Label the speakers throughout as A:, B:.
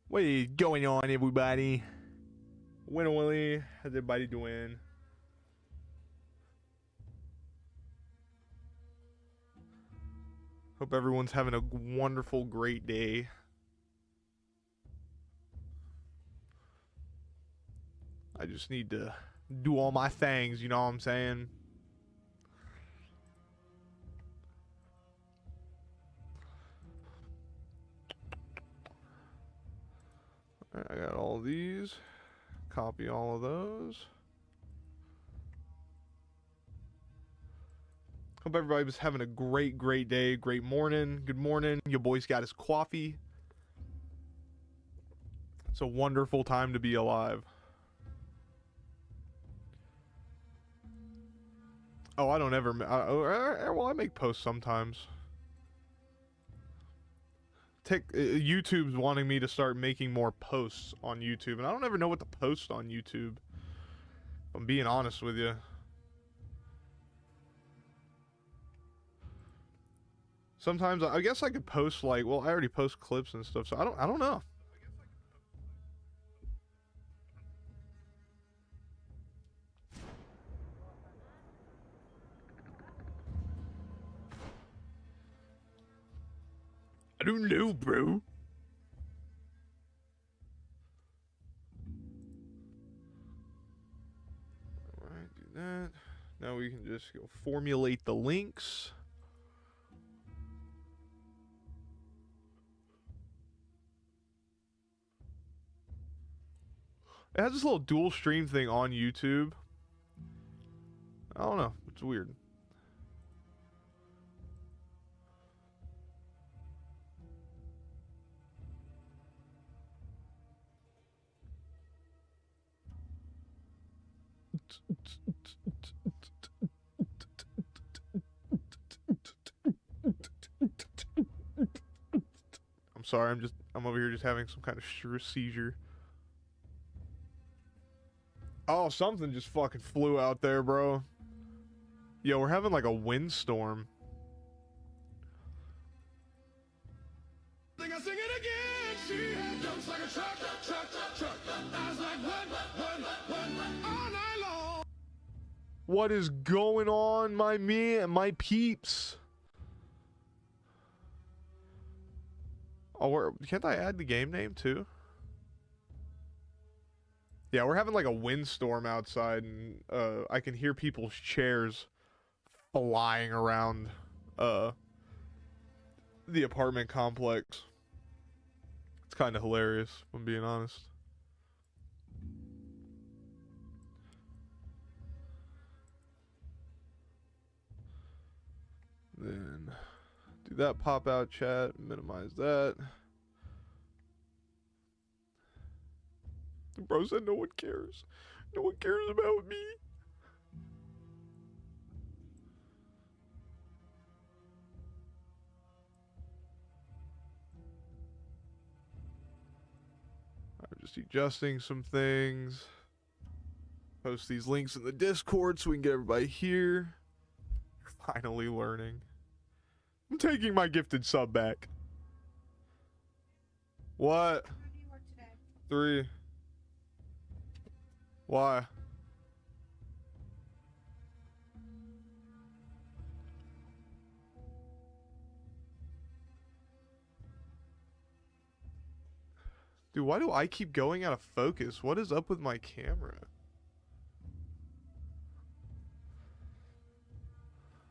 A: What is going on, everybody? Winter Willie, how's everybody doing? Hope everyone's having a wonderful, great day. I just need to do all my things, you know what I'm saying? Alright, I got all these. Copy all of those. Hope everybody's having a great, great day, great morning. Good morning. Your boy's got his coffee. It's a wonderful time to be alive. Oh, I don't ever... well, I make posts sometimes. YouTube's wanting me to start making more posts on YouTube, and I don't ever know what to post on YouTube. If I'm being honest with you. Sometimes I guess I could post like, well, I already post clips and stuff, so I don't know. I don't know, bro. Alright, do that. Now we can just go formulate the links. It has this little dual stream thing on YouTube. I don't know. It's weird. I'm sorry, I'm over here just having some kind of seizure. Oh, something just fucking flew out there, bro. Yo, we're having like a windstorm. What is going on, my peeps? Oh, can't I add the game name too? Yeah, we're having like a windstorm outside, and I can hear people's chairs flying around the apartment complex. It's kind of hilarious, if I'm being honest. Then do that pop out chat, minimize that. Bro said no one cares. No one cares about me. I'm just adjusting some things. Post these links in the Discord so we can get everybody here. Finally learning. I'm taking my gifted sub back. What?
B: How do you work today?
A: 3. Why? Dude, why do I keep going out of focus? What is up with my camera?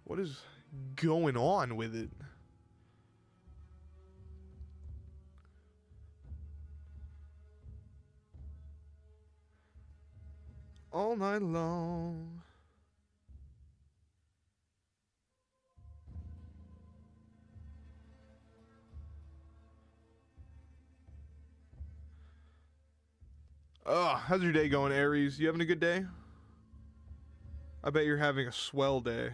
A: What is going on with it? All night long. How's your day going, Aries? You having a good day? I bet you're having a swell day.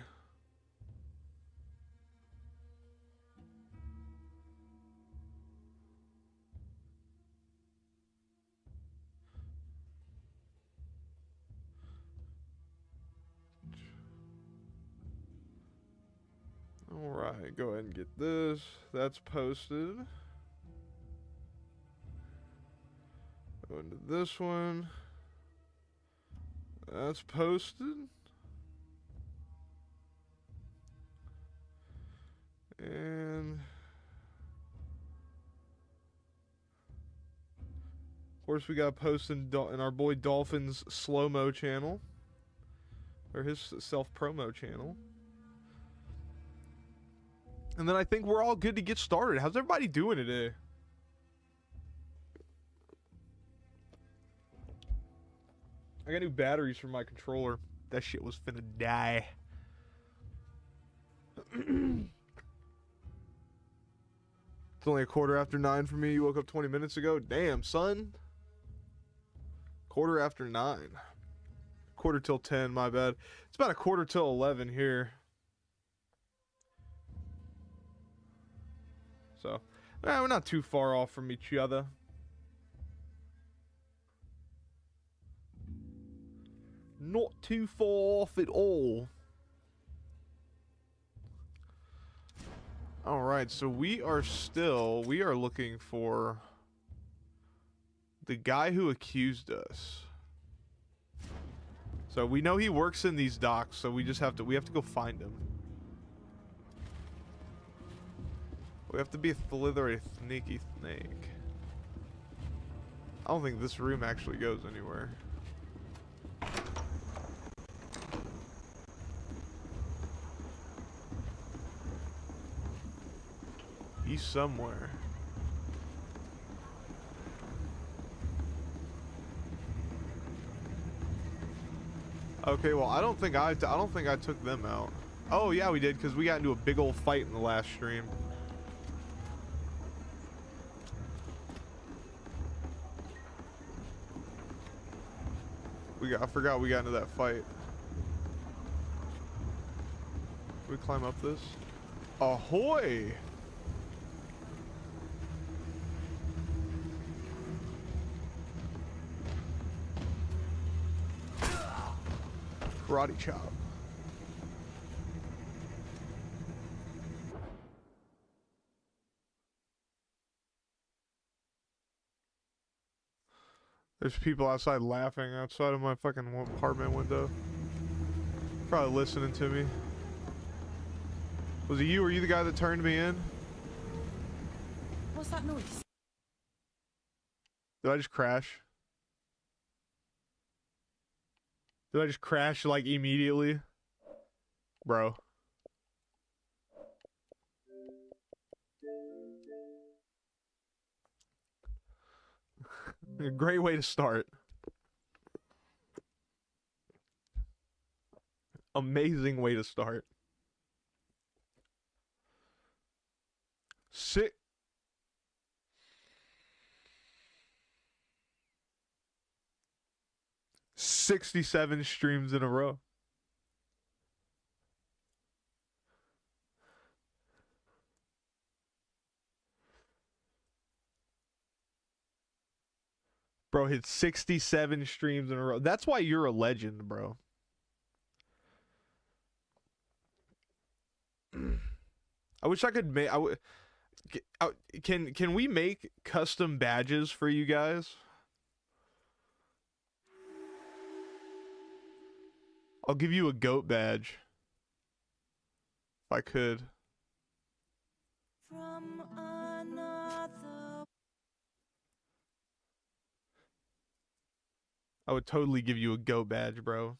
A: Alright, go ahead and get this. That's posted. Go into this one. That's posted. And of course we got posted in our boy Dolphin's slow-mo channel. Or his self-promo channel. And then I think we're all good to get started. How's everybody doing today? I got new batteries for my controller. That shit was finna die. It's only 9:15 for me. You woke up 20 minutes ago? Damn, son. 9:15. 9:45, my bad. It's about 11:15 here. So, we're not too far off from each other. Not too far off at all. Alright, so we are looking for the guy who accused us. So we know he works in these docks, so we have to go find him. We have to be a slithery, sneaky snake. I don't think this room actually goes anywhere. He's somewhere. Okay, well, I don't think I took them out. Oh yeah, we did, because we got into a big old fight in the last stream. I forgot we got into that fight. Can we climb up this? Ahoy! Karate chop. There's people outside laughing outside of my fucking apartment window. Probably listening to me. Was it you? Were you the guy that turned me in?
B: What's that noise?
A: Did I just crash? Did I just crash like immediately? Bro. A great way to start. Amazing way to start. Sick. $67 streams in a row. Bro hit 67 streams in a row. That's why you're a legend, bro. I wish I could make. Can we make custom badges for you guys? I'll give you a goat badge. If I could.
B: From another.
A: I would totally give you a goat badge, bro.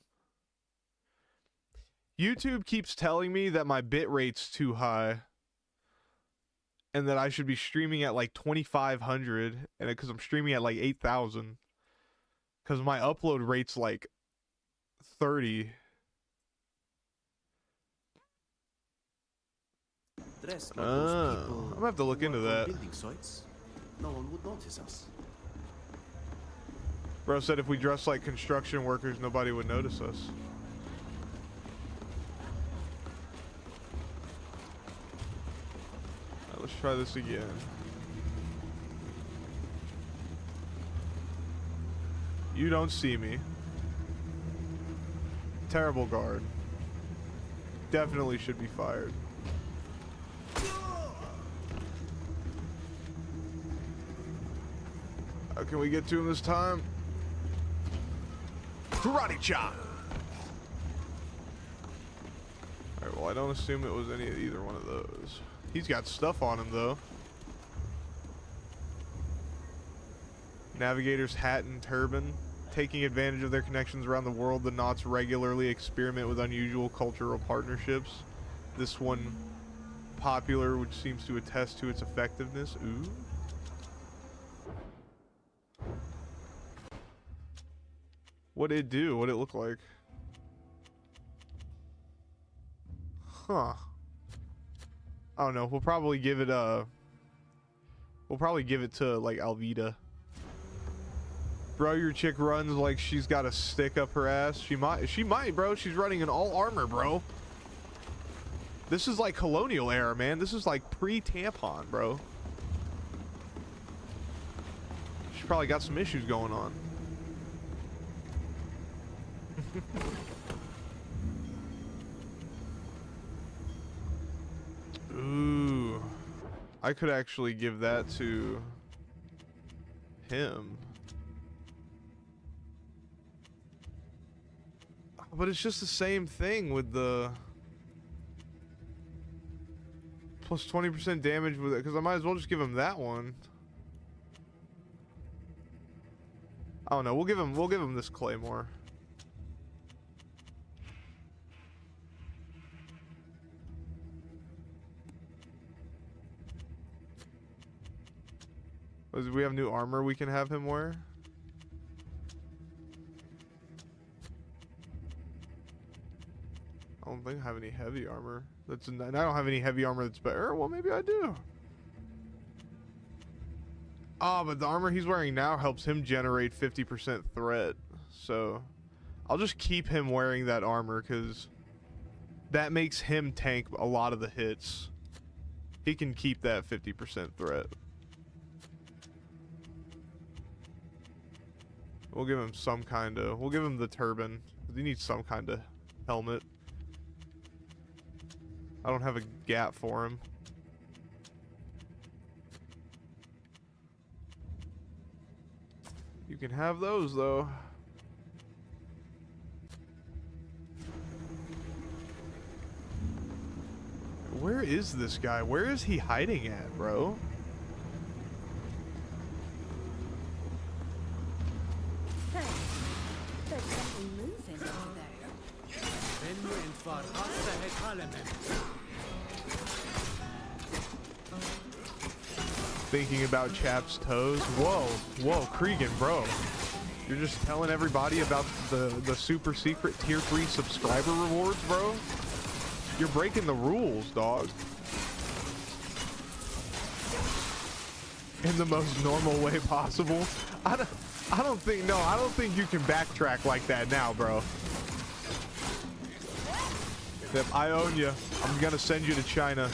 A: YouTube keeps telling me that my bit rate's too high. And that I should be streaming at like 2,500. And because I'm streaming at like 8,000. Because my upload rate's like 30.
C: Dressed like those people
A: I'm gonna have to look
C: who
A: into
C: work on
A: that.
C: building sites, no one would notice us.
A: Bro said if we dress like construction workers, nobody would notice us. Alright, let's try this again. You don't see me. Terrible guard. Definitely should be fired. Can we get to him this time? Karate chop! Alright, well, I don't assume it was either one of those. He's got stuff on him, though. Navigator's hat and turban. Taking advantage of their connections around the world, the Nauts regularly experiment with unusual cultural partnerships. This one popular, which seems to attest to its effectiveness. Ooh. What'd it do? What'd it look like? Huh. I don't know. We'll probably give it to like Alvida. Bro, your chick runs like she's got a stick up her ass. She might, bro. She's running in all armor, bro. This is like colonial era, man. This is like pre-tampon, bro. She's probably got some issues going on. Ooh. I could actually give that to him. But it's just the same thing with the plus 20% damage with it, because I might as well just give him that one. I don't know. We'll give him this claymore. Do we have new armor we can have him wear? I don't think I have any heavy armor. And I don't have any heavy armor that's better. Well, maybe I do. Ah, but the armor he's wearing now helps him generate 50% threat. So I'll just keep him wearing that armor because that makes him tank a lot of the hits. He can keep that 50% threat. We'll give him some kind of... We'll give him the turban. He needs some kind of helmet. I don't have a gap for him. You can have those, though. Where is this guy? Where is he hiding at, bro?
B: Hey, there's something moving over there.
A: Thinking about Chap's toes. Whoa, Cregan, bro. You're just telling everybody about the super secret tier 3 subscriber rewards, bro? You're breaking the rules, dog. In the most normal way possible. I don't think you can backtrack like that now, bro. Yep, I own you. I'm gonna send you to China.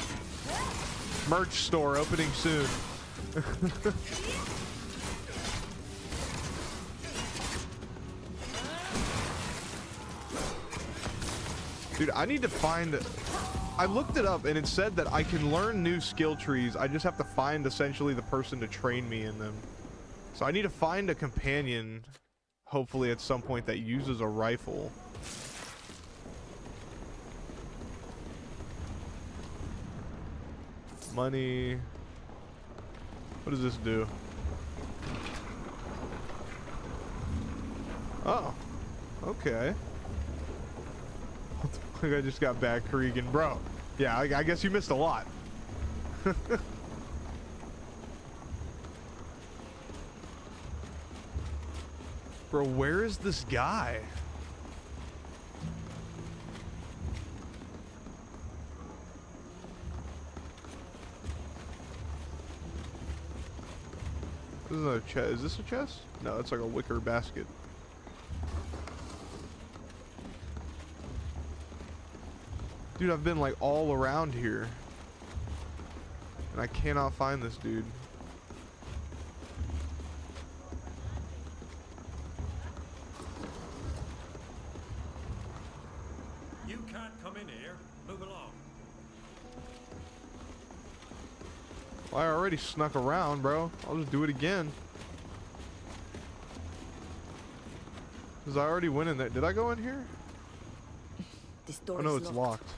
A: Merch store opening soon. Dude, I need to find... I looked it up and it said that I can learn new skill trees. I just have to find essentially the person to train me in them. So I need to find a companion, hopefully at some point, that uses a rifle. Money. What does this do? Oh. Okay. I just got back, Cregan. Bro. Yeah, I guess you missed a lot. Bro, where is this guy? This is a chest. Is this a chest? No, it's like a wicker basket. Dude, I've been like all around here. And I cannot find this dude.
D: You can't come in here. Move along.
A: Well, I already snuck around, bro. I'll just do it again. Cause I already went in there. Did I go in here?
B: This door
A: Oh no,
B: is
A: it's
B: locked.
A: locked.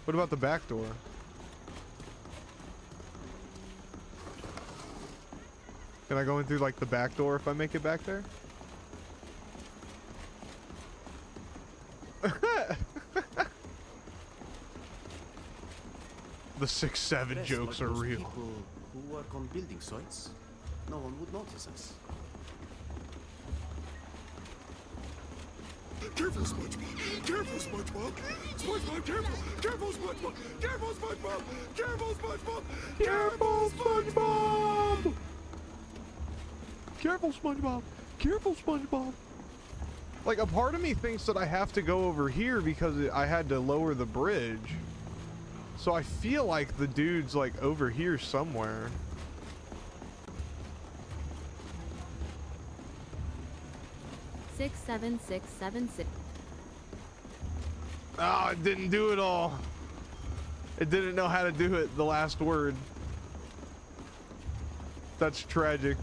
A: What about the back door? Can I go in through like the back door if I make it back there? The 6-7
C: Dressed
A: jokes
C: like
A: are
C: those
A: real.
C: People who work on building sites. No one would notice us.
E: Careful, SpongeBob! Careful, SpongeBob! SpongeBob, careful! Careful, SpongeBob! Careful, SpongeBob! Careful, SpongeBob!
A: Careful, SpongeBob! Careful, SpongeBob! Careful, SpongeBob! Like, a part of me thinks that I have to go over here because I had to lower the bridge. So I feel like the dude's like over here somewhere.
F: Six seven six seven six.
A: Oh, it didn't do it all. It didn't know how to do it, the last word. That's tragic.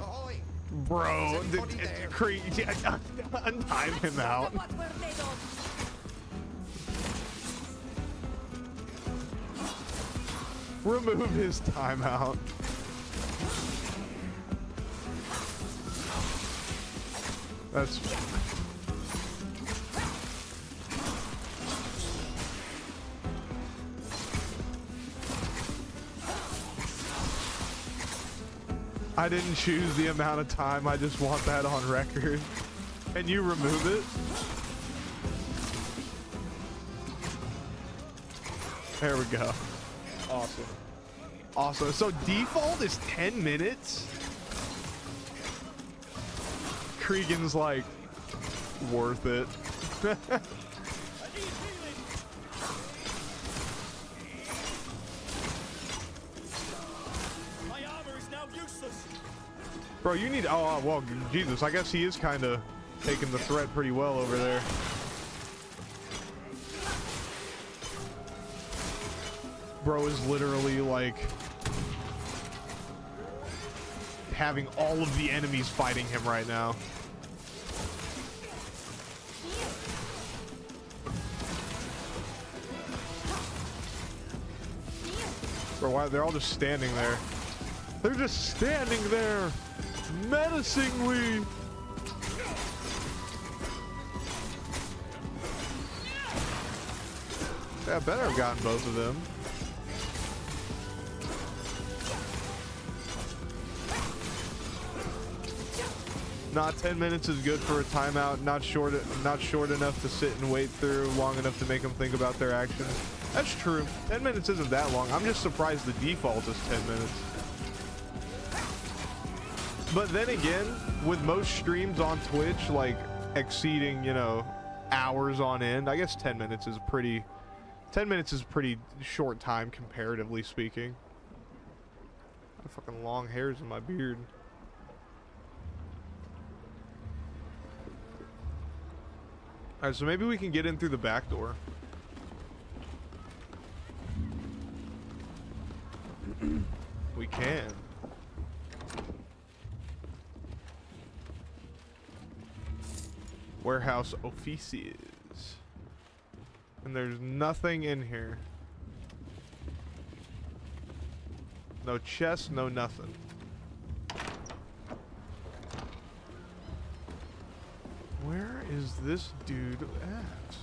E: Ahoy!
A: Bro,
E: Is anybody there?
A: untime him out.
B: What were they on?
A: Remove his timeout. That's... I didn't choose the amount of time, I just want that on record. Can you remove it? There we go. Awesome. Awesome. So default is 10 minutes? Cregan's like, worth it.
D: My armor is now useless.
A: Bro, you need, oh, well, Jesus, I guess he is kind of taking the threat pretty well over there. Bro is literally like having all of the enemies fighting him right now. Bro, why they're all just standing there? They're just standing there menacingly. Yeah, I better have gotten both of them. Not 10 minutes is good for a timeout. Not short enough to sit and wait through. Long enough to make them think about their actions. That's true. 10 minutes isn't that long. I'm just surprised the default is 10 minutes. But then again, with most streams on Twitch, like exceeding, you know, hours on end, I guess 10 minutes is pretty. 10 minutes is pretty short time comparatively speaking. I have fucking long hairs in my beard. Alright, so maybe we can get in through the back door. We can. Warehouse offices. And there's nothing in here. No chest, no nothing. Where is this dude at?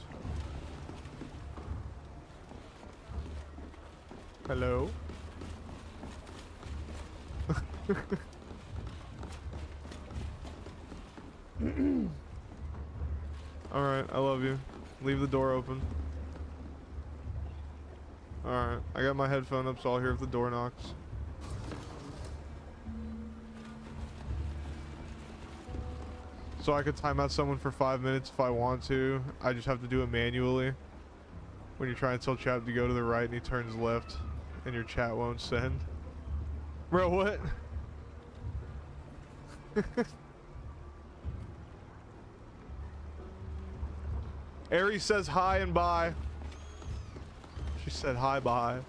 A: Hello? Alright, I love you. Leave the door open. Alright, I got my headphone up so I'll hear if the door knocks. So I could time out someone for 5 minutes if I want to. I just have to do it manually. When you're trying to tell chat to go to the right and he turns left and your chat won't send. Bro, what? Aries says hi and bye. She said hi, bye.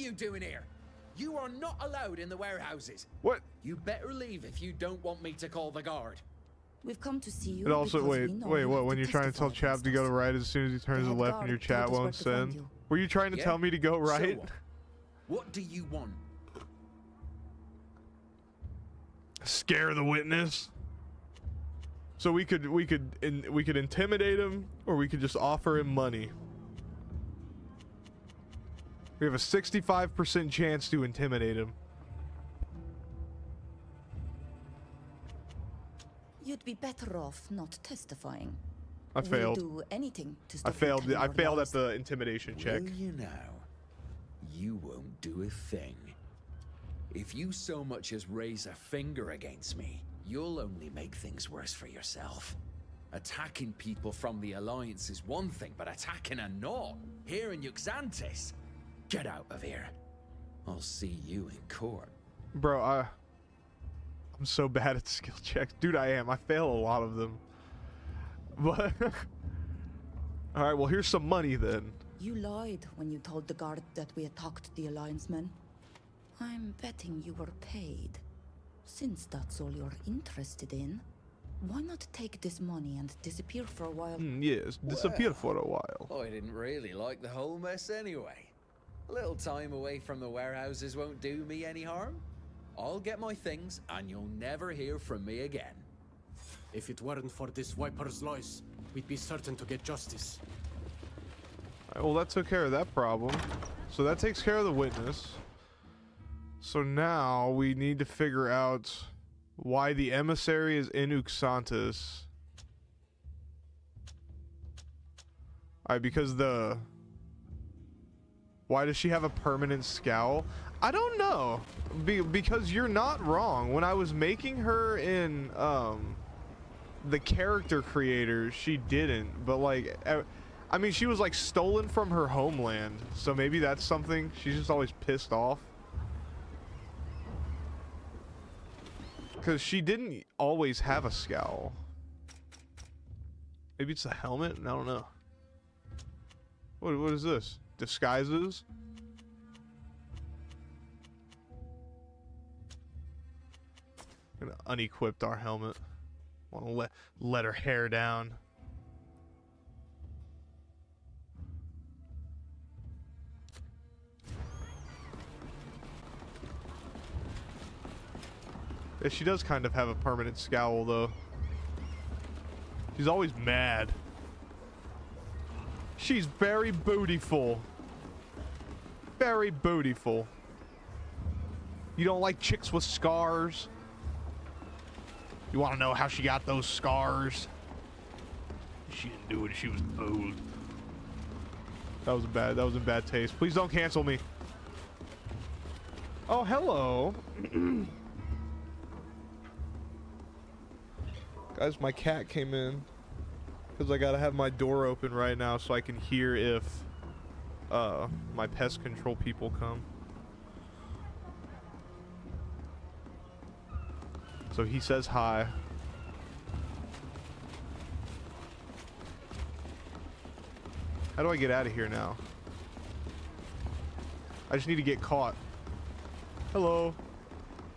G: you doing here? You are not allowed in the warehouses.
A: What?
G: You better leave if you don't want me to call the guard.
B: We've come to see you.
A: It also,
B: because we
A: wait,
B: know
A: wait,
B: you
A: what?
B: have
A: When you're trying to tell
B: testify
A: Chap to go
B: against
A: to
B: us.
A: right as soon as he turns
B: The
A: to the
B: head
A: left and your
B: guard
A: chat
B: told us
A: won't
B: where to find
A: send?
B: you.
A: Were you trying to
G: Yeah?
A: tell me to go
G: So
A: right?
G: what do you want?
A: Scare the witness? So we could intimidate him, or we could just offer him money. We have a 65% chance to intimidate him.
B: You'd be better off not testifying.
A: I failed.
B: We'll do anything to
A: I
B: stop you
A: failed.
B: telling
A: I
B: your
A: failed
B: lies.
A: at the intimidation check.
G: Will you now? You won't do a thing. If you so much as raise a finger against me, you'll only make things worse for yourself. Attacking people from the Alliance is one thing, but attacking a Naut here in Yuxantis? Get out of here. I'll see you in court.
A: Bro, I'm so bad at skill checks. Dude, I am. I fail a lot of them. But alright, well here's some money then.
B: You lied when you told the guard that we attacked the Alliance men. I'm betting you were paid. Since that's all you're interested in, why not take this money and disappear for a while?
A: Yes, disappear for a while.
G: I didn't really like the whole mess anyway. A little time away from the warehouses won't do me any harm. I'll get my things and you'll never hear from me again.
C: If it weren't for this Viper's lies, we'd be certain to get justice.
A: Alright, well that took care of that problem. So that takes care of the witness. So now we need to figure out why the emissary is in Uxantis. Alright, because why does she have a permanent scowl? I don't know. Because you're not wrong. When I was making her in the character creator, she didn't. But like, I mean, she was like stolen from her homeland. So maybe that's something. She's just always pissed off. Because she didn't always have a scowl. Maybe it's a helmet? I don't know. What is this? Disguises? Gonna unequip our helmet. Wanna let her hair down. Yeah, she does kind of have a permanent scowl, though. She's always mad. She's very bootyful. Very bootyful. You don't like chicks with scars? You want to know how she got those scars? She didn't do it. She was old. That was in bad taste. Please don't cancel me. Oh, hello. Guys, my cat came in because I gotta have my door open right now so I can hear if my pest control people come. So he says hi. How do I get out of here now? I just need to get caught. Hello.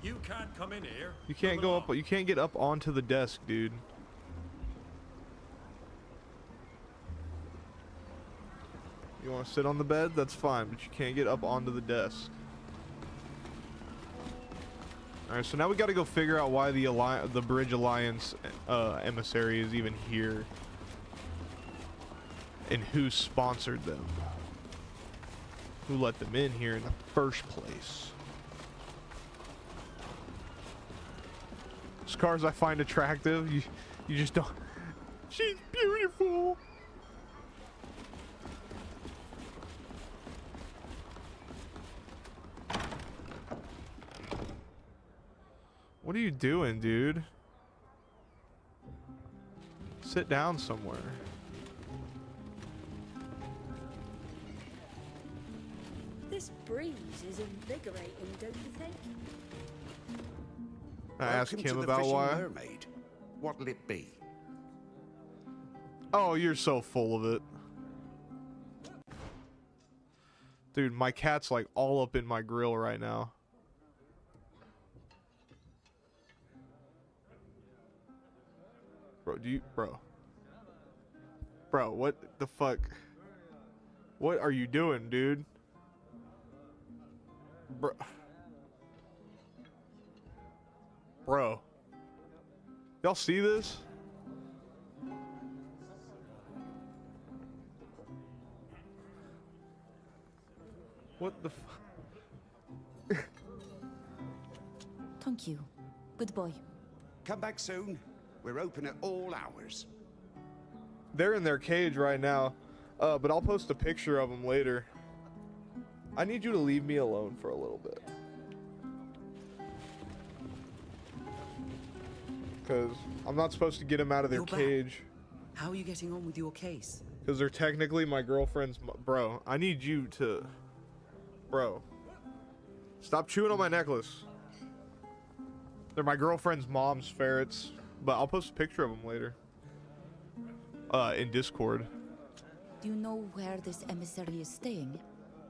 E: You can't come in here.
A: You can't go up. You can't get up onto the desk, dude. You want to sit on the bed? That's fine, but you can't get up onto the desk. All right, so now we got to go figure out why the Bridge Alliance emissary is even here, and who sponsored them, who let them in here in the first place. Scars I find attractive. You just don't. She's beautiful. What are you doing, dude? Sit down somewhere.
B: This breeze is invigorating, don't you think?
A: I asked
H: Welcome
A: him
H: to the
A: about
H: Fishing
A: why.
H: Mermaid. What'll it be?
A: Oh, you're so full of it. Dude, my cat's like all up in my grill right now. Bro, Bro, what the fuck? What are you doing, dude? Bro. Y'all see this? What the fuck?
B: Thank you. Goodbye.
H: Come back soon. We're open at all hours.
A: They're in their cage right now, but I'll post a picture of them later. I need you to leave me alone for a little bit. Because I'm not supposed to get them out of their
I: You're back.
A: cage.
I: How are you getting on with your case?
A: Because they're technically my girlfriend's... Bro, I need you to... Bro. Stop chewing on my necklace. They're my girlfriend's mom's ferrets. But I'll post a picture of them later. In Discord.
B: Do you know where this emissary is staying?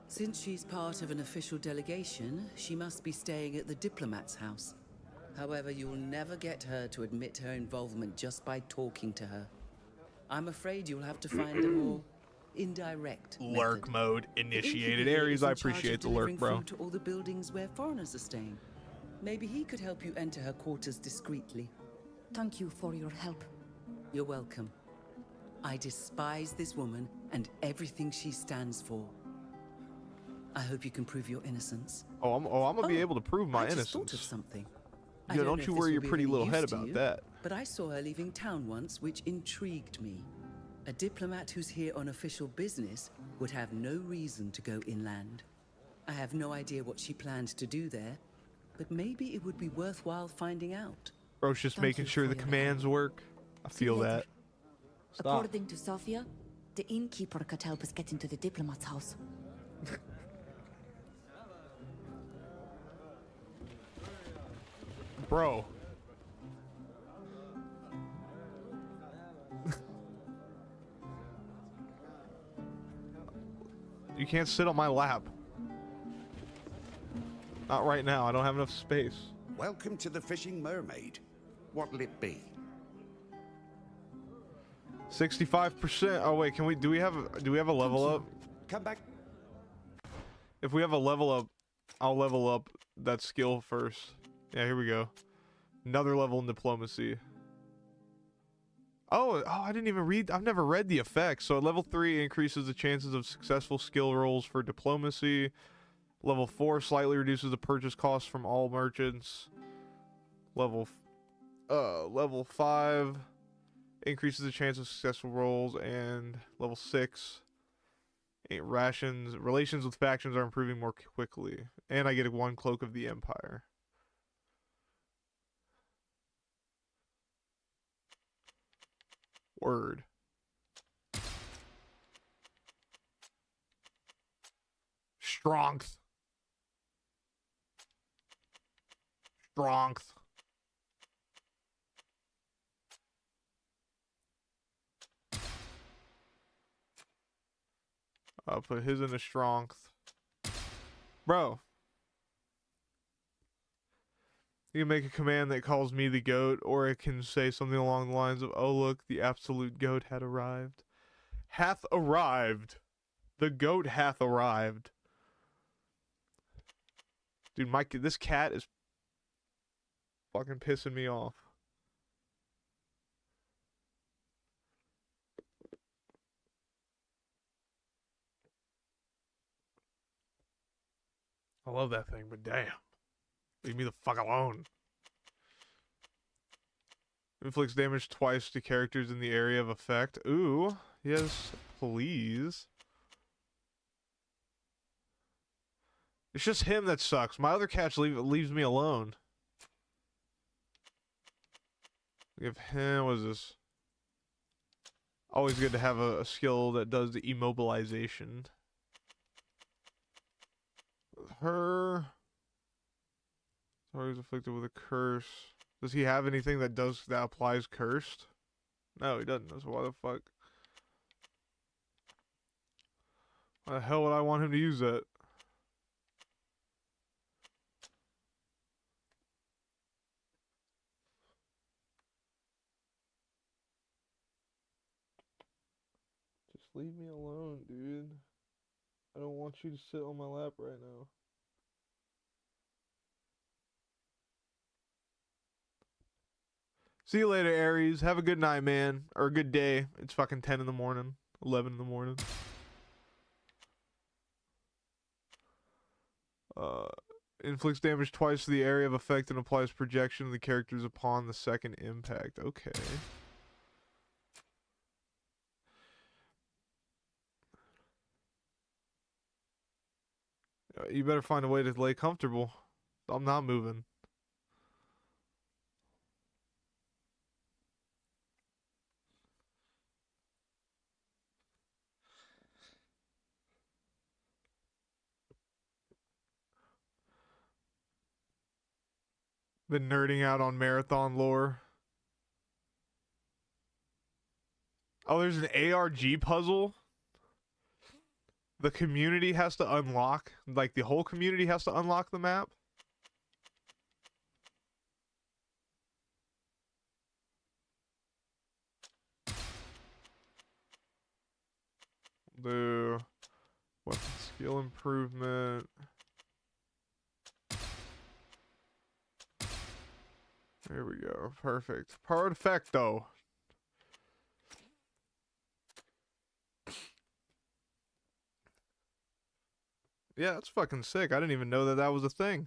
I: Since she's part of an official delegation, she must be staying at the diplomat's house. However, you'll never get her to admit her involvement just by talking to her. I'm afraid you'll have to find a more indirect
A: Lurk
I: method.
A: mode
I: The
A: initiated.
I: innkeeper
A: Aries,
I: is in
A: I
I: charge of
A: appreciate the
I: delivering
A: lurk, bro.
I: food to all the buildings where foreigners are staying. Maybe he could help you enter her quarters discreetly.
B: Thank you for your help.
I: You're welcome. I despise this woman and everything she stands for. I hope you can prove your innocence.
A: I'm gonna be able to prove my
I: I just
A: innocence.
I: thought of something. I
A: Yeah,
I: know
A: don't
I: if
A: you
I: this
A: worry
I: will
A: your
I: be of
A: pretty
I: any
A: little
I: use
A: head
I: to
A: about
I: you,
A: that.
I: But I saw her leaving town once, which intrigued me. A diplomat who's here on official business would have no reason to go inland. I have no idea what she planned to do there, but maybe it would be worthwhile finding out.
A: Bro's just
B: Thank
A: making
B: you
A: sure
B: for
A: the
B: your
A: commands work. I
B: See you
A: feel
B: later.
A: that. Stop.
B: According to Sophia, the innkeeper could help us get into the diplomat's house.
A: Bro. You can't sit on my lap. Not right now. I don't have enough space.
H: Welcome to the Fishing Mermaid. What'll it be?
A: 65%. Oh wait, do we have a level up?
H: Come back.
A: If we have a level up, I'll level up that skill first. Yeah, here we go. Another level in diplomacy. Oh, I didn't even read. I've never read the effects. So level 3 increases the chances of successful skill rolls for diplomacy. Level 4 slightly reduces the purchase cost from all merchants. Level 5 increases the chance of successful rolls, and level 6 relations with factions are improving more quickly, and I get 1 cloak of the empire. Word. Strength. I'll put his in a strength. Bro. You can make a command that calls me the goat, or it can say something along the lines of, oh look, the absolute goat had arrived. Hath arrived. The goat hath arrived. Dude, this cat is fucking pissing me off. I love that thing, but damn. Leave me the fuck alone. Inflicts damage twice to characters in the area of effect. Ooh, yes, please. It's just him that sucks. My other cats leaves me alone. Give him, what is this? Always good to have a skill that does the immobilization. Her. Always afflicted with a curse. Does he have anything that applies cursed? No, he doesn't. So why the fuck? Why the hell would I want him to use that? leave me alone, dude. I don't want you to sit on my lap right now. See you later, Aries. Have a good night, man. Or a good day. It's fucking 10 in the morning. 11 in the morning. Inflicts damage twice to the area of effect and applies projection of the characters upon the second impact. Okay. You better find a way to lay comfortable. I'm not moving. Been nerding out on marathon lore. Oh, there's an ARG puzzle. The community has to unlock, like the whole community has to unlock the map. The weapon skill improvement. There we go. Perfect. Perfecto. Yeah, that's fucking sick. I didn't even know that that was a thing.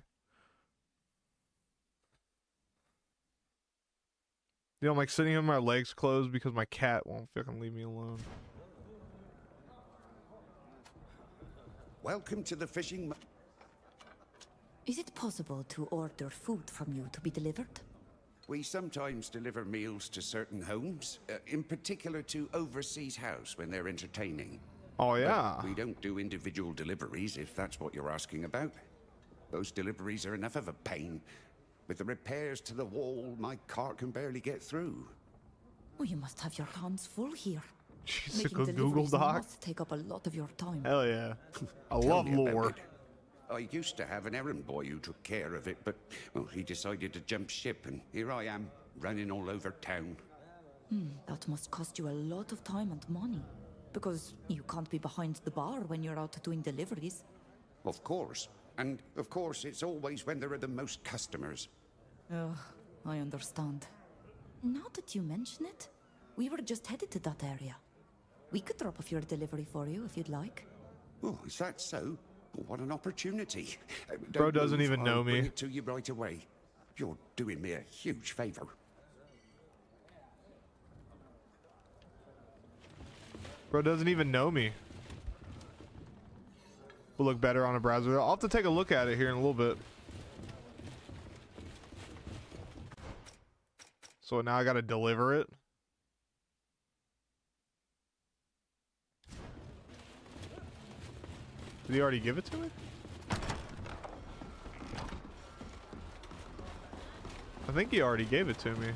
A: You know, I'm like sitting with my legs closed because my cat won't fucking leave me alone.
H: Welcome to the fishing.
B: Is it possible to order food from you to be delivered?
H: We sometimes deliver meals to certain homes, in particular to Overseas House when they're entertaining.
A: Oh, yeah.
H: But we don't do individual deliveries, if that's what you're asking about. Those deliveries are enough of a pain. With the repairs to the wall, my cart can barely get through.
B: Oh, you must have your hands full here.
A: She's
B: Making
A: a Google
B: deliveries
A: Doc.
B: must take up a lot of your time.
A: Hell yeah. I
H: Tell
A: love
H: me about
A: lore.
H: it. I used to have an errand boy who took care of it, but, well, he decided to jump ship, and here I am, running all over town.
B: That must cost you a lot of time and money. Because you can't be behind the bar when you're out doing deliveries.
H: Of course. And, of course, it's always when there are the most customers.
B: Ugh, I understand. Now that you mention it, we were just headed to that area. We could drop off your delivery for you if you'd like.
H: Oh, is that so? Well, what an opportunity.
A: Bro
H: Don't
A: doesn't
H: move,
A: even know
H: I'll bring
A: me.
H: it to you right away. You're doing me a huge favor.
A: Bro doesn't even know me. Will look better on a browser. I'll have to take a look at it here in a little bit. So now I gotta deliver it. Did he already give it to me? I think he already gave it to me.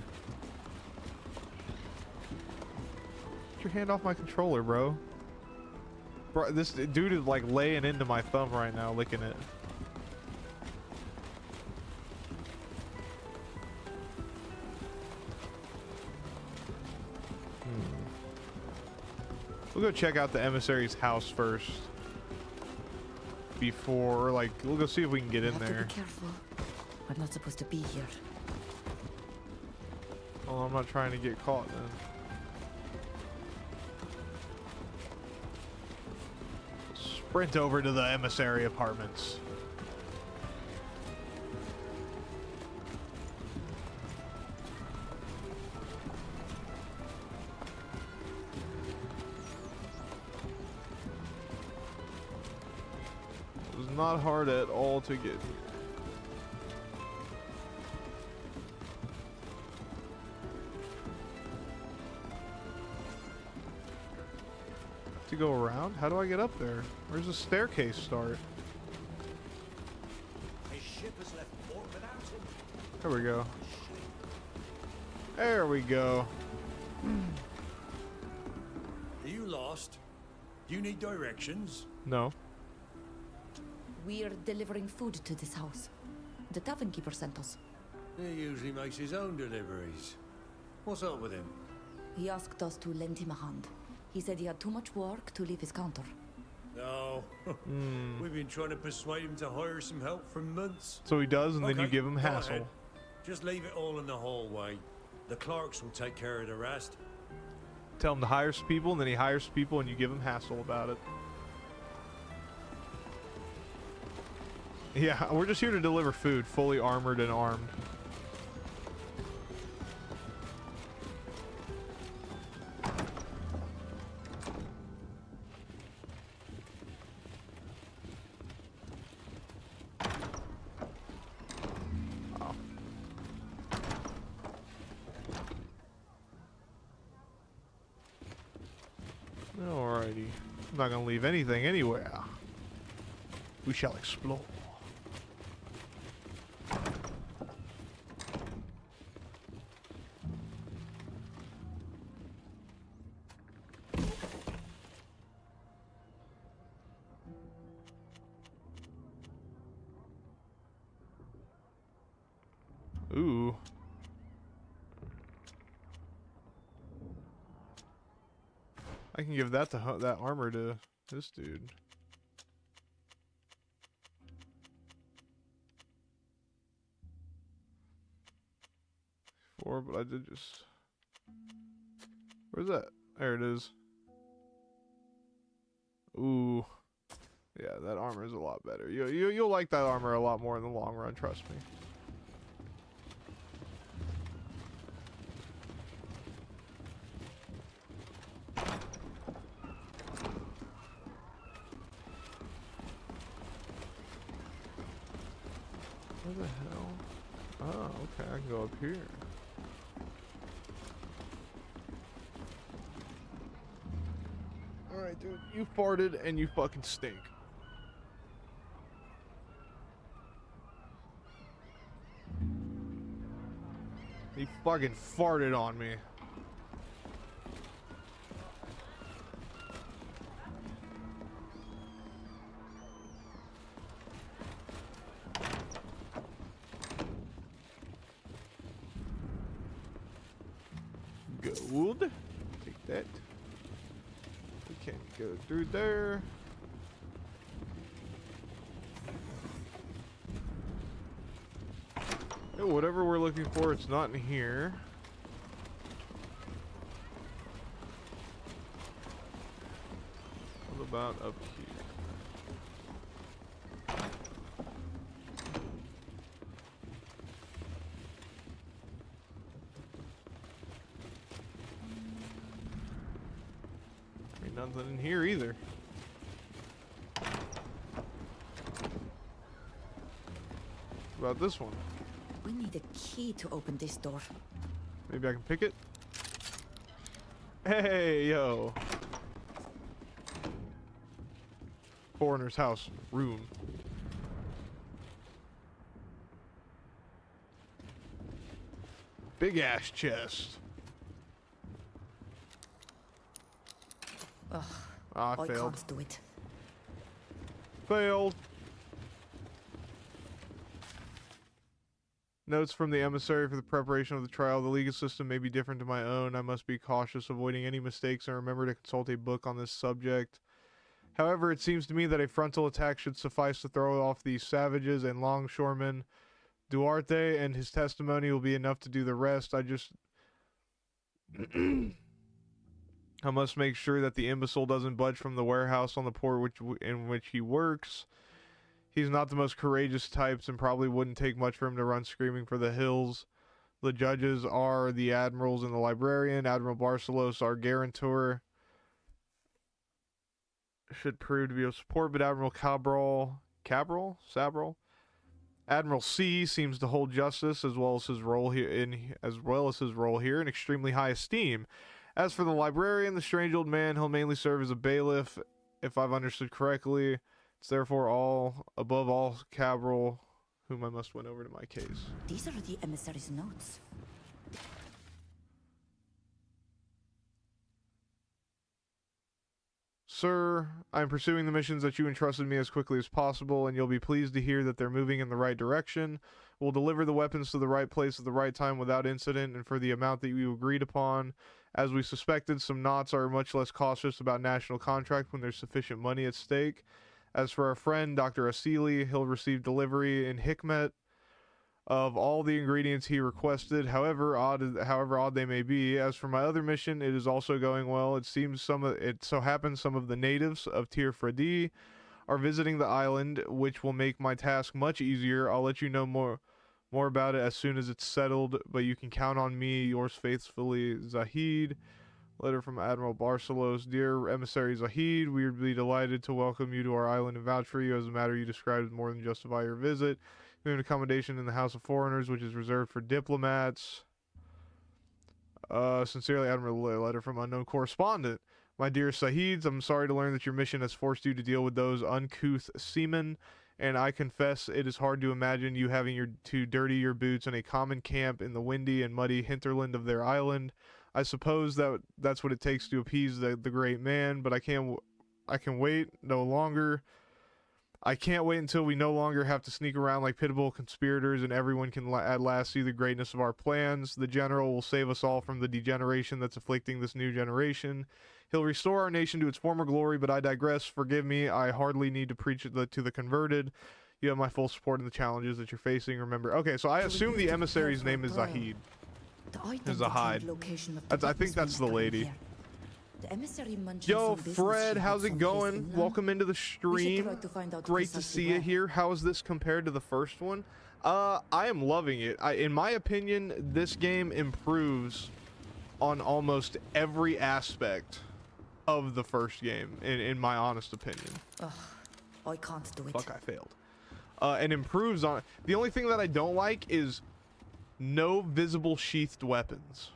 A: Get your hand off my controller, bro. Bro, this dude is like laying into my thumb right now, licking it. We'll go check out the emissary's house first. Before, like, we'll go see if we can get in
B: have
A: there.
B: to be careful. I'm not supposed to be here.
A: Oh, I'm not trying to get caught then. Sprint over to the emissary apartments. It was not hard at all to get here. To go around? How do I get up there? Where's the staircase start?
D: His ship has left port without him.
A: There we go. There we go.
D: Are you lost? Do you need directions?
A: No.
B: We're delivering food to this house. The tavern keeper sent us.
D: He usually makes his own deliveries. What's up with him?
B: He asked us to lend him a hand. He said he had too much work to leave his counter.
D: No. We've been trying to persuade him to hire some help for months.
A: So he does, and then you
D: Okay,
A: give him
D: go
A: hassle.
D: ahead. Just leave it all in the hallway. The clerks will take care of the rest.
A: Tell him to hire some people, and then he hires people, and you give him hassle about it. Yeah, we're just here to deliver food, fully armored and armed. Alrighty. I'm not gonna leave anything anywhere. We shall explore. Ooh. I can give that to that armor to this dude. But I did just. Where's that? There it is. Ooh. Yeah, that armor is a lot better. You'll like that armor a lot more in the long run, trust me. Where the hell? Oh, okay, I can go up here. Alright, dude, you farted and you fucking stink. He fucking farted on me. Gold. Take that. We can't go through there. Oh, whatever we're looking for, it's not in here. What about up here? Ain't nothing in here either. What about this one?
B: We need a key to open this door.
A: Maybe I can pick it? Hey, yo. Foreigner's house, room. Big ass chest.
B: Ugh,
A: Ah, I
B: I
A: failed.
B: can't do it.
A: Failed. Notes from the emissary for the preparation of the trial. The legal system may be different to my own. I must be cautious, avoiding any mistakes, and remember to consult a book on this subject. However, it seems to me that a frontal attack should suffice to throw off these savages and longshoremen. Duarte and his testimony will be enough to do the rest. I must make sure that the imbecile doesn't budge from the warehouse on the port in which he works. He's not the most courageous types and probably wouldn't take much for him to run screaming for the hills. The judges are the admirals and the librarian. Admiral Barcelos, our guarantor, should prove to be of support, but Admiral Sabral? Admiral C seems to hold justice as well as his role here in extremely high esteem. As for the librarian, the strange old man, he'll mainly serve as a bailiff, if I've understood correctly. It's therefore above all Cabral, whom I must win over to my case.
B: These are the emissary's notes.
A: Sir, I am pursuing the missions that you entrusted me as quickly as possible, and you'll be pleased to hear that they're moving in the right direction. We'll deliver the weapons to the right place at the right time without incident and for the amount that you agreed upon. As we suspected, some Nauts are much less cautious about national contract when there's sufficient money at stake. As for our friend, Dr. Asili, he'll receive delivery in Hikmet of all the ingredients he requested, however odd they may be. As for my other mission, it is also going well. It so happens some of the natives of Tir Fredi are visiting the island, which will make my task much easier. I'll let you know more about it as soon as it's settled, but you can count on me. Yours faithfully, Zahid. Letter from Admiral Barcelos. Dear Emissary Zahid, we would be delighted to welcome you to our island and vouch for you, as the matter you described is more than justify your visit. We have an accommodation in the House of Foreigners, which is reserved for diplomats. Sincerely, Admiral, a letter from unknown correspondent. My dear Sahids, I'm sorry to learn that your mission has forced you to deal with those uncouth seamen, and I confess it is hard to imagine you having to dirty your boots in a common camp in the windy and muddy hinterland of their island. I suppose that's what it takes to appease the great man, but I can wait no longer. I can't wait until we no longer have to sneak around like pitiable conspirators and everyone can at last see the greatness of our plans. The general will save us all from the degeneration that's afflicting this new generation. He'll restore our nation to its former glory, but I digress. Forgive me, I hardly need to preach it to the converted. You have my full support in the challenges that you're facing. Remember, okay, so I assume the emissary's name is Zahid. Zahid. I think that's the lady. Yo, Fred, how's it going? Welcome into the stream. Great to see you here. How is this compared to the first one? I am loving it. In my opinion, this game improves on almost every aspect of the first game, in my honest opinion.
B: Ugh, I can't do it.
A: Fuck, I failed. And improves on... The only thing that I don't like is no visible sheathed weapons.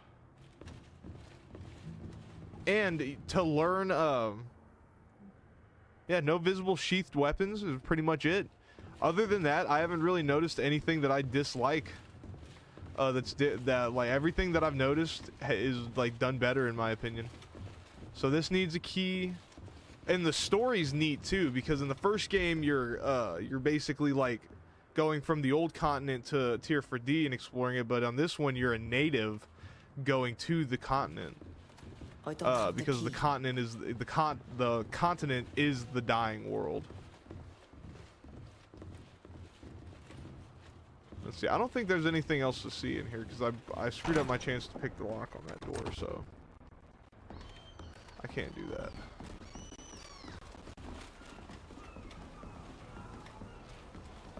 A: And to learn, yeah, no visible sheathed weapons is pretty much it. Other than that, I haven't really noticed anything that I dislike. Like everything that I've noticed is like done better in my opinion. So this needs a key, and the story's neat too, because in the first game you're basically like going from the old continent to Tir Fredi and exploring it, but on this one you're a native going to the continent. Because the continent is the continent is the dying world. Let's see. I don't think there's anything else to see in here because I screwed up my chance to pick the lock on that door, so I can't do that.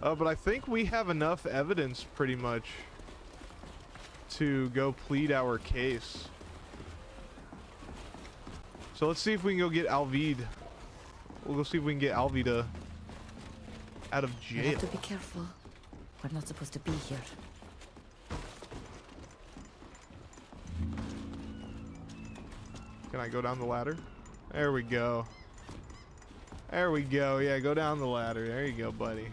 A: But I think we have enough evidence pretty much to go plead our case. So let's see if we can go get Alvid. We'll go see if we can get Alvida out of jail.
B: We have to be careful. We're not supposed to be here.
A: Can I go down the ladder? There we go. There we go. Yeah, go down the ladder. There you go, buddy.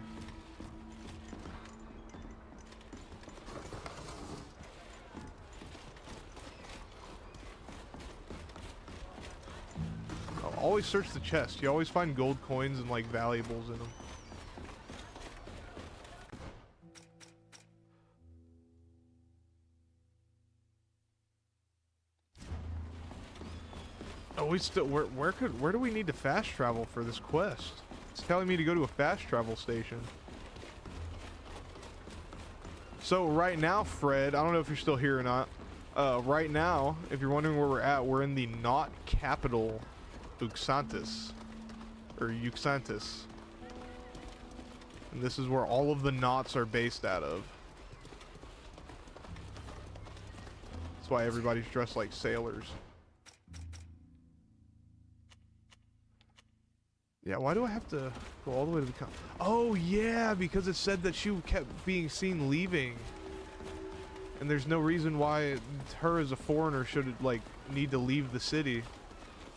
A: Always search the chest. You always find gold coins and like valuables in them. Oh, we still where do we need to fast travel for this quest? It's telling me to go to a fast travel station. So right now, Fred, I don't know if you're still here or not. Right now, if you're wondering where we're at, we're in the Naut capital, Uxantis, or Uxantis, and this is where all of the Nauts are based out of. That's why everybody's dressed like sailors. Yeah, why do I have to go all the way to the Oh yeah, because it said that she kept being seen leaving, and there's no reason why her as a foreigner should like need to leave the city.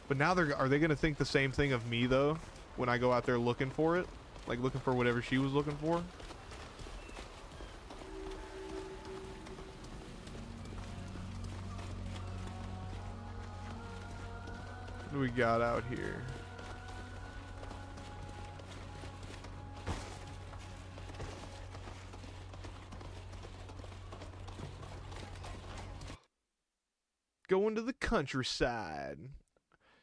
A: But now are they gonna think the same thing of me though when I go out there looking for it? Like looking for whatever she was looking for? What do we got out here? going to the countryside.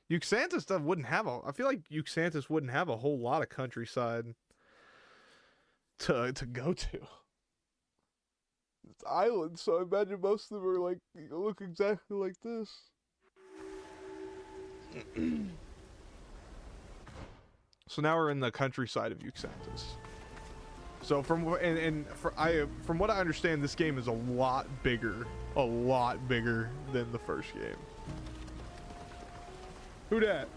A: Uxantis stuff wouldn't have a... I feel like Uxantis wouldn't have a whole lot of countryside to go to. It's islands, so I imagine most of them are like, look exactly like this. So now we're in the countryside of Uxantis. So from what I understand, this game is a lot bigger than the first game. Who dat?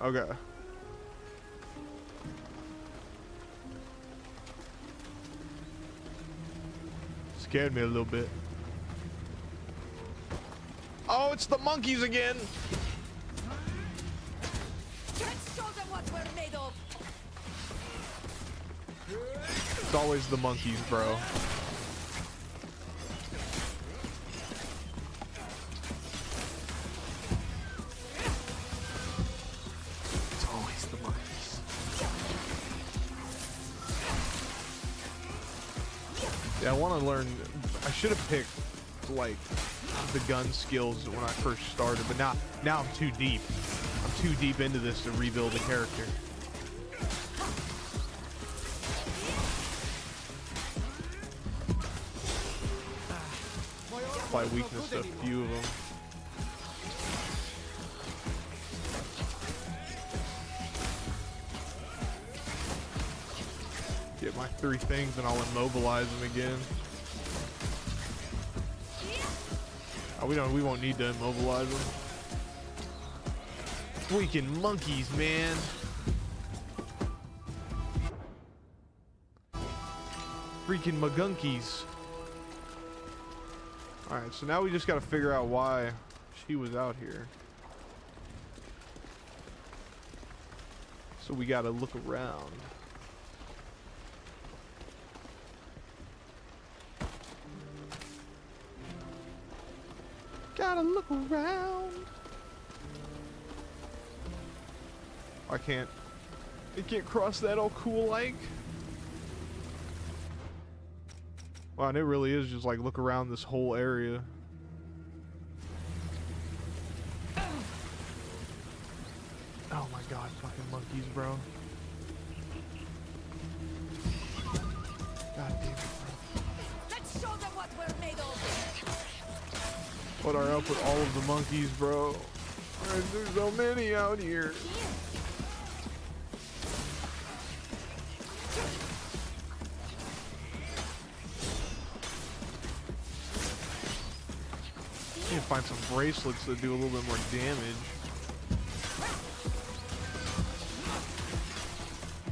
A: Okay. Scared me a little bit. Oh, it's the monkeys again.
B: Let's show them what we're made of.
A: It's always the monkeys, bro. It's always the monkeys. Yeah, I want to learn. I should have picked like the gun skills when I first started, but now I'm too deep. I'm too deep into this to rebuild a character. Apply weakness to a few of them. Get my 3 things and I'll immobilize them again. Oh, we won't need to immobilize them. Freaking monkeys, man. Freaking magunkies. Alright, so now we just gotta figure out why she was out here. So we gotta look around. Gotta look around. I can't cross that all cool like. Wow, and it really is just like look around this whole area. Oh my god, fucking monkeys, bro. God damn it, bro.
B: Let's show them what we're made of.
A: What are up with all of the monkeys, bro? There's so many out here. Need to find some bracelets that do a little bit more damage.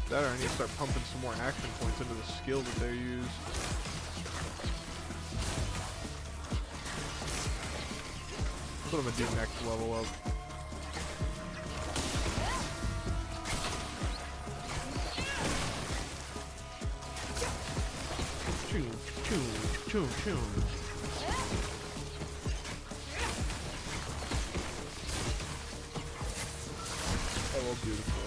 A: That or I need to start pumping some more action points into the skill that they use. That's what I'm gonna do next level up. Choo, choo, choo, choo. Oh, beautiful.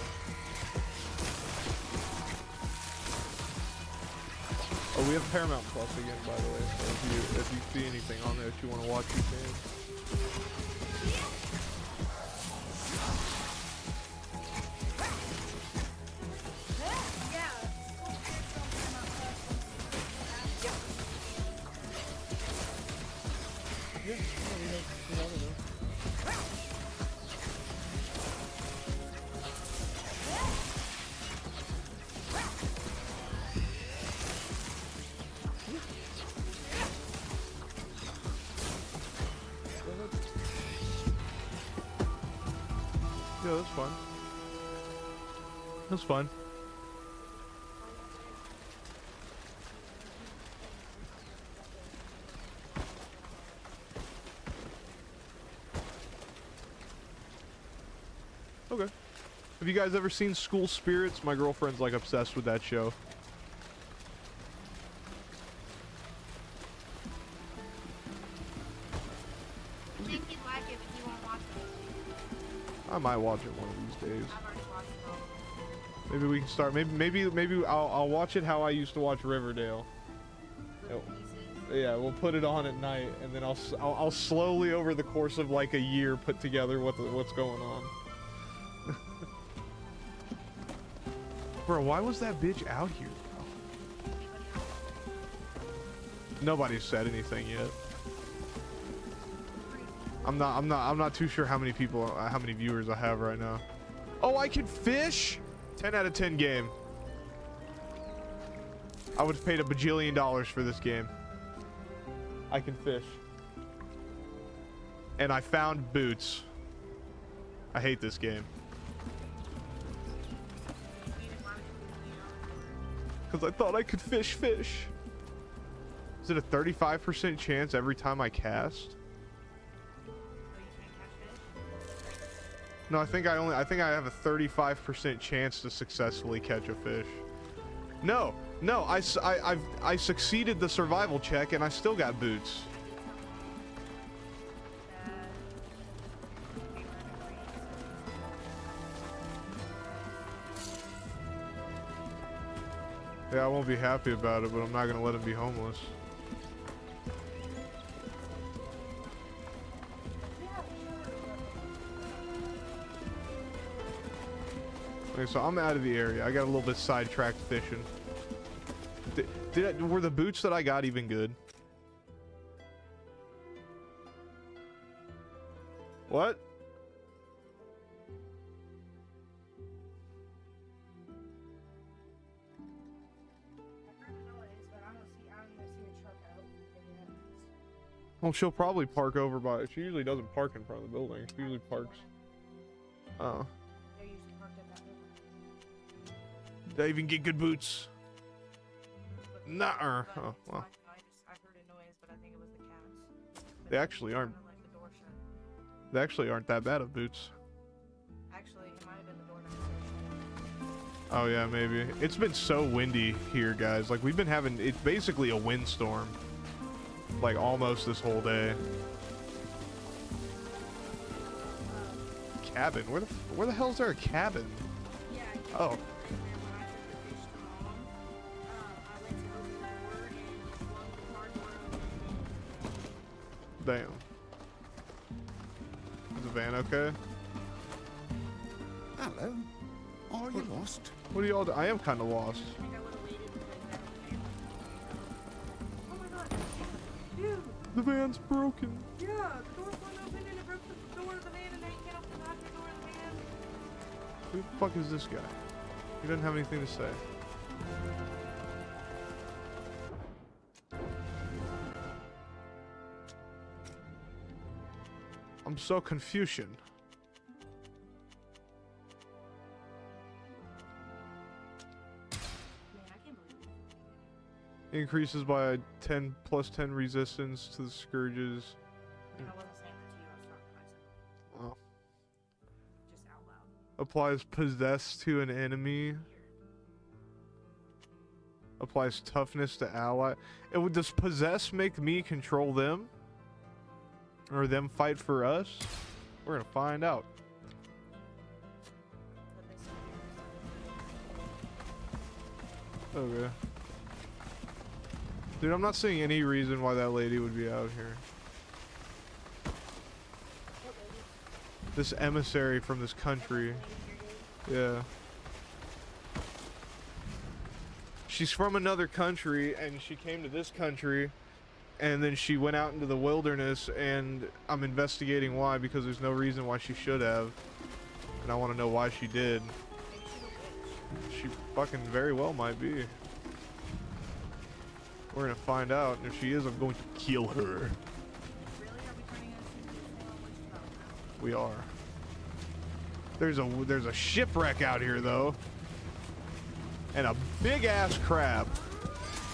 A: Oh, we have Paramount Plus again, by the way. So if you see anything on there that you want to watch, you can. Yeah, that's fun. That's fun. Okay. Have you guys ever seen School Spirits? My girlfriend's like obsessed with that show.
J: I think you'd like it, but you won't watch it.
A: I might watch it one of these days.
J: I've already watched it all.
A: Maybe we can start. Maybe I'll watch it how I used to watch Riverdale.
J: Little pieces.
A: Yeah, we'll put it on at night, and then I'll slowly over the course of like a year put together what's going on. Bro, why was that bitch out here, bro? Nobody's said anything yet. I'm not too sure how many people, how many viewers I have right now. Oh, I can fish? 10 out of 10 game. I would have paid $1 bajillion for this game. I can fish. And I found boots. I hate this game. Because I thought I could fish. Is it a 35% chance every time I cast? No, I think I have a 35% chance to successfully catch a fish. No, I succeeded the survival check and I still got boots. Yeah, I won't be happy about it, but I'm not gonna let him be homeless. Okay, so I'm out of the area. I got a little bit sidetracked fishing. Were the boots that I got even good? What? Well, she'll probably park over by. She usually doesn't park in front of the building. She usually parks. Oh. Did I even get good boots? Nuh-uh. Oh, well. They actually aren't. They actually aren't that bad of boots.
J: Actually, it might have been the door next to
A: Oh yeah, maybe. It's been so windy here, guys. Like we've been having. It's basically a windstorm. Like almost this whole day. Cabin? Where the hell is there a cabin? Oh. Damn. Is the van okay?
H: Hello. Are you lost?
A: What are y'all do? I am kind of lost. The van's broken.
J: Yeah, the door went open and it broke the door of the van and now you can't open the after door of the van.
A: Who the fuck is this guy? He doesn't have anything to say. I'm so Confucian. Increases by 10 plus 10 resistance to the scourges.
J: And I wasn't saying that to you, I was talking to myself.
A: Wow.
J: Just out loud.
A: Applies possess to an enemy. Applies toughness to ally. Does possess make me control them? Or them fight for us? We're gonna find out. Okay. Dude, I'm not seeing any reason why that lady would be out here. This emissary from this country. Yeah. She's from another country and she came to this country and then she went out into the wilderness and I'm investigating why because there's no reason why she should have. And I want to know why she did. She fucking very well might be. We're gonna find out, and if she is, I'm going to kill her. We are. There's a shipwreck out here though. And a big ass crab.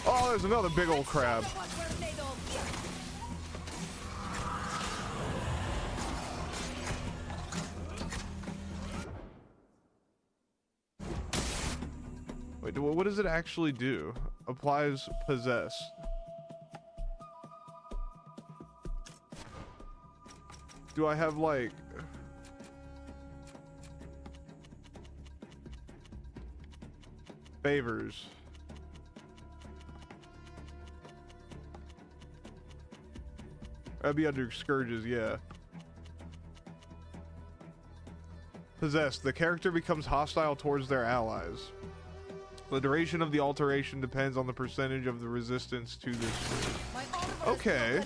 A: Oh, there's another big old crab. Wait, what does it actually do? Applies possess. Do I have like... favors? That'd be under Scourges, yeah. Possessed. The character becomes hostile towards their allies. The duration of the alteration depends on the percentage of the resistance to this. Okay.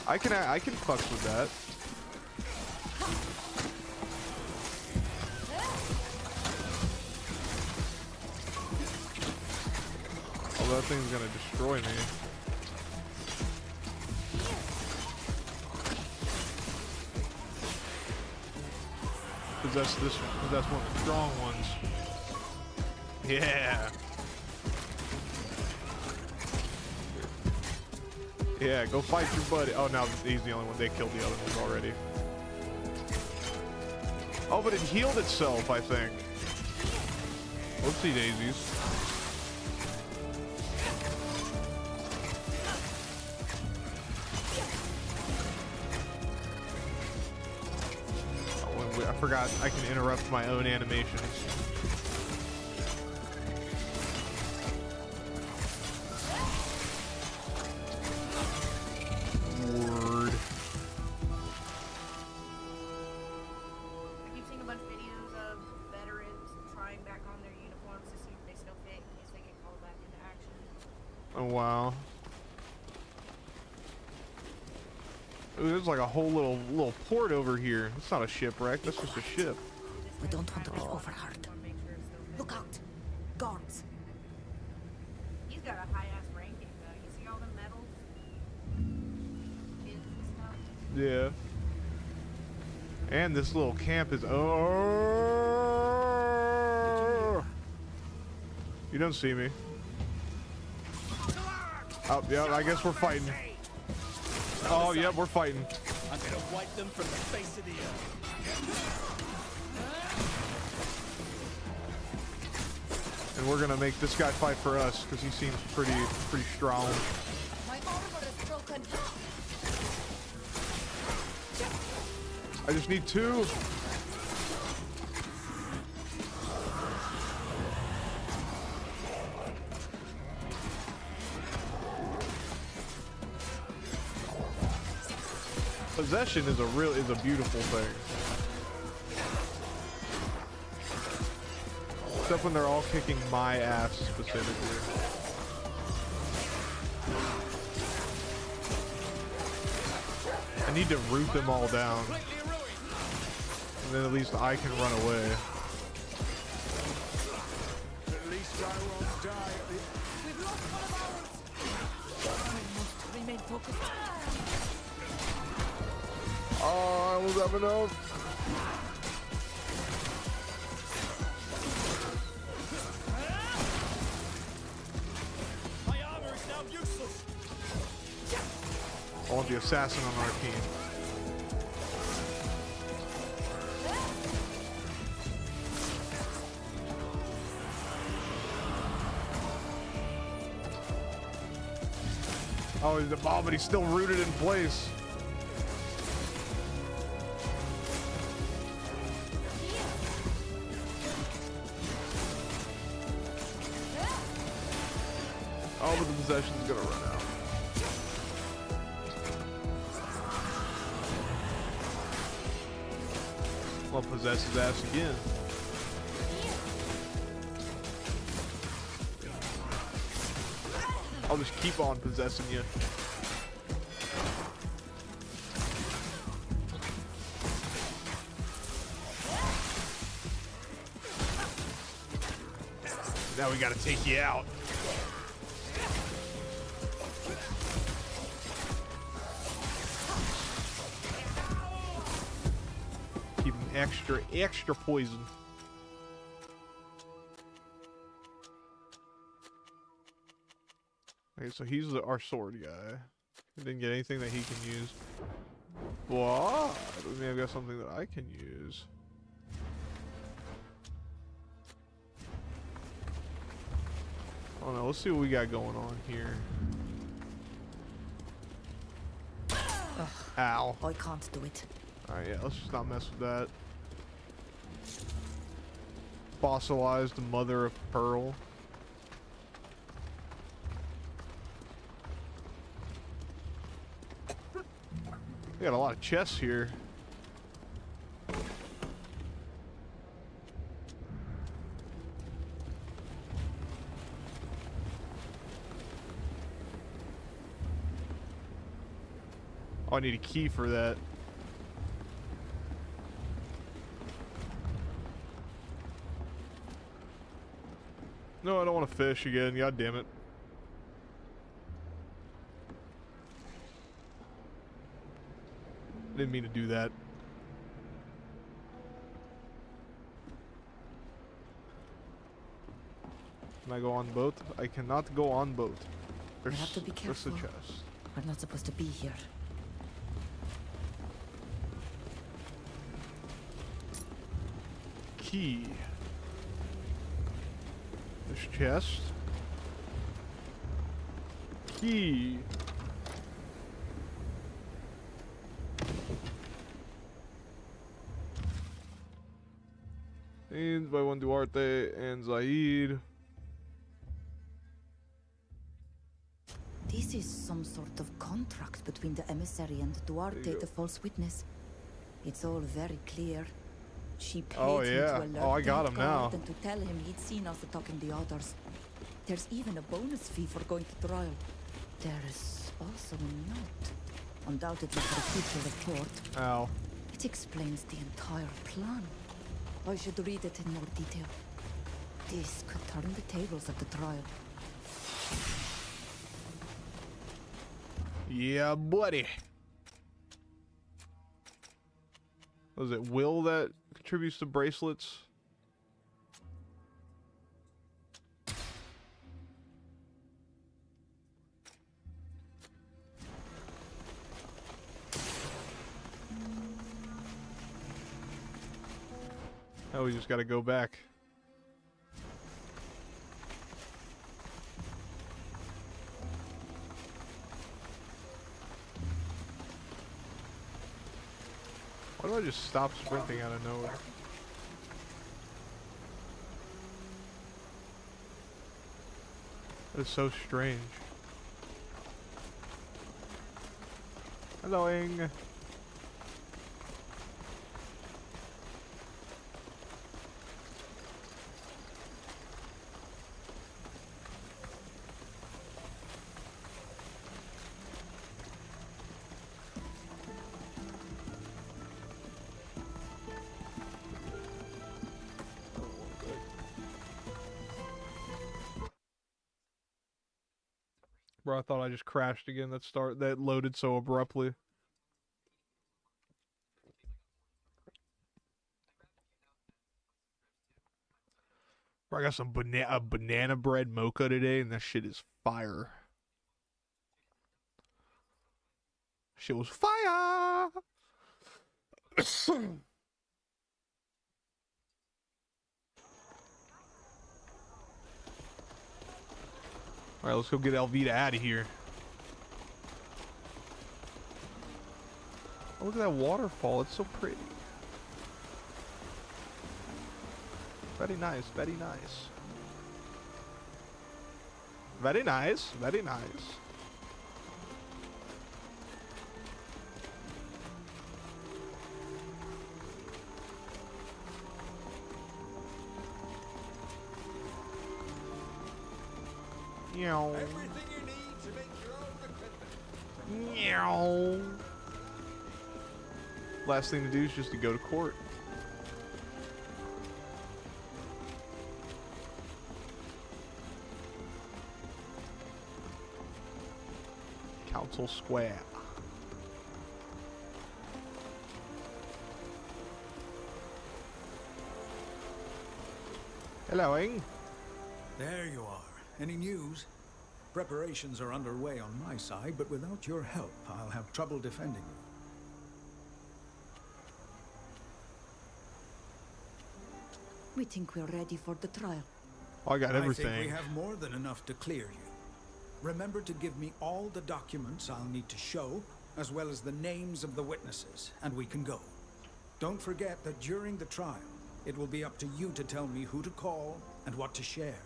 A: I can fucks with that. Oh, that thing's gonna destroy me. Possess one of the strong ones. Yeah. Yeah, go fight your buddy. Oh, now he's the only one. They killed the other ones already. Oh, but it healed itself, I think. Whoopsie daisies. Oh, I forgot I can interrupt my own animations. Word.
J: I keep seeing a bunch of videos of veterans trying back on their uniforms to see if they still fit in case they get called back into action.
A: Oh, wow. Ooh, there's like a whole little port over here. It's not a shipwreck. That's just a ship.
B: We don't want to be overheard. Look out! Guards!
J: He's got a high-ass ranking, though. You see all the medals? Pins and stuff?
A: Yeah. And this little camp is... Oh! You don't see me. Oh, yeah, I guess we're fighting. Oh, yeah, we're fighting.
E: I'm gonna wipe them from the face of the earth.
A: And we're gonna make this guy fight for us because he seems pretty strong.
B: My armor is broken.
A: I just need 2. Possession is a beautiful thing. Except when they're all kicking my ass specifically. I need to root them all down. And then at least I can run away.
E: At least I won't die.
B: We've lost one of ours. I must remain focused.
A: Oh, I almost have enough.
E: My armor is now useless.
A: I want the assassin on our team. Oh, he's a ball, but he's still rooted in place. Oh, but the possession's gonna run out. I'll possess his ass again. I'll just keep on possessing you. Now we gotta take you out. Keep him extra poison. Okay, so he's our sword guy. We didn't get anything that he can use. What? Maybe I've got something that I can use. Oh no, let's see what we got going on here. Ow.
B: I can't do it.
A: Alright, yeah, let's just not mess with that. Fossilized the mother of pearl. We got a lot of chests here. Oh, I need a key for that. No, I don't want to fish again. God damn it. Didn't mean to do that. Can I go on boat? I cannot go on boat.
B: We have to be
A: There's the
B: careful.
A: chest.
B: We're not supposed to be here.
A: Key. This chest. Key. Named by one Duarte and Zaid.
B: This is some sort of contract between the emissary and Duarte, the false witness. It's all very clear. She paid
A: Oh,
B: him
A: yeah.
B: to alert
A: Oh, I got
B: that
A: him
B: guard
A: now.
B: and to tell him he'd seen us attacking the others. There's even a bonus fee for going to trial. There's also a note, undoubtedly for a future report.
A: Ow.
B: It explains the entire plan. I should read it in more detail. This could turn the tables at the trial.
A: Yeah, buddy. Was it Will that contributes to bracelets? Oh, we just gotta go back. Why do I just stop sprinting out of nowhere? That is so strange. Helloing. Bro, I thought I just crashed again. That loaded so abruptly. Bro, I got some banana bread mocha today, and that shit is fire. Shit was fire. Alright, let's go get Elvita out of here. Oh, look at that waterfall. It's so pretty. Very nice, very nice. Very nice, very nice. Meow.
E: Everything you need to make your own equipment.
A: Meow. Last thing to do is just to go to court. Council Square. Hello, Ing.
K: There you are. Any news? Preparations are underway on my side, but without your help, I'll have trouble defending you.
B: We think we're ready for the trial.
A: Oh, I got everything.
K: I think we have more than enough to clear you. Remember to give me all the documents I'll need to show, as well as the names of the witnesses, and we can go. Don't forget that during the trial, it will be up to you to tell me who to call and what to share.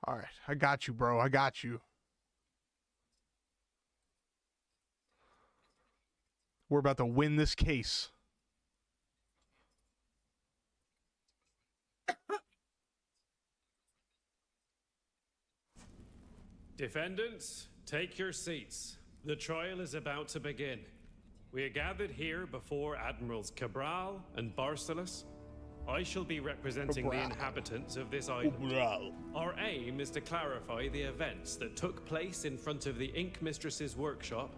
A: All right, I got you, bro. I got you. We're about to win this case.
L: Defendants, take your seats. The trial is about to begin. We are gathered here before Admirals Cabral and Barcelos. I shall be representing the inhabitants of this island. Our aim is to clarify the events that took place in front of the Ink Mistress's workshop,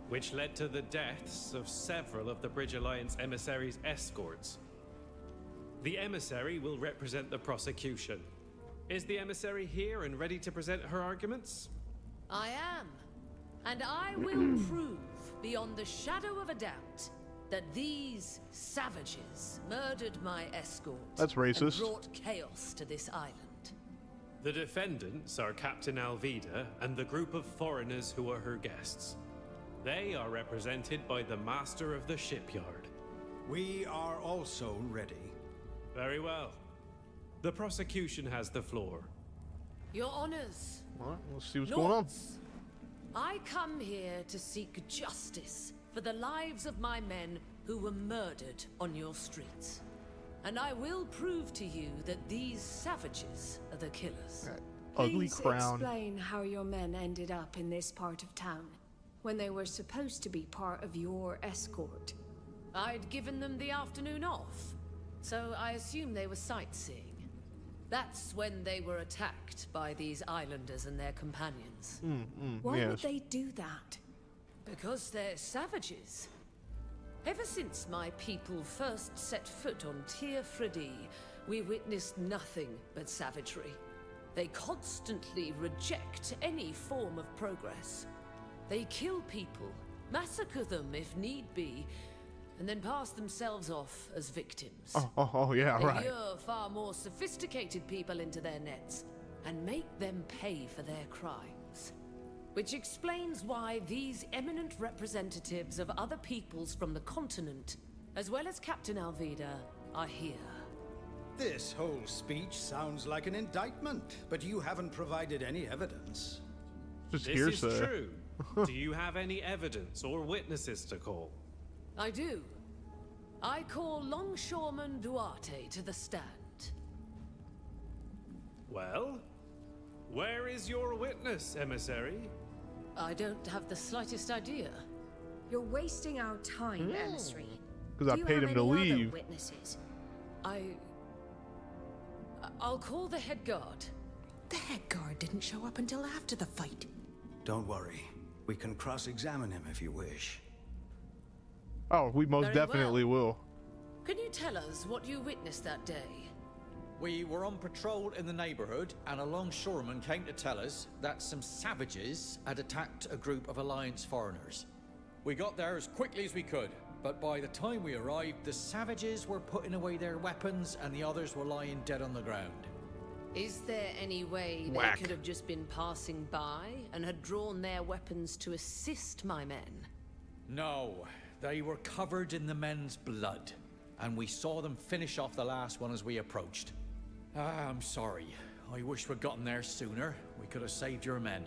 L: which led to the deaths of several of the Bridge Alliance emissaries' escorts. The emissary will represent the prosecution. Is the emissary here and ready to present her arguments?
M: I am. And I will prove, beyond the shadow of a doubt, that these savages murdered my escort.
A: That's racist.
M: And brought chaos to this island.
L: The defendants are Captain Alvida and the group of foreigners who are her guests. They are represented by the master of the shipyard.
K: We are also ready.
L: Very well. The prosecution has the floor.
M: Your honors.
A: All right, let's see what's going on.
M: I come here to seek justice for the lives of my men who were murdered on your streets. And I will prove to you that these savages are the killers.
A: Ugly
N: Please
A: crown.
N: explain how your men ended up in this part of town when they were supposed to be part of your escort.
M: I'd given them the afternoon off, so I assume they were sightseeing. That's when they were attacked by these islanders and their companions.
N: Why would they do that?
M: Because they're savages. Ever since my people first set foot on Tir Fredi, we witnessed nothing but savagery. They constantly reject any form of progress. They kill people, massacre them if need be, and then pass themselves off as victims.
A: Oh yeah,
M: They
A: right.
M: lure far more sophisticated people into their nets and make them pay for their crimes. Which explains why these eminent representatives of other peoples from the continent, as well as Captain Alvida, are here.
K: This whole speech sounds like an indictment, but you haven't provided any evidence.
A: Just
L: This
A: hearsay.
L: is true. Do you have any evidence or witnesses to call?
M: I do. I call Longshoreman Duarte to the stand.
L: Well, where is your witness, emissary?
M: I don't have the slightest idea.
N: You're wasting our time, emissary.
A: Because I
N: Do you
A: paid
N: have
A: him to
N: any other
A: leave.
N: witnesses?
M: I'll call the head guard.
B: The head guard didn't show up until after the fight.
K: Don't worry. We can cross-examine him if you wish.
A: Oh, we most
M: Very
A: definitely will.
M: Can you tell us what you witnessed that day?
O: We were on patrol in the neighborhood, and a longshoreman came to tell us that some savages had attacked a group of Alliance foreigners. We got there as quickly as we could, but by the time we arrived, the savages were putting away their weapons and the others were lying dead on the ground.
M: Is there any way
A: Whack.
M: they could have just been passing by and had drawn their weapons to assist my men?
O: No, they were covered in the men's blood, and we saw them finish off the last one as we approached. I'm sorry. I wish we'd gotten there sooner. We could have saved your men.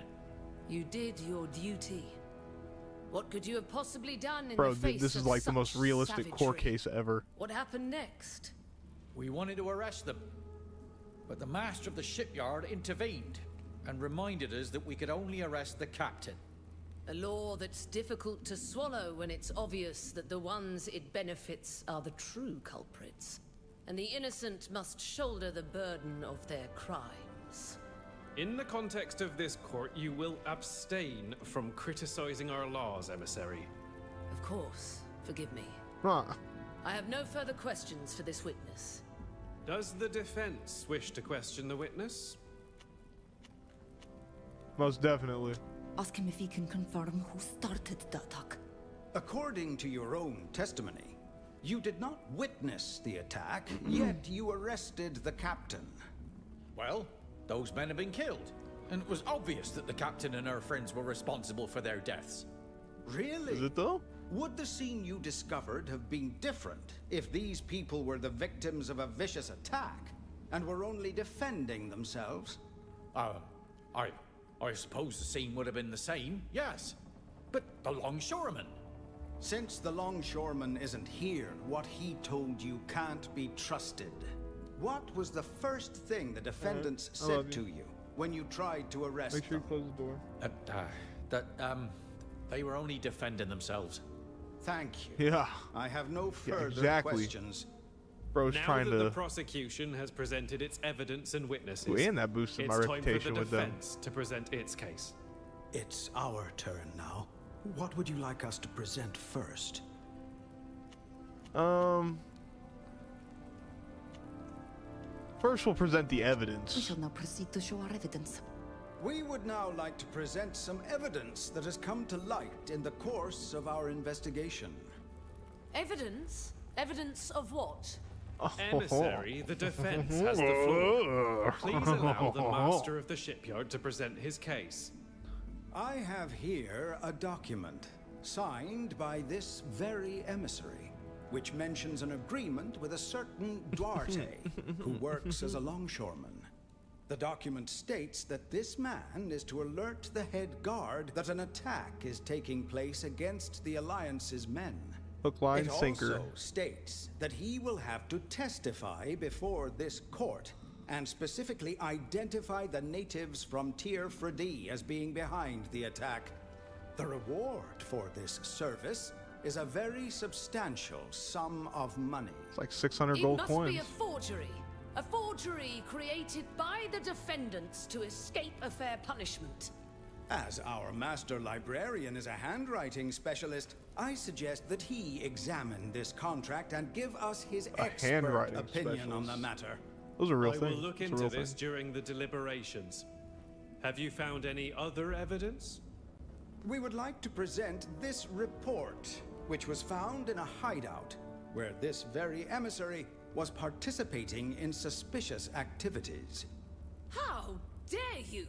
M: You did your duty. What could you have possibly done in
A: Bro,
M: the face
A: this is
M: of
A: like the
M: such
A: most realistic court
M: savagery?
A: case ever.
M: What happened next?
O: We wanted to arrest them, but the master of the shipyard intervened and reminded us that we could only arrest the captain.
M: A law that's difficult to swallow when it's obvious that the ones it benefits are the true culprits, and the innocent must shoulder the burden of their crimes.
L: In the context of this court, you will abstain from criticizing our laws, emissary.
M: Of course, forgive me.
A: Huh.
M: I have no further questions for this witness.
L: Does the defense wish to question the witness?
A: Most definitely.
B: Ask him if he can confirm who started the attack.
K: According to your own testimony, you did not witness the attack, yet you arrested the captain.
O: Well, those men have been killed, and it was obvious that the captain and her friends were responsible for their deaths.
K: Really?
A: Is it though?
K: Would the scene you discovered have been different if these people were the victims of a vicious attack and were only defending themselves?
O: I suppose the scene would have been the same, yes. But the longshoreman.
K: Since the longshoreman isn't here, what he told you can't be trusted. What was the first thing the defendants said to you when you tried to arrest them?
A: Make sure you close the door.
O: They were only defending themselves.
K: Thank you.
A: Yeah.
K: I have no further
A: exactly.
K: questions.
A: Bro's
L: now
A: trying
L: that
A: to.
L: the prosecution has presented its evidence and witnesses,
A: Ooh, and that boosted my reputation
L: it's
A: with
L: time
A: them.
L: for the defense to present its case.
K: It's our turn now. What would you like us to present first?
A: First, we'll present the evidence.
B: We shall now proceed to show our evidence.
K: We would now like to present some evidence that has come to light in the course of our investigation.
M: Evidence? Evidence of what?
L: Emissary, the defense has the floor. Please allow the master of the shipyard to present his case.
K: I have here a document signed by this very emissary, which mentions an agreement with a certain Duarte, who works as a longshoreman. The document states that this man is to alert the head guard that an attack is taking place against the Alliance's men.
A: Hook, line,
K: it
A: sinker.
K: also states that he will have to testify before this court and specifically identify the natives from Tir Fredi as being behind the attack. The reward for this service is a very substantial sum of money.
A: It's like 600
M: It
A: gold
M: must
A: coins.
M: be a forgery. A forgery created by the defendants to escape a fair punishment.
K: As our master librarian is a handwriting specialist, I suggest that he examine this contract and give us his expert
A: handwriting
K: opinion on the
A: specialist.
K: matter.
A: Those are real
L: I
A: things.
L: will look
A: It's a
L: into
A: real
L: this
A: thing.
L: during the deliberations. Have you found any other evidence?
K: We would like to present this report, which was found in a hideout, where this very emissary was participating in suspicious activities.
M: How dare you?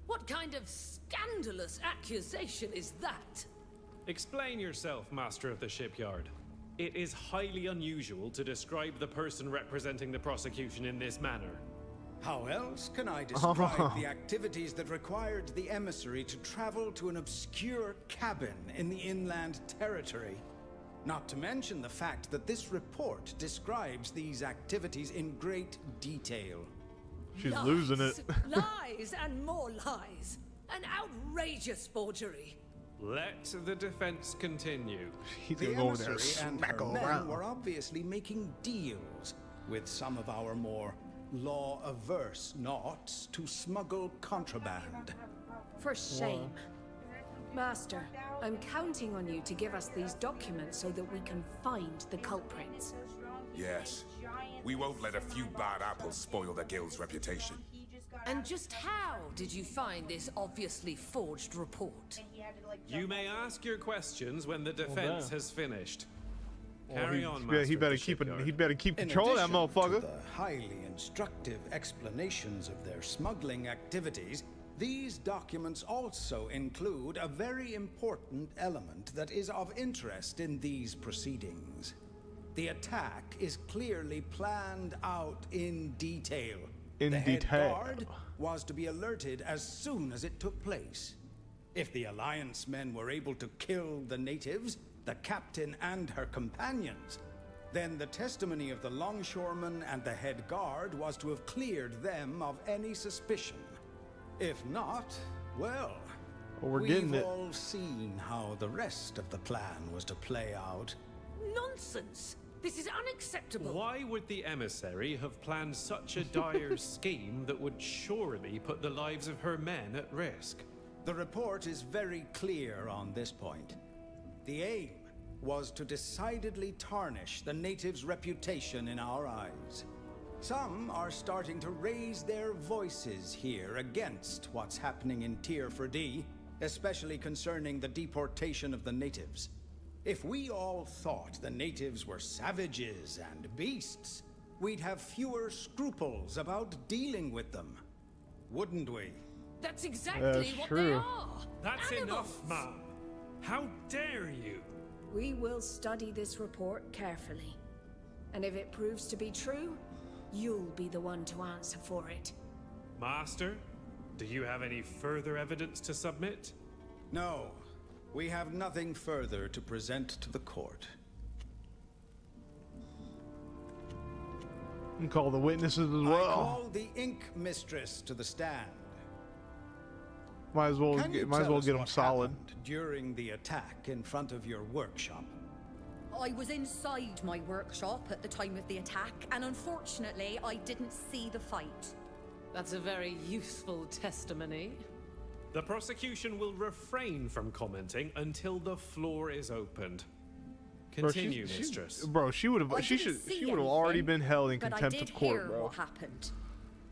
M: What kind of scandalous accusation is that?
L: Explain yourself, master of the shipyard. It is highly unusual to describe the person representing the prosecution in this manner.
K: How else can I describe the activities that required the emissary to travel to an obscure cabin in the inland territory? Not to mention the fact that this report describes these activities in great detail.
A: She's
M: Lies,
A: losing it.
M: Lies and more lies. An outrageous forgery.
L: Let the defense continue.
A: He's
K: The
A: gonna go over there and
K: emissary and
A: smack
K: her
A: all
K: men
A: around.
K: were obviously making deals with some of our more law-averse Nauts to smuggle contraband.
N: For shame. Master, I'm counting on you to give us these documents so that we can find the culprits.
E: Yes. We won't let a few bad apples spoil the guild's reputation.
M: And just how did you find this obviously forged report?
L: You may ask your questions when the defense has finished. Carry on,
A: Yeah,
L: master
A: he
L: of
A: better
L: the
A: keep
L: shipyard.
A: he better keep
K: In
A: control of that
K: addition
A: motherfucker.
K: to the highly instructive explanations of their smuggling activities, these documents also include a very important element that is of interest in these proceedings. The attack is clearly planned out in detail.
A: In
K: the head
A: detail.
K: guard was to be alerted as soon as it took place. If the Alliance men were able to kill the natives, the captain and her companions, then the testimony of the longshoreman and the head guard was to have cleared them of any suspicion. If not, well,
A: We're
K: we've
A: getting it.
K: all seen how the rest of the plan was to play out.
M: Nonsense! This is unacceptable.
L: Why would the emissary have planned such a dire scheme that would surely put the lives of her men at risk?
K: The report is very clear on this point. The aim was to decidedly tarnish the natives' reputation in our eyes. Some are starting to raise their voices here against what's happening in Tir Fredi, especially concerning the deportation of the natives. If we all thought the natives were savages and beasts, we'd have fewer scruples about dealing with them. Wouldn't we?
M: That's exactly what they are.
L: That's
M: Animals.
L: enough, ma'am. How dare you?
N: We will study this report carefully. And if it proves to be true, you'll be the one to answer for it.
L: Master, do you have any further evidence to submit?
K: No. We have nothing further to present to the court.
A: And call the witnesses as well.
K: I call the Ink Mistress to the stand.
A: Might as well
K: Can you
A: get
K: tell us
A: them
K: what
A: solid.
K: happened during the attack in front of your workshop?
B: I was inside my workshop at the time of the attack, and unfortunately, I didn't see the fight.
M: That's a very useful testimony.
L: The prosecution will refrain from commenting until the floor is opened. Continue, mistress.
A: Bro, she would have already been held in contempt of court,
B: I did hear
A: bro.
B: what happened.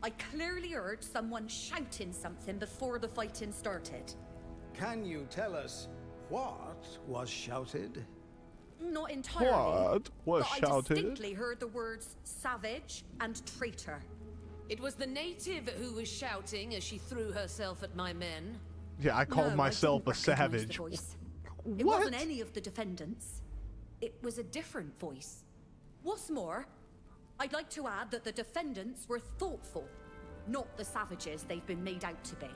B: I clearly heard someone shouting something before the fighting started.
K: Can you tell us what was shouted?
B: Not entirely.
A: What was
B: but
A: shouted?
B: I distinctly heard the words savage and traitor.
M: It was the native who was shouting as she threw herself at my men.
A: Yeah, I called myself a savage.
B: The voice. It wasn't any of the defendants. It was a different voice. What's more, I'd like to add that the defendants were thoughtful, not the savages they've been made out to be.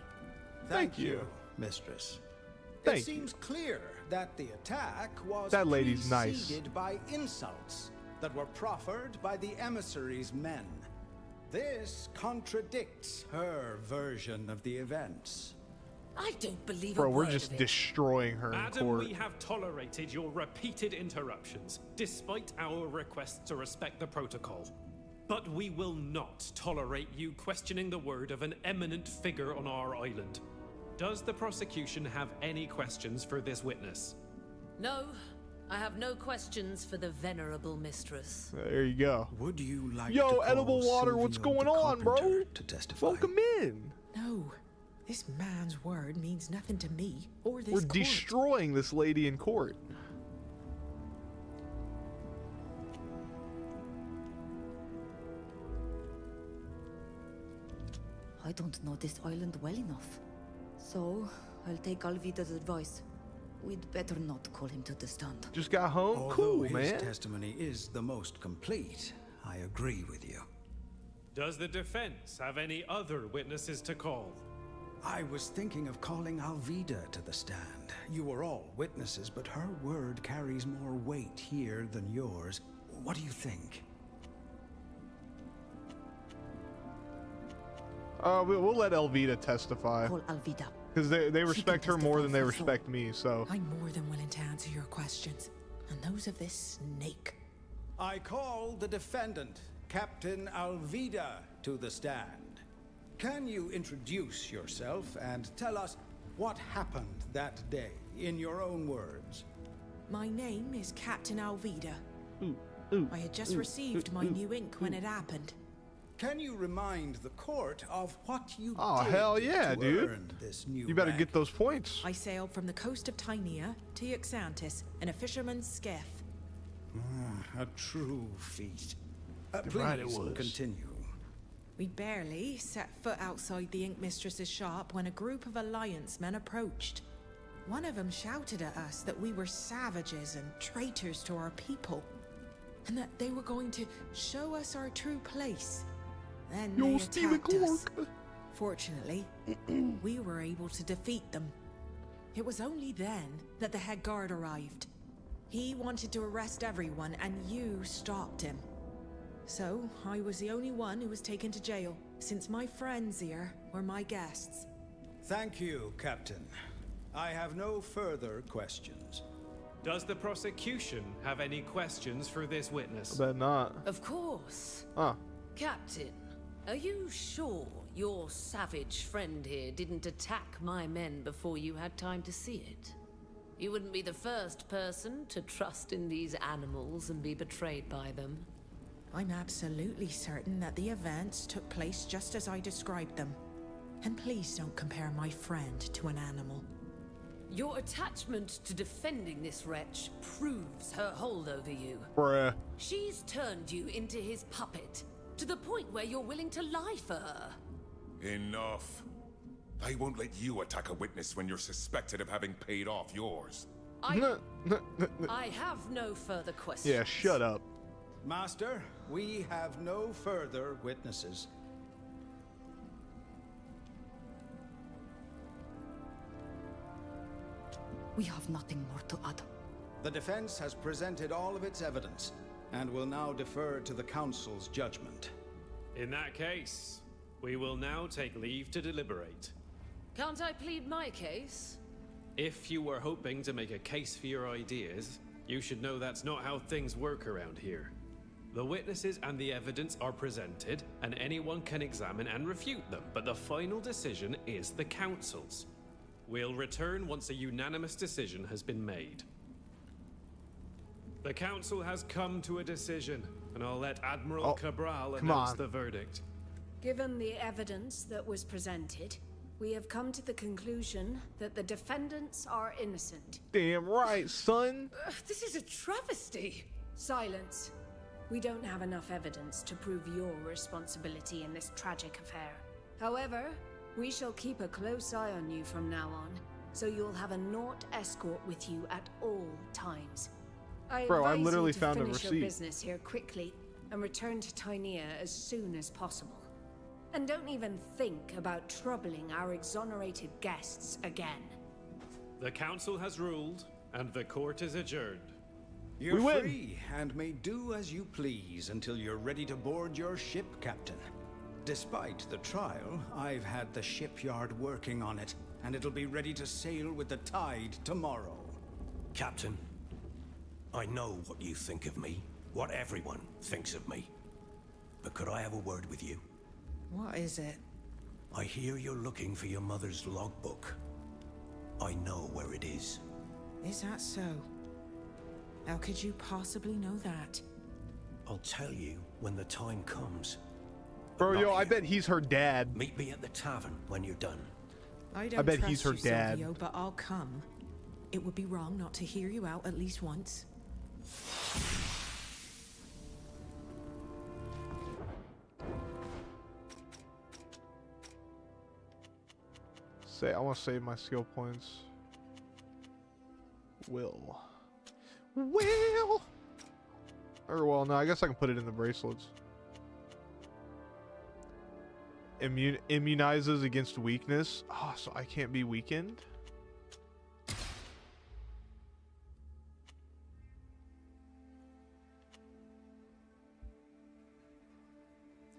K: Thank you, Mistress. It seems clear that the attack was
A: That lady's nice.
K: preceded by insults that were proffered by the emissary's men. This contradicts her version of the events.
M: I don't believe
A: Bro,
M: a
A: we're
M: word
A: just
M: of it.
A: destroying her in
L: Adam,
A: court.
L: we have tolerated your repeated interruptions, despite our requests to respect the protocol. But we will not tolerate you questioning the word of an eminent figure on our island. Does the prosecution have any questions for this witness?
M: No, I have no questions for the venerable mistress.
A: There you go.
K: Would you like
A: Yo,
K: to call
A: edible water, what's
K: Silvio
A: going
K: the
A: on, bro?
K: Carpenter to testify?
A: Welcome in.
P: No, this man's word means nothing to me or this
A: We're
P: court.
A: destroying this lady in court.
B: I don't know this island well enough. So, I'll take Alvida's advice. We'd better not call him to the stand.
A: Just got home?
K: Although
A: Cool,
K: his
A: man.
K: testimony is the most complete, I agree with you.
L: Does the defense have any other witnesses to call?
K: I was thinking of calling Alvida to the stand. You were all witnesses, but her word carries more weight here than yours. What do you think?
A: We'll let Elvita testify.
B: Call Alvida.
A: Because they respect her more than they respect me, so.
P: I'm more than willing to answer your questions, and those of this snake.
K: I call the defendant, Captain Alvida, to the stand. Can you introduce yourself and tell us what happened that day, in your own words?
P: My name is Captain Alvida. I had just received my new ink when it happened.
K: Can you remind the court of what you
A: Oh,
K: did
A: hell yeah,
K: to
A: dude.
K: earn this new
A: You better
K: rank?
A: get those points.
P: I sailed from the coast of Tynea to Yaxantis in a fisherman's skiff.
K: A true feat.
A: Damn
K: Please
A: right it was.
K: continue.
P: We barely set foot outside the Ink Mistress's shop when a group of Alliance men approached. One of them shouted at us that we were savages and traitors to our people, and that they were going to show us our true place. Then
A: Yo,
P: they
A: Stephen
P: attacked us.
A: Clark.
P: Fortunately, we were able to defeat them. It was only then that the head guard arrived. He wanted to arrest everyone, and you stopped him. So, I was the only one who was taken to jail, since my friends here were my guests.
K: Thank you, Captain. I have no further questions.
L: Does the prosecution have any questions for this witness?
A: I bet not.
M: Of course.
A: Huh.
M: Captain, are you sure your savage friend here didn't attack my men before you had time to see it? You wouldn't be the first person to trust in these animals and be betrayed by them.
P: I'm absolutely certain that the events took place just as I described them. And please don't compare my friend to an animal.
M: Your attachment to defending this wretch proves her hold over you.
A: Bruh.
M: She's turned you into his puppet, to the point where you're willing to lie for her.
E: Enough. I won't let you attack a witness when you're suspected of having paid off yours.
M: I have no further questions.
A: Yeah, shut up.
K: Master, we have no further witnesses.
B: We have nothing more to add.
K: The defense has presented all of its evidence and will now defer to the council's judgment.
L: In that case, we will now take leave to deliberate.
M: Can't I plead my case?
L: If you were hoping to make a case for your ideas, you should know that's not how things work around here. The witnesses and the evidence are presented, and anyone can examine and refute them, but the final decision is the council's. We'll return once a unanimous decision has been made. The council has come to a decision, and I'll let Admiral Cabral announce the verdict.
N: Given the evidence that was presented, we have come to the conclusion that the defendants are innocent.
A: Damn right, son.
M: This is a travesty.
N: Silence. We don't have enough evidence to prove your responsibility in this tragic affair. However, we shall keep a close eye on you from now on, so you'll have a Naut escort with you at all times.
A: Bro, I
N: advise
A: literally
N: you to
A: found a
N: finish your
A: receipt.
N: business here quickly and return to Tynea as soon as possible. And don't even think about troubling our exonerated guests again.
L: The council has ruled, and the court is adjourned.
K: You're free and may do as you please until you're ready to board your ship, Captain. Despite the trial, I've had the shipyard working on it, and it'll be ready to sail with the tide tomorrow.
D: Captain, I know what you think of me, what everyone thinks of me. But could I have a word with you?
P: What is it?
D: I hear you're looking for your mother's logbook. I know where it is.
P: Is that so? How could you possibly know that?
D: I'll tell you when the time comes.
A: Bro, yo, I bet he's her dad.
D: Meet me at the tavern when you're done.
P: I don't
A: bet
P: trust
A: he's her
P: you,
A: dad.
P: Silvio, but I'll come. It would be wrong not to hear you out at least once.
A: I want to save my skill points. Will. Or well, no, I guess I can put it in the bracelets. Immunizes against weakness. Oh, so I can't be weakened?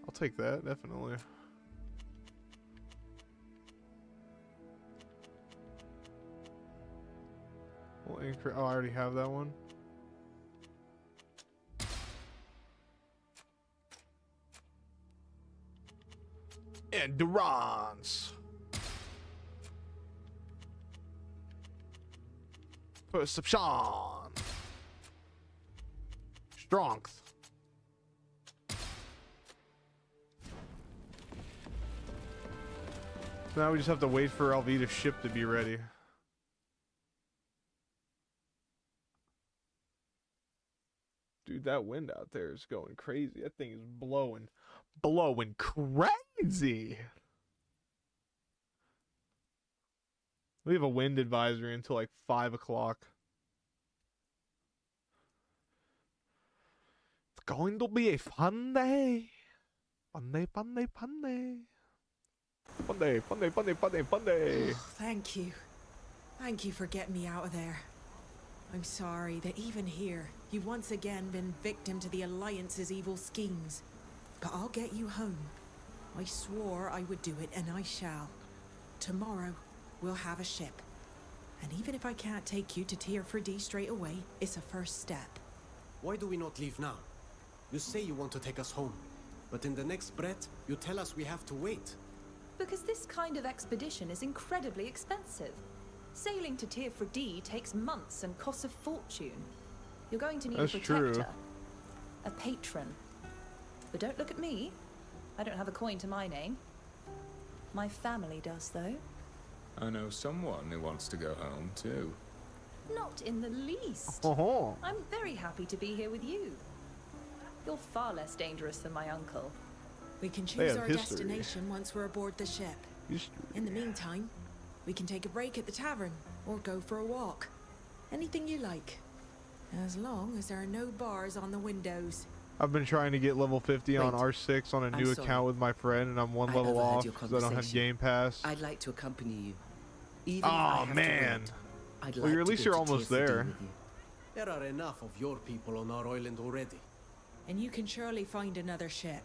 A: I'll take that, definitely. Oh, I already have that one. Endurance. Perception. Strength. So now we just have to wait for Alvida's ship to be ready. Dude, that wind out there is going crazy. That thing is blowing crazy. We have a wind advisory until like 5 o'clock. It's going to be a fun day. Fun day, fun day, fun day. Fun day, fun day, fun day, fun day, fun day.
P: Oh, thank you. Thank you for getting me out of there. I'm sorry that even here, you've once again been victim to the Alliance's evil schemes. But I'll get you home. I swore I would do it, and I shall. Tomorrow, we'll have a ship. And even if I can't take you to Tier 4D straight away, it's a first step.
C: Why do we not leave now? You say you want to take us home, but in the next breath, you tell us we have to wait.
Q: Because this kind of expedition is incredibly expensive. Sailing to Tier 4D takes months and costs a fortune. You're going to need a protector, a patron. But don't look at me. I don't have a coin to my name. My family does, though.
R: I know someone who wants to go home, too.
Q: Not in the least.
A: Oh.
Q: I'm very happy to be here with you. You're far less dangerous than my uncle.
P: We can choose our destination once we're aboard the ship. In the meantime, we can take a break at the tavern or go for a walk. Anything you like. As long as there are no bars on the windows.
A: I've been trying to get level 50 on R6 on a new account with my friend, and I'm one level off because I don't have Game Pass.
I: I'd like to accompany you. Even if I
A: Oh
I: have
A: man.
I: To wait. I'd
A: Well,
I: like
A: you're at
I: to
A: least
I: go
A: you're
I: to
A: almost
I: Tear Fradee
A: there.
I: with you.
C: There are enough of your people on our island already.
P: And you can surely find another ship.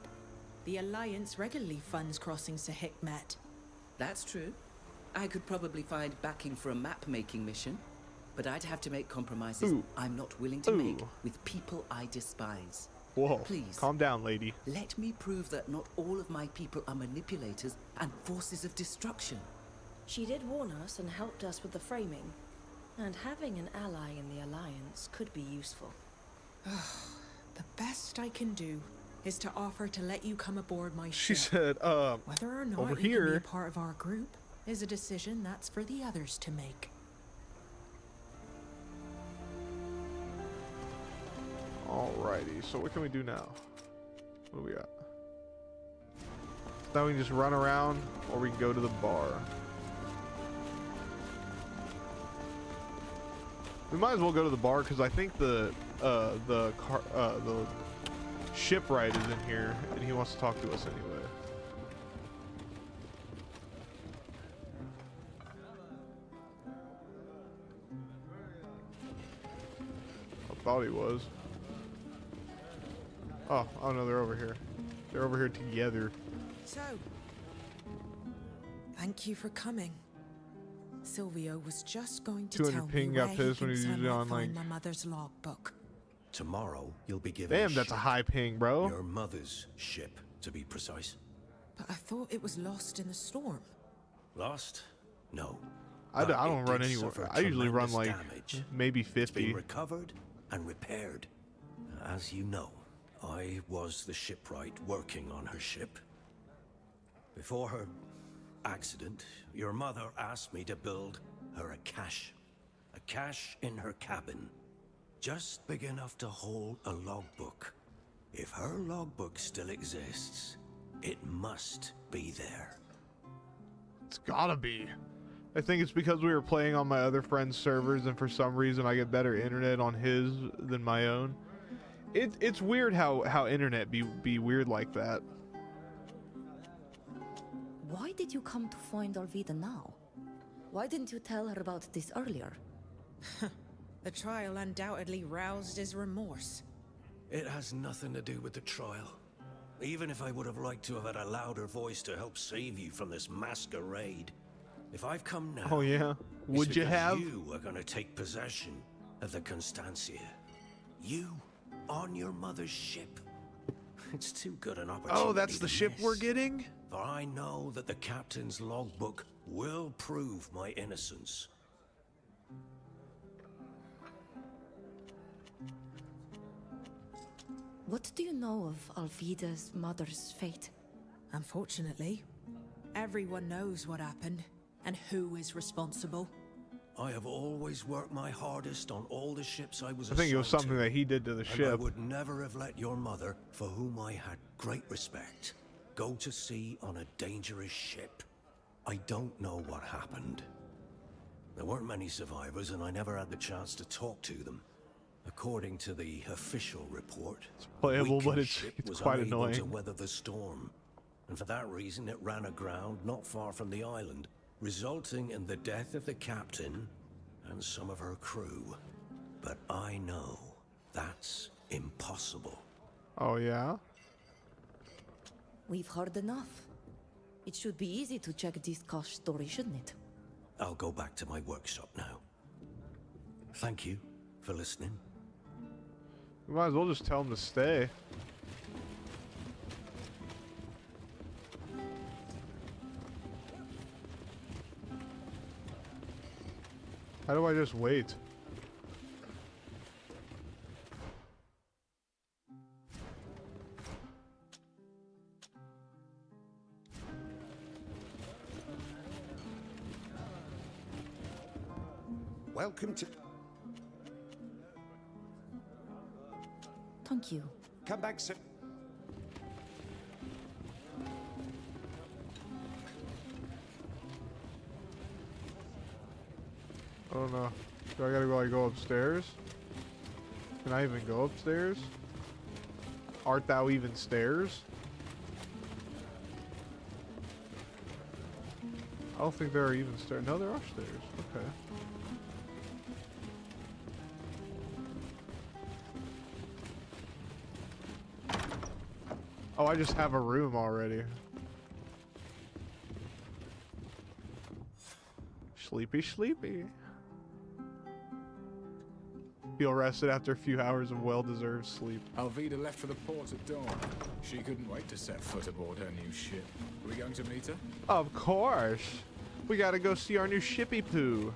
P: The Alliance regularly funds crossings to Hikmet.
I: That's true. I could probably find backing for a map-making mission, but I'd have to make compromises I'm not willing to make with people I despise.
A: Whoa,
I: Please,
A: calm down, lady.
I: let me prove that not all of my people are manipulators and forces of destruction.
Q: She did warn us and helped us with the framing. And having an ally in the Alliance could be useful.
P: The best I can do is to offer to let you come aboard my
A: She
P: ship.
A: said,
P: Whether or not
A: over
P: you can be
A: here.
P: a part of our group is a decision that's for the others to make.
A: Alrighty, so what can we do now? What do we got? Now we can just run around, or we can go to the bar. We might as well go to the bar because I think the shipwright is in here, and he wants to talk to us anyway. I thought he was. Oh no, they're over here. They're over here together.
P: So, thank you for coming. Silvio was just going to
A: 200
P: tell me
A: ping
P: where
A: got
P: he
A: pissed when he
P: thinks
A: was
P: I
A: usually
P: might
A: on,
P: find
A: like-
P: my mother's logbook.
D: Tomorrow, you'll be given
A: Damn, that's a high ping, bro.
D: Your mother's ship, to be precise.
P: But I thought it was lost in the storm.
D: Lost? No.
A: I
D: But
A: don't
D: it
A: run
D: did
A: anywhere.
D: suffer
A: I usually run
D: tremendous
A: like
D: damage.
A: maybe
D: It's been
A: 50.
D: recovered and repaired. As you know, I was the shipwright working on her ship. Before her accident, your mother asked me to build her a cache. A cache in her cabin. Just big enough to hold a logbook. If her logbook still exists, it must be there.
A: It's gotta be. I think it's because we were playing on my other friend's servers, and for some reason I get better internet on his than my own. It's weird how internet be weird like that.
B: Why did you come to find Alvida now? Why didn't you tell her about this earlier?
P: The trial undoubtedly roused his remorse.
D: It has nothing to do with the trial. Even if I would have liked to have had a louder voice to help save you from this masquerade. If I've come now,
A: Oh yeah, would
D: it's
A: you
D: because
A: have?
D: You are going to take possession of the Constancia. You on your mother's ship. It's too good an opportunity.
A: Oh, that's the
D: to
A: ship
D: miss.
A: we're getting?
D: For I know that the captain's logbook will prove my innocence.
B: What do you know of Alvida's mother's fate?
P: Unfortunately, everyone knows what happened and who is responsible.
D: I have always worked my hardest on all the ships I was
A: I think it was
D: assigned
A: something
D: to,
A: that he did to the
D: and I
A: ship.
D: would never have let your mother, for whom I had great respect, go to sea on a dangerous ship. I don't know what happened. There weren't many survivors, and I never had the chance to talk to them. According to the official report, it's
A: playable, but it's quite
D: unable to
A: annoying.
D: weather the storm, and for that reason it ran aground not far from the island, resulting in the death of the captain and some of her crew. But I know that's impossible.
A: Oh yeah?
B: We've heard enough. It should be easy to check this Kosh story, shouldn't it?
D: I'll go back to my workshop now. Thank you for listening.
A: We might as well just tell him to stay. How do I just wait?
H: Welcome to...
B: Thank you.
H: Come back, sir.
A: Oh no. Do I gotta go upstairs? Can I even go upstairs? Art thou even stairs? I don't think there are even stairs. No, there are stairs. Okay. Oh, I just have a room already. Sleepy, sleepy. Feel rested after a few hours of well-deserved sleep.
R: Alvida left for the port at dawn. She couldn't wait to set foot aboard her new ship. Are we going to meet her?
A: Of course. We gotta go see our new shippy poo.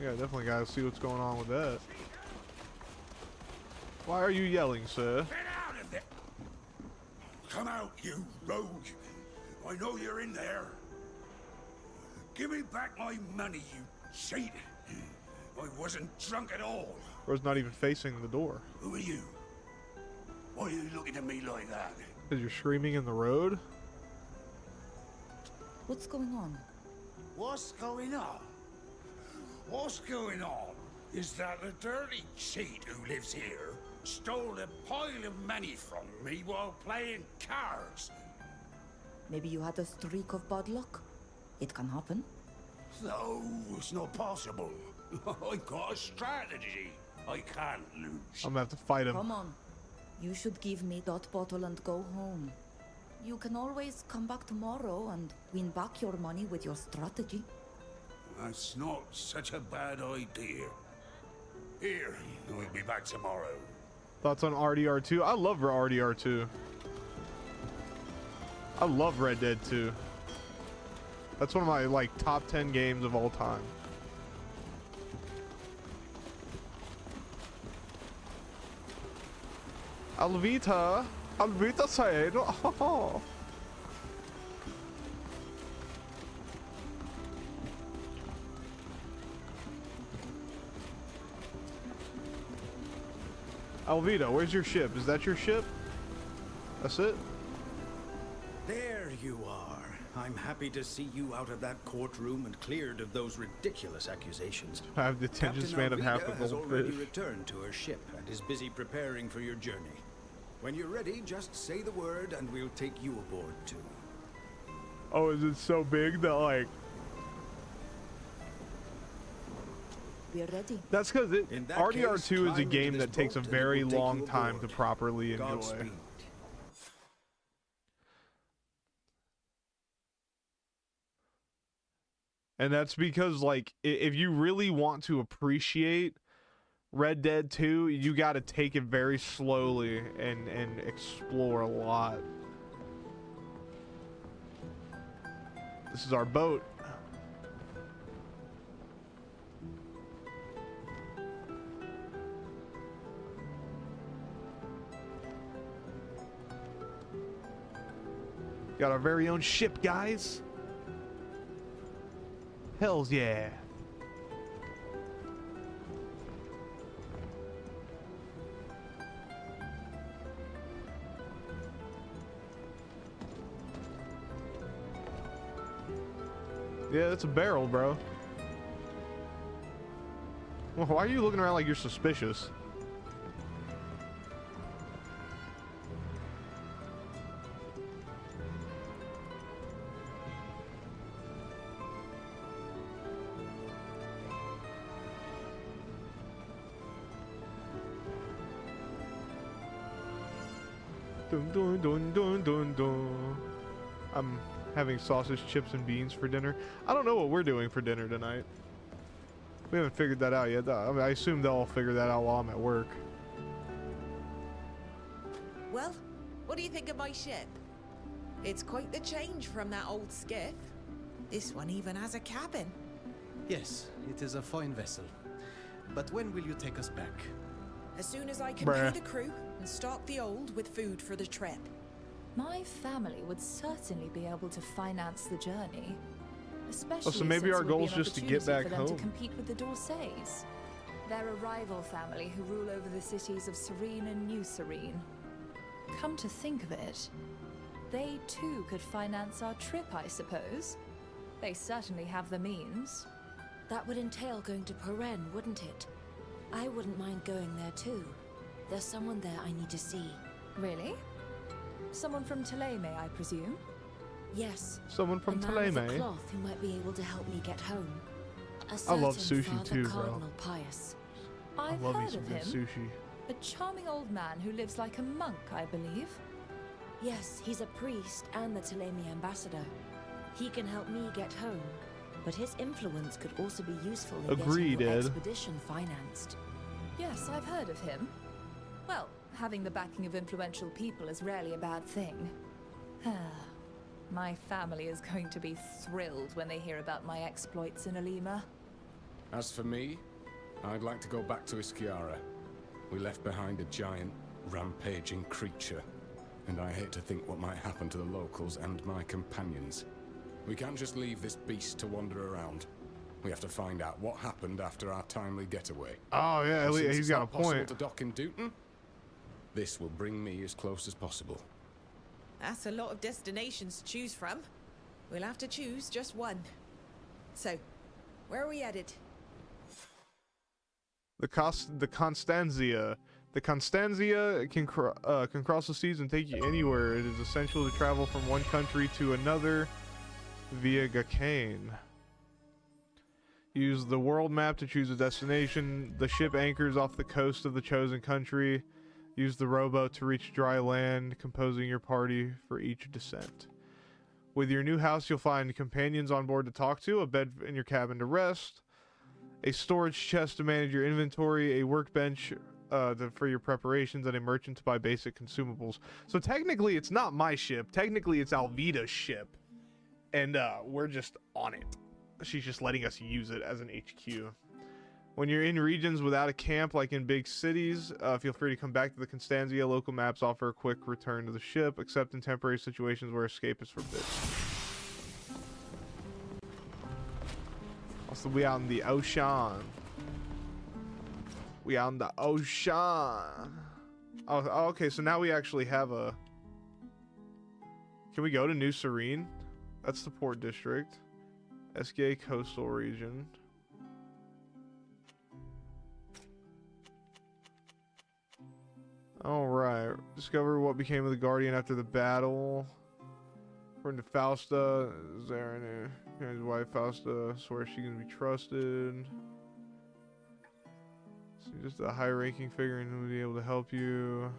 A: Yeah, definitely gotta see what's going on with that. Why are you yelling, sir?
E: Come out, you rogue. I know you're in there. Give me back my money, you cheat. I wasn't drunk at all.
A: Bro's not even facing the door.
E: Who are you? Why are you looking at me like that?
A: Because you're screaming in the road?
B: What's going on?
E: What's going on? What's going on is that the dirty cheat who lives here stole a pile of money from me while playing cards.
B: Maybe you had a streak of bad luck? It can happen.
E: No, it's not possible. I've got a strategy. I can't lose.
A: I'm gonna have to fight him.
B: Come on. You should give me that bottle and go home. You can always come back tomorrow and win back your money with your strategy.
E: That's not such a bad idea. Here, we'll be back tomorrow.
A: Thoughts on RDR2? I love RDR2. I love Red Dead 2. That's one of my like top 10 games of all time. Alvita said, oh. Alvita, where's your ship? Is that your ship? That's it?
K: There you are. I'm happy to see you out of that courtroom and cleared of those ridiculous accusations.
A: I have the attention span of half a
K: has already
A: goldfish.
K: returned to her ship and is busy preparing for your journey. When you're ready, just say the word and we'll take you aboard too.
A: Oh, is it so big that like...
B: We're ready.
A: That's because RDR2 is a game that takes a
K: boat and
A: very
K: it will take
A: long
K: you
A: time to
K: aboard.
A: properly enjoy.
K: Godspeed.
A: And that's because, like, if you really want to appreciate Red Dead 2, you got to take it very slowly and explore a lot. This is our boat. Got our very own ship, guys. Hells yeah. Yeah, it's a barrel, bro. Well, why are you looking around like you're suspicious? Dun, dun, dun, dun, dun, dun. I'm having sausage, chips, and beans for dinner. I don't know what we're doing for dinner tonight. We haven't figured that out yet. I mean, I assume they'll all figure that out while I'm at work.
P: Well, what do you think of my ship? It's quite the change from that old skiff. This one even has a cabin.
C: Yes, it is a fine vessel. But when will you take us back?
P: As soon as I can
A: Bruh.
P: pay the crew and stock the old with food for the trip.
Q: My family would certainly be able to finance the journey. Especially
A: so maybe
Q: since
A: our
Q: it would
A: goal
Q: be
A: is
Q: an
A: just to get
Q: opportunity
A: back
Q: for them
A: home.
Q: to compete with the Dorsays. They're a rival family who rule over the cities of Serene and New Serene. Come to think of it, they too could finance our trip, I suppose. They certainly have the means.
S: That would entail going to Peren, wouldn't it? I wouldn't mind going there too. There's someone there I need to see.
Q: Really? Someone from Tuleme, I presume?
S: Yes.
A: Someone from
S: a man with a
A: Teleme.
S: cloth who might be able to help me get home. A
A: I love
S: certain
A: sushi
S: Father
A: too, bro.
S: Cardinal Pius.
A: I
Q: I've
A: love me
Q: heard
A: some
Q: of
A: good
Q: him.
A: sushi.
Q: A charming old man who lives like a monk, I believe.
S: Yes, he's a priest and the Teleme ambassador. He can help me get home, but his influence could also be useful in
A: Agreed,
S: getting your
A: Ed.
S: expedition financed.
Q: Yes, I've heard of him. Well, having the backing of influential people is rarely a bad thing. My family is going to be thrilled when they hear about my exploits in Alima.
R: As for me, I'd like to go back to Iskiara. We left behind a giant, rampaging creature, and I hate to think what might happen to the locals and my companions. We can't just leave this beast to wander around. We have to find out what happened after our timely getaway.
A: Oh yeah,
R: And since
A: he's
R: it's
A: got a
R: not possible
A: point.
R: to dock in Dooten, this will bring me as close as possible.
P: That's a lot of destinations to choose from. We'll have to choose just one. So, where are we headed?
A: The Constanzia. The Constanzia can cross the seas and take you anywhere. It is essential to travel from one country to another via Gakane. Use the world map to choose a destination. The ship anchors off the coast of the chosen country. Use the rowboat to reach dry land, composing your party for each descent. With your new house, you'll find companions on board to talk to, a bed in your cabin to rest, a storage chest to manage your inventory, a workbench for your preparations, and a merchant to buy basic consumables. So technically, it's not my ship. Technically, it's Alvida's ship, and we're just on it. She's just letting us use it as an HQ. When you're in regions without a camp, like in big cities, feel free to come back to the Constanzia. Local maps offer a quick return to the ship, except in temporary situations where escape is forbidden. Also, we out in the ocean. We out in the ocean. Oh, okay, so now we actually have a... Can we go to New Serene? That's the port district. SKA coastal region. Alright. Discover what became of the Guardian after the battle. According to Fausta, Zarin, his wife Fausta swears she can be trusted. So just a high-ranking figure and who will be able to help you.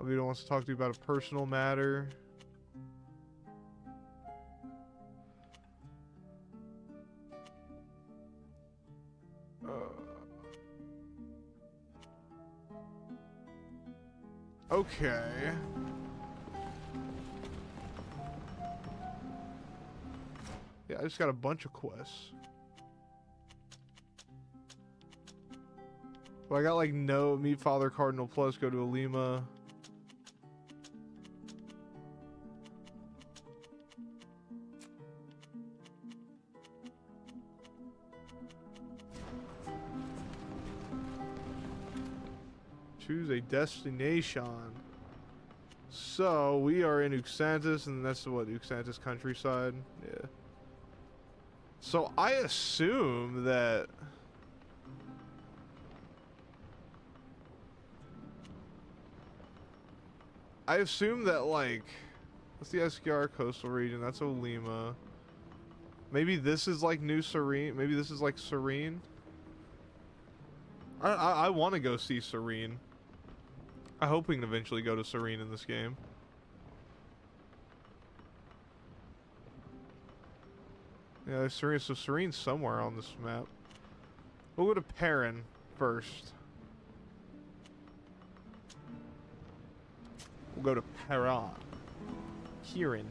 A: Alvida wants to talk to you about a personal matter. Okay. Yeah, I just got a bunch of quests. Well, I got like no meet Father Cardinal plus go to Alima. Choose a destination. So we are in Uxantis, and that's what, Uxantis countryside. Yeah. So I assume that like, what's the SKR coastal region? That's Olima. Maybe this is like New Serene. Maybe this is like Serene. I want to go see Serene. I hope we can eventually go to Serene in this game. Yeah, there's Serene. So Serene's somewhere on this map. We'll go to Perrin first. We'll go to Perrin. Kieran.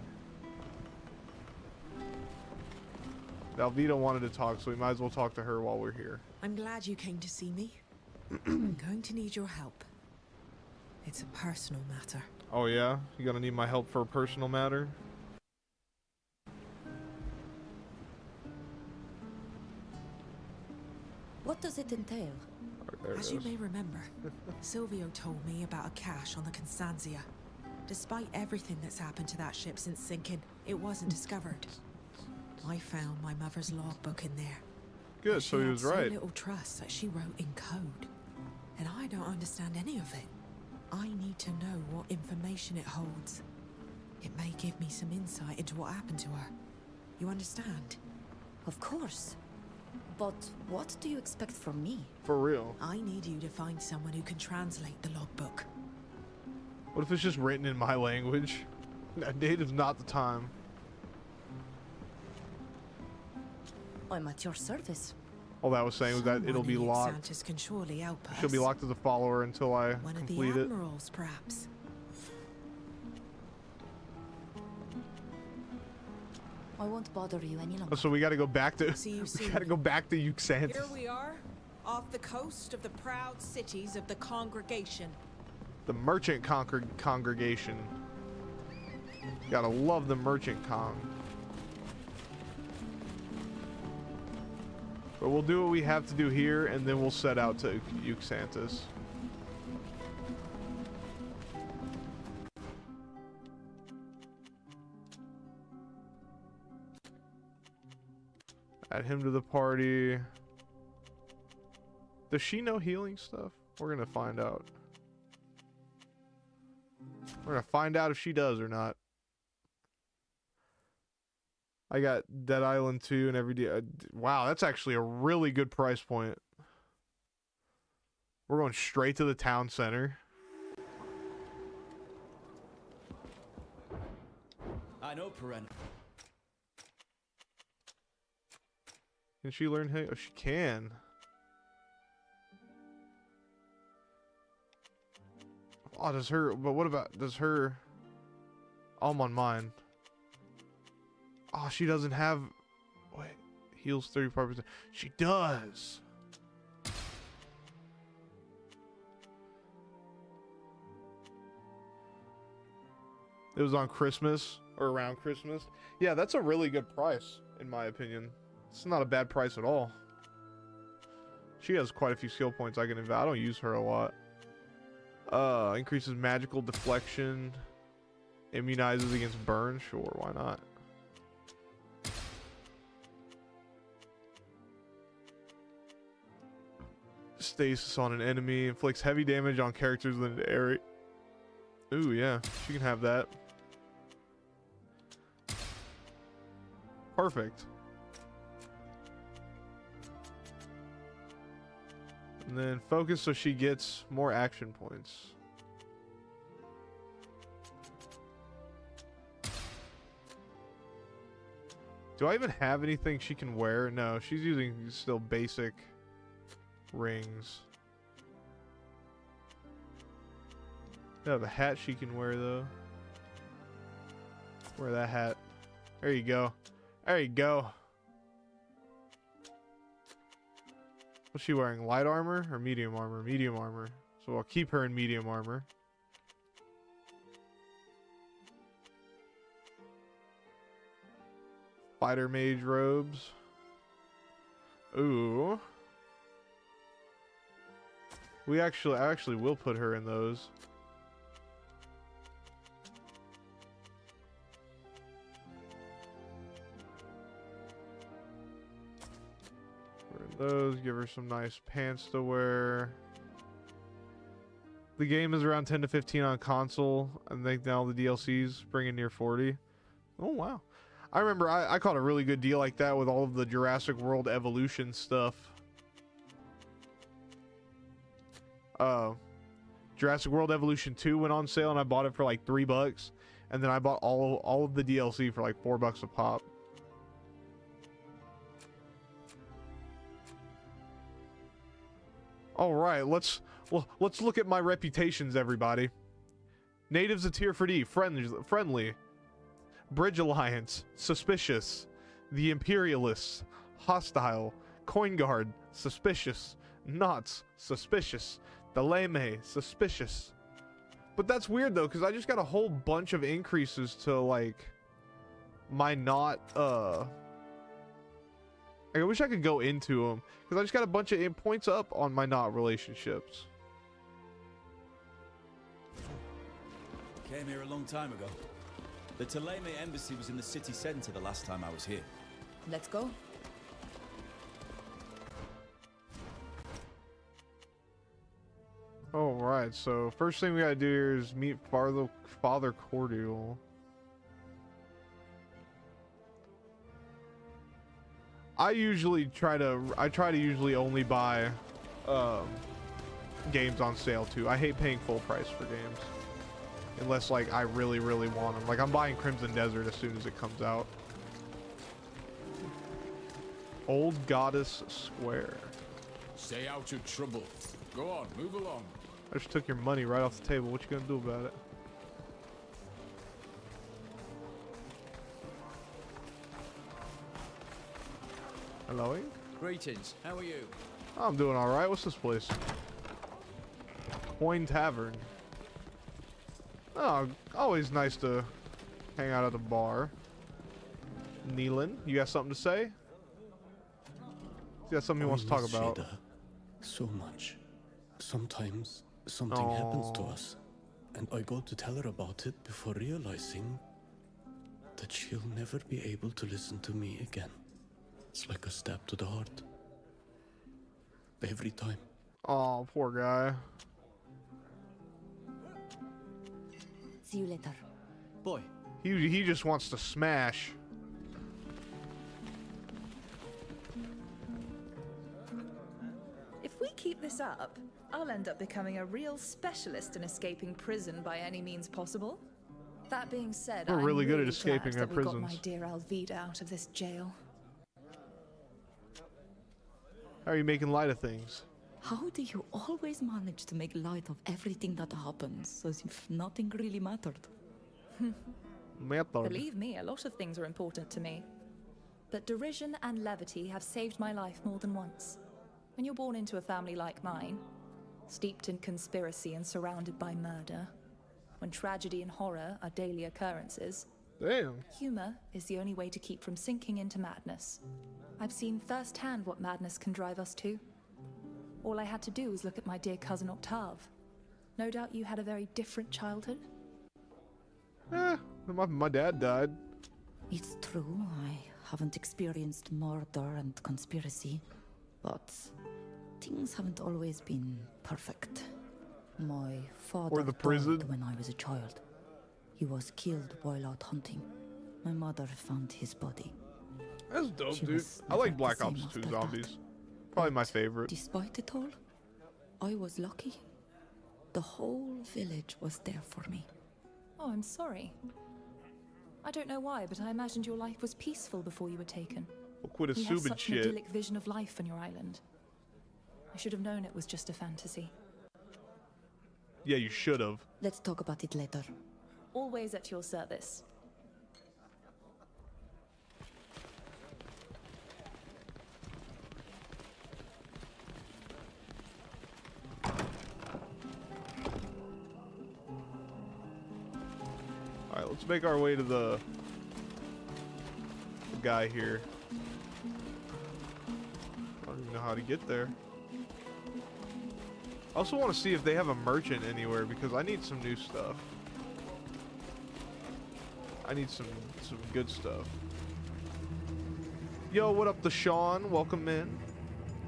A: Alvida wanted to talk, so we might as well talk to her while we're here.
P: I'm glad you came to see me. I'm going to need your help. It's a personal matter.
A: Oh yeah? You gonna need my help for a personal matter?
B: What does it entail?
A: Right,
P: As you may remember, Silvio told me about a cache on the Constanzia. Despite everything that's happened to that ship since sinking, it wasn't discovered. I found my mother's logbook in there.
A: Good,
P: But
A: so
P: she
A: he
P: had
A: was
P: so
A: right.
P: little trust that she wrote in code, and I don't understand any of it. I need to know what information it holds. It may give me some insight into what happened to her. You understand?
B: Of course. But what do you expect from me?
A: For real.
P: I need you to find someone who can translate the logbook.
A: What if it's just written in my language? That date is not the time.
B: I'm at your service.
A: All that was saying was that it'll be locked.
P: Santos can surely help us.
A: She'll be locked as a follower until I
P: One of the
A: complete it.
P: admirals, perhaps.
B: I won't bother you any longer.
A: Oh, so we got to go back to.
P: See you
A: We
P: soon.
A: got to go back to Uxantis.
P: Here we are, off the coast of the proud cities of the congregation.
A: The merchant congregation. Gotta love the merchant con. But we'll do what we have to do here, and then we'll set out to Uxantis. Add him to the party. Does she know healing stuff? We're gonna find out. We're gonna find out if she does or not. I got Dead Island 2 and every day. Wow, that's actually a really good price point. We're going straight to the town center.
T: I know, Paren.
A: Can she learn? Oh, she can. Oh, does her? But what about does her? Oh, I'm on mine. Oh, she doesn't have. Wait, heals 35%. She does. It was on Christmas or around Christmas. Yeah, that's a really good price in my opinion. It's not a bad price at all. She has quite a few skill points I can invest. I don't use her a lot. Increases magical deflection. Immunizes against burn. Sure, why not? Stasis on an enemy. Inflicts heavy damage on characters within the area. Ooh, yeah. She can have that. Perfect. And then focus so she gets more action points. Do I even have anything she can wear? No, she's using still basic rings. I have a hat she can wear though. Wear that hat. There you go. There you go. What's she wearing? Light armor or medium armor? Medium armor. So I'll keep her in medium armor. Fighter mage robes. Ooh. I actually will put her in those. Those, give her some nice pants to wear. The game is around 10 to 15 on console. I think now the DLCs bring in near 40. Oh wow. I remember I caught a really good deal like that with all of the Jurassic World Evolution stuff. Jurassic World Evolution 2 went on sale and I bought it for like $3, and then I bought all of the DLC for like $4 a pop. All right, let's look at my reputations, everybody. Natives of Tier 4D, friendly. Bridge Alliance, suspicious. The Imperialists, hostile. Coin Guard, suspicious. Nauts, suspicious. The Lame, suspicious. But that's weird though, because I just got a whole bunch of increases to like my Naut. I wish I could go into them because I just got a bunch of points up on my Naut relationships.
T: Came here a long time ago. The Thélème embassy was in the city center the last time I was here.
B: Let's go.
A: Alright, so first thing we gotta do here is meet Father Cordial. I try to usually only buy games on sale too. I hate paying full price for games. Unless like I really want them. Like I'm buying Crimson Desert as soon as it comes out. Old Goddess Square.
R: Stay out of trouble. Go on, move along.
A: I just took your money right off the table. What you gonna do about it? Hello?
O: Greetings. How are you?
A: I'm doing alright. What's this place? Coin Tavern. Oh, always nice to hang out at the bar. Nealon, you got something to say? You got something you want to talk about?
C: Shada so much. Sometimes something happens to us, and I go to tell her about it before realizing that she'll never be able to listen to me again. It's like a stab to the heart. Every time.
A: Oh, poor guy.
B: See you later.
O: Boy.
A: He just wants to smash.
Q: If we keep this up, I'll end up becoming a real specialist in escaping prison by any means possible. That being said,
A: We're really good at
Q: glad
A: escaping our
Q: that we got
A: prisons.
Q: my dear Alvida out of this jail.
A: How are you making light of things?
B: How do you always manage to make light of everything that happens, as if nothing really mattered?
Q: Believe me, a lot of things are important to me. But derision and levity have saved my life more than once. When you're born into a family like mine, steeped in conspiracy and surrounded by murder, when tragedy and horror are daily occurrences,
A: damn,
Q: humor is the only way to keep from sinking into madness. I've seen firsthand what madness can drive us to. All I had to do was look at my dear cousin Octave. No doubt you had a very different childhood.
A: My dad died.
B: It's true, I haven't experienced murder and conspiracy, but things haven't always been perfect. My father died when I was a child. He was killed while out hunting. My mother found his body.
A: That's dope, dude. I like Black Ops 2 Zombies. Probably my favorite.
B: Despite it all, I was lucky. The whole village was there for me.
Q: Oh, I'm sorry. I don't know why, but I imagined your life was peaceful before you were taken.
A: Well, quit
Q: You have
A: assuming
Q: such an
A: shit.
Q: idyllic vision of life on your island. I should have known it was just a fantasy.
A: Yeah, you should have.
B: Let's talk about it later.
Q: Always at your service.
A: Alright, let's make our way to the guy here. I don't even know how to get there. I also want to see if they have a merchant anywhere because I need some new stuff. I need some good stuff. Yo, what up, Deshaun? Welcome in.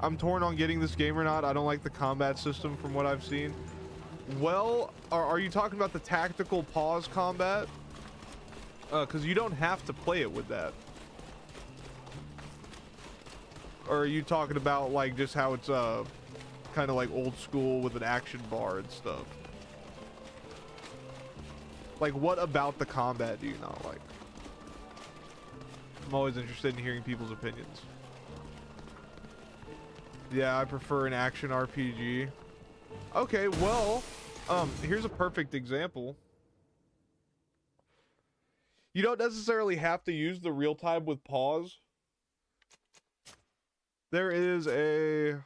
A: I'm torn on getting this game or not. I don't like the combat system from what I've seen. Well, are you talking about the tactical pause combat? Because you don't have to play it with that. Or are you talking about like just how it's kind of like old school with an action bar and stuff? Like, what about the combat do you not like? I'm always interested in hearing people's opinions. Yeah, I prefer an action RPG. Okay, well, here's a perfect example. You don't necessarily have to use the real time with pause. There is a...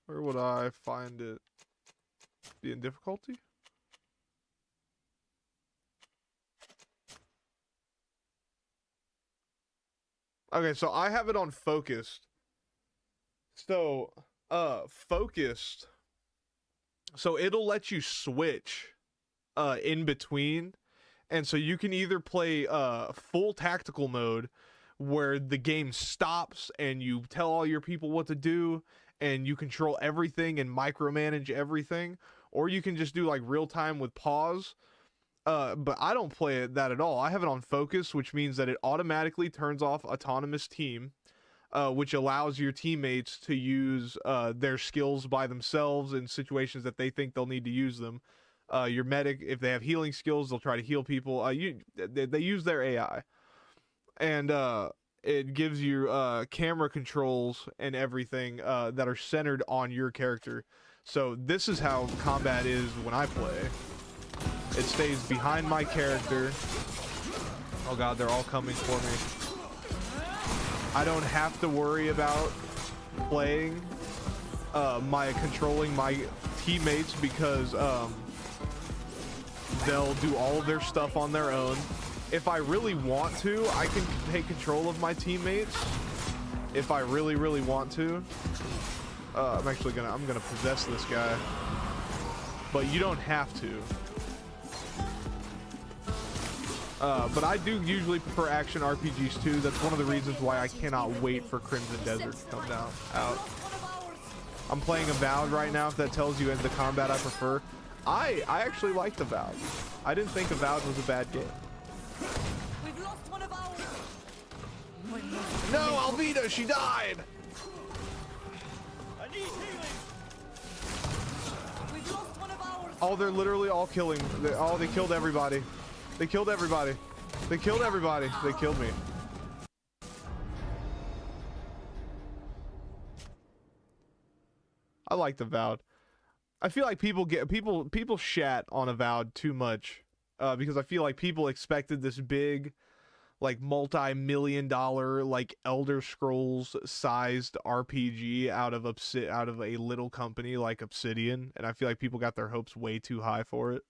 A: Where would I find it? Be in difficulty? Okay, so I have it on focused. So, focused. So it'll let you switch in between. And so you can either play full tactical mode, where the game stops and you tell all your people what to do and you control everything and micromanage everything, or you can just do like real time with pause. But I don't play it that at all. I have it on focus, which means that it automatically turns off autonomous team, which allows your teammates to use their skills by themselves in situations that they think they'll need to use them. Your medic, if they have healing skills, they'll try to heal people. They use their AI, and it gives you camera controls and everything that are centered on your character. So this is how combat is when I play. It stays behind my character. Oh god, they're all coming for me. I don't have to worry about playing controlling my teammates because they'll do all of their stuff on their own. If I really want to, I can take control of my teammates. If I really, really want to. I'm gonna possess this guy. But you don't have to. But I do usually prefer action RPGs too. That's one of the reasons why I cannot wait for Crimson Desert to come out. I'm playing Avowed right now, if that tells you in the combat I prefer. I actually liked Avowed. I didn't think Avowed was a bad game.
J: We've lost one of ours.
A: No, Alvida, she died!
J: I need healing. We've lost one of ours.
A: Oh, they're literally all killing. They killed everybody. They killed everybody. They killed everybody. They killed me. I liked Avowed. I feel like people shat on Avowed too much because I feel like people expected this big, like multi-million-dollar, like Elder Scrolls sized RPG out of a little company like Obsidian, and I feel like people got their hopes way too high for it.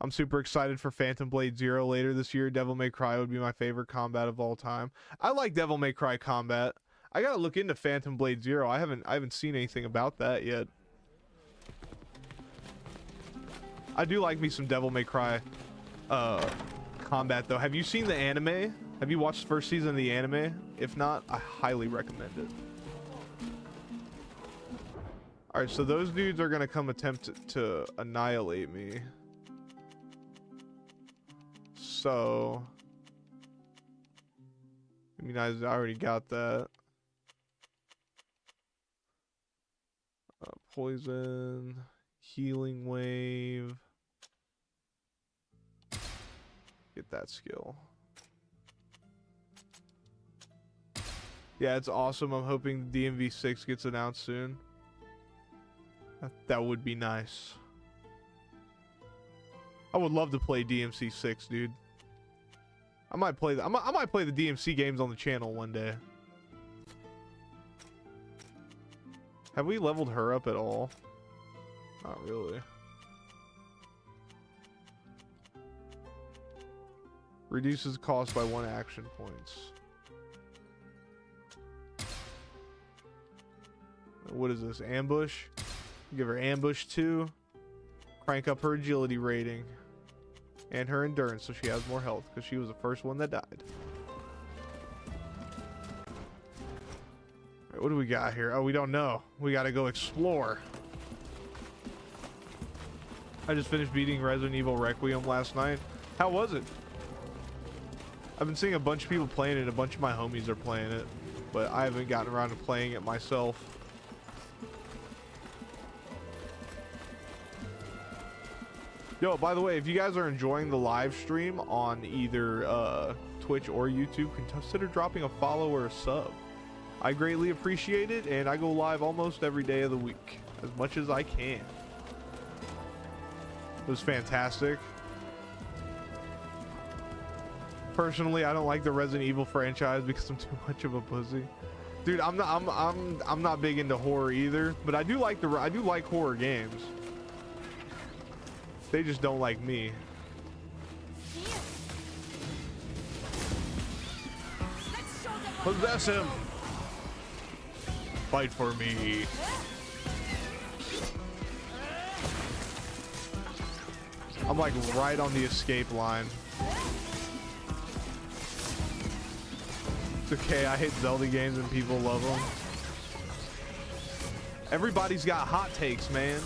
A: I'm super excited for Phantom Blade Zero later this year. Devil May Cry would be my favorite combat of all time. I like Devil May Cry combat. I gotta look into Phantom Blade Zero. I haven't seen anything about that yet. I do like me some Devil May Cry combat though. Have you seen the anime? Have you watched the first season of the anime? If not, I highly recommend it. Alright, so those dudes are gonna come attempt to annihilate me. So, I mean, I already got that. Poison, healing wave. Get that skill. Yeah, it's awesome. I'm hoping DMV 6 gets announced soon. That would be nice. I would love to play DMC 6, dude. I might play the DMC games on the channel one day. Have we leveled her up at all? Not really. Reduces cost by 1 action points. What is this? Ambush? Give her ambush 2. Crank up her agility rating. And her endurance so she has more health because she was the first one that died. What do we got here? Oh, we don't know. We gotta go explore. I just finished beating Resident Evil Requiem last night. How was it? I've been seeing a bunch of people playing it. A bunch of my homies are playing it. But I haven't gotten around to playing it myself. Yo, by the way, if you guys are enjoying the live stream on either Twitch or YouTube, consider dropping a follow or a sub. I greatly appreciate it, and I go live almost every day of the week, as much as I can. It was fantastic. Personally, I don't like the Resident Evil franchise because I'm too much of a pussy. Dude, I'm not big into horror either, but I do like horror games. They just don't like me. Possess him! Fight for me. I'm like right on the escape line. okay. I hate Zelda games and people love them. Everybody's got hot takes, man.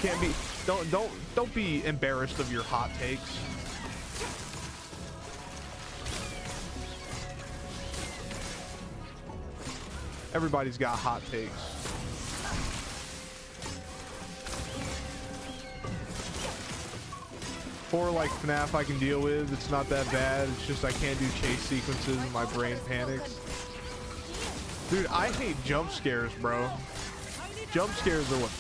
A: Can't be. Don't be embarrassed of your hot takes. Everybody's got hot takes. For like FNAF I can deal with. It's not that bad. It's just I can't do chase sequences and my brain panics. Dude, I hate jump scares, bro. Jump scares are what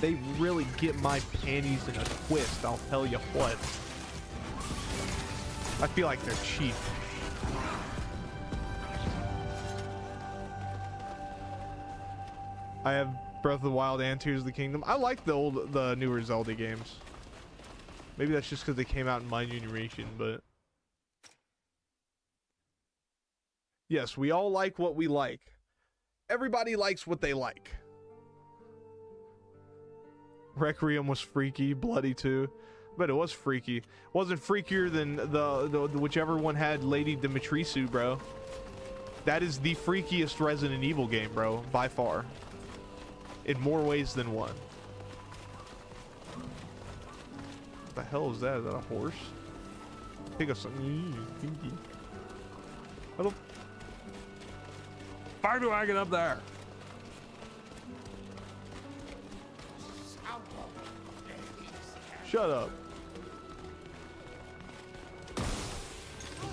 A: they really get my panties in a twist, I'll tell you what. I feel like they're cheap. I have Breath of the Wild and Tears of the Kingdom. I like the newer Zelda games. Maybe that's just because they came out in my generation, but yes, we all like what we like. Everybody likes what they like. Requiem was freaky, bloody too, but it was freaky. It wasn't freakier than the whichever one had Lady Dimitrescu, bro. That is the freakiest Resident Evil game, bro, by far. In more ways than one. What the hell is that? Is that a horse? I think of something. How do I get up there? Shut up.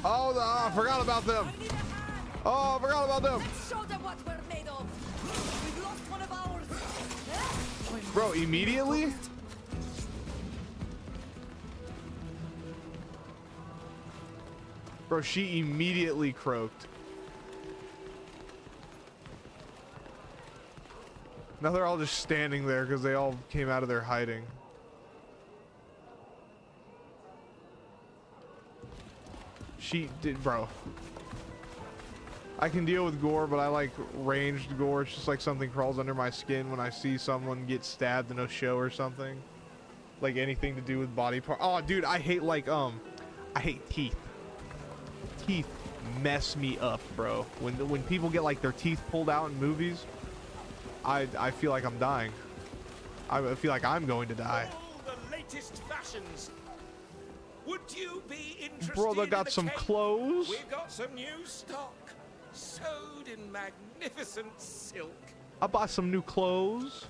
A: Oh, I forgot about them. Oh, I forgot about them.
M: Let's show them what we're made of. We've lost one of ours.
A: Bro, immediately? Bro, she immediately croaked. Now they're all just standing there because they all came out of their hiding. She did, bro. I can deal with gore, but I like ranged gore. It's just like something crawls under my skin when I see someone get stabbed in a show or something. Like anything to do with body part. Oh, dude, I hate like, I hate teeth. Teeth mess me up, bro. When people get like their teeth pulled out in movies, I feel like I'm dying. I feel like I'm going to die.
E: All the latest fashions. Would you be interested?
A: Bro, they got some clothes.
E: We've got some new stock, sewed in magnificent silk.
A: I bought some new clothes.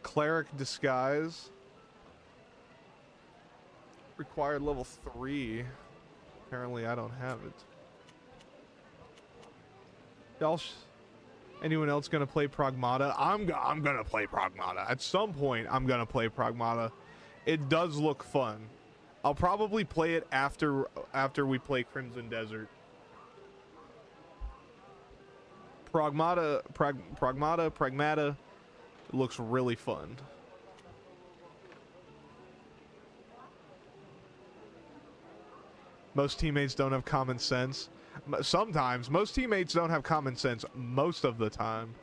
A: Cleric disguise. Required level 3. Apparently I don't have it. Anyone else gonna play Pragmata? I'm gonna play Pragmata. At some point, I'm gonna play Pragmata. It does look fun. I'll probably play it after we play Crimson Desert. Pragmata looks really fun. Most teammates don't have common sense. Sometimes. Most teammates don't have common sense most of the time.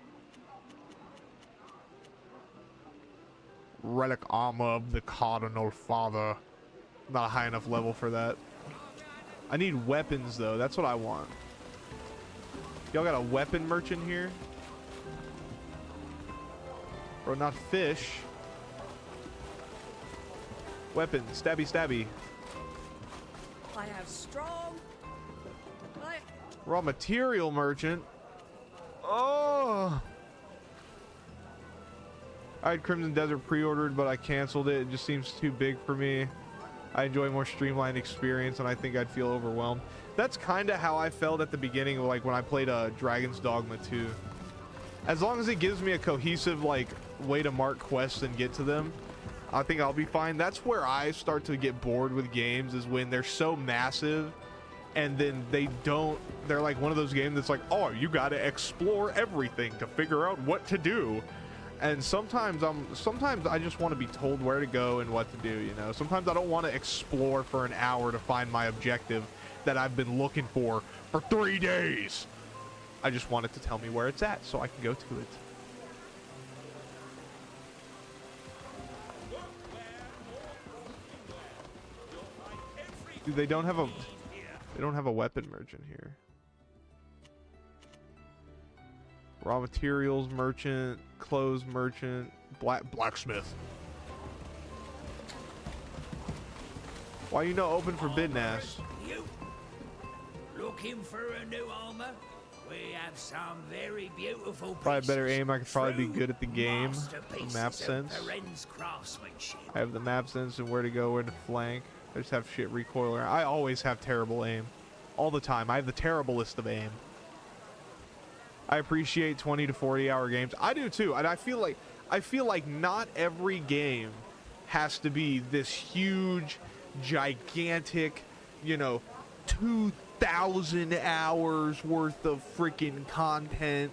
A: Relic armor of the Cardinal Father. Not a high enough level for that. I need weapons though. That's what I want. Y'all got a weapon merchant here? Bro, not fish. Weapon. Stabby stabby.
M: I have strong.
A: Raw material merchant. Oh. I had Crimson Desert pre-ordered, but I canceled it. It just seems too big for me. I enjoy a more streamlined experience, and I think I'd feel overwhelmed. That's kind of how I felt at the beginning, like when I played Dragon's Dogma 2. As long as it gives me a cohesive like way to mark quests and get to them, I think I'll be fine. That's where I start to get bored with games, is when they're so massive and then they're like one of those games that's like, oh, you got to explore everything to figure out what to do. And sometimes I just want to be told where to go and what to do, you know. Sometimes I don't want to explore for an hour to find my objective that I've been looking for 3 days. I just want it to tell me where it's at so I can go to it. Dude, they don't have a weapon merchant here. Raw materials merchant, clothes merchant, blacksmith. Why you no open for bid, Nass?
E: You looking for a new armor? We have some very beautiful
A: If I had better
E: pieces,
A: aim, I could probably be
E: true
A: good at the game.
E: masterpieces
A: Map
E: of
A: sense.
E: Perrin's craftsmanship.
A: I have the map sense and where to go, where to flank. I just have shit recoiler. I always have terrible aim. All the time. I have the terriblest of aim. I appreciate 20 to 40 hour games. I do too. And I feel like not every game has to be this huge, gigantic, you know, 2,000 hours worth of freaking content.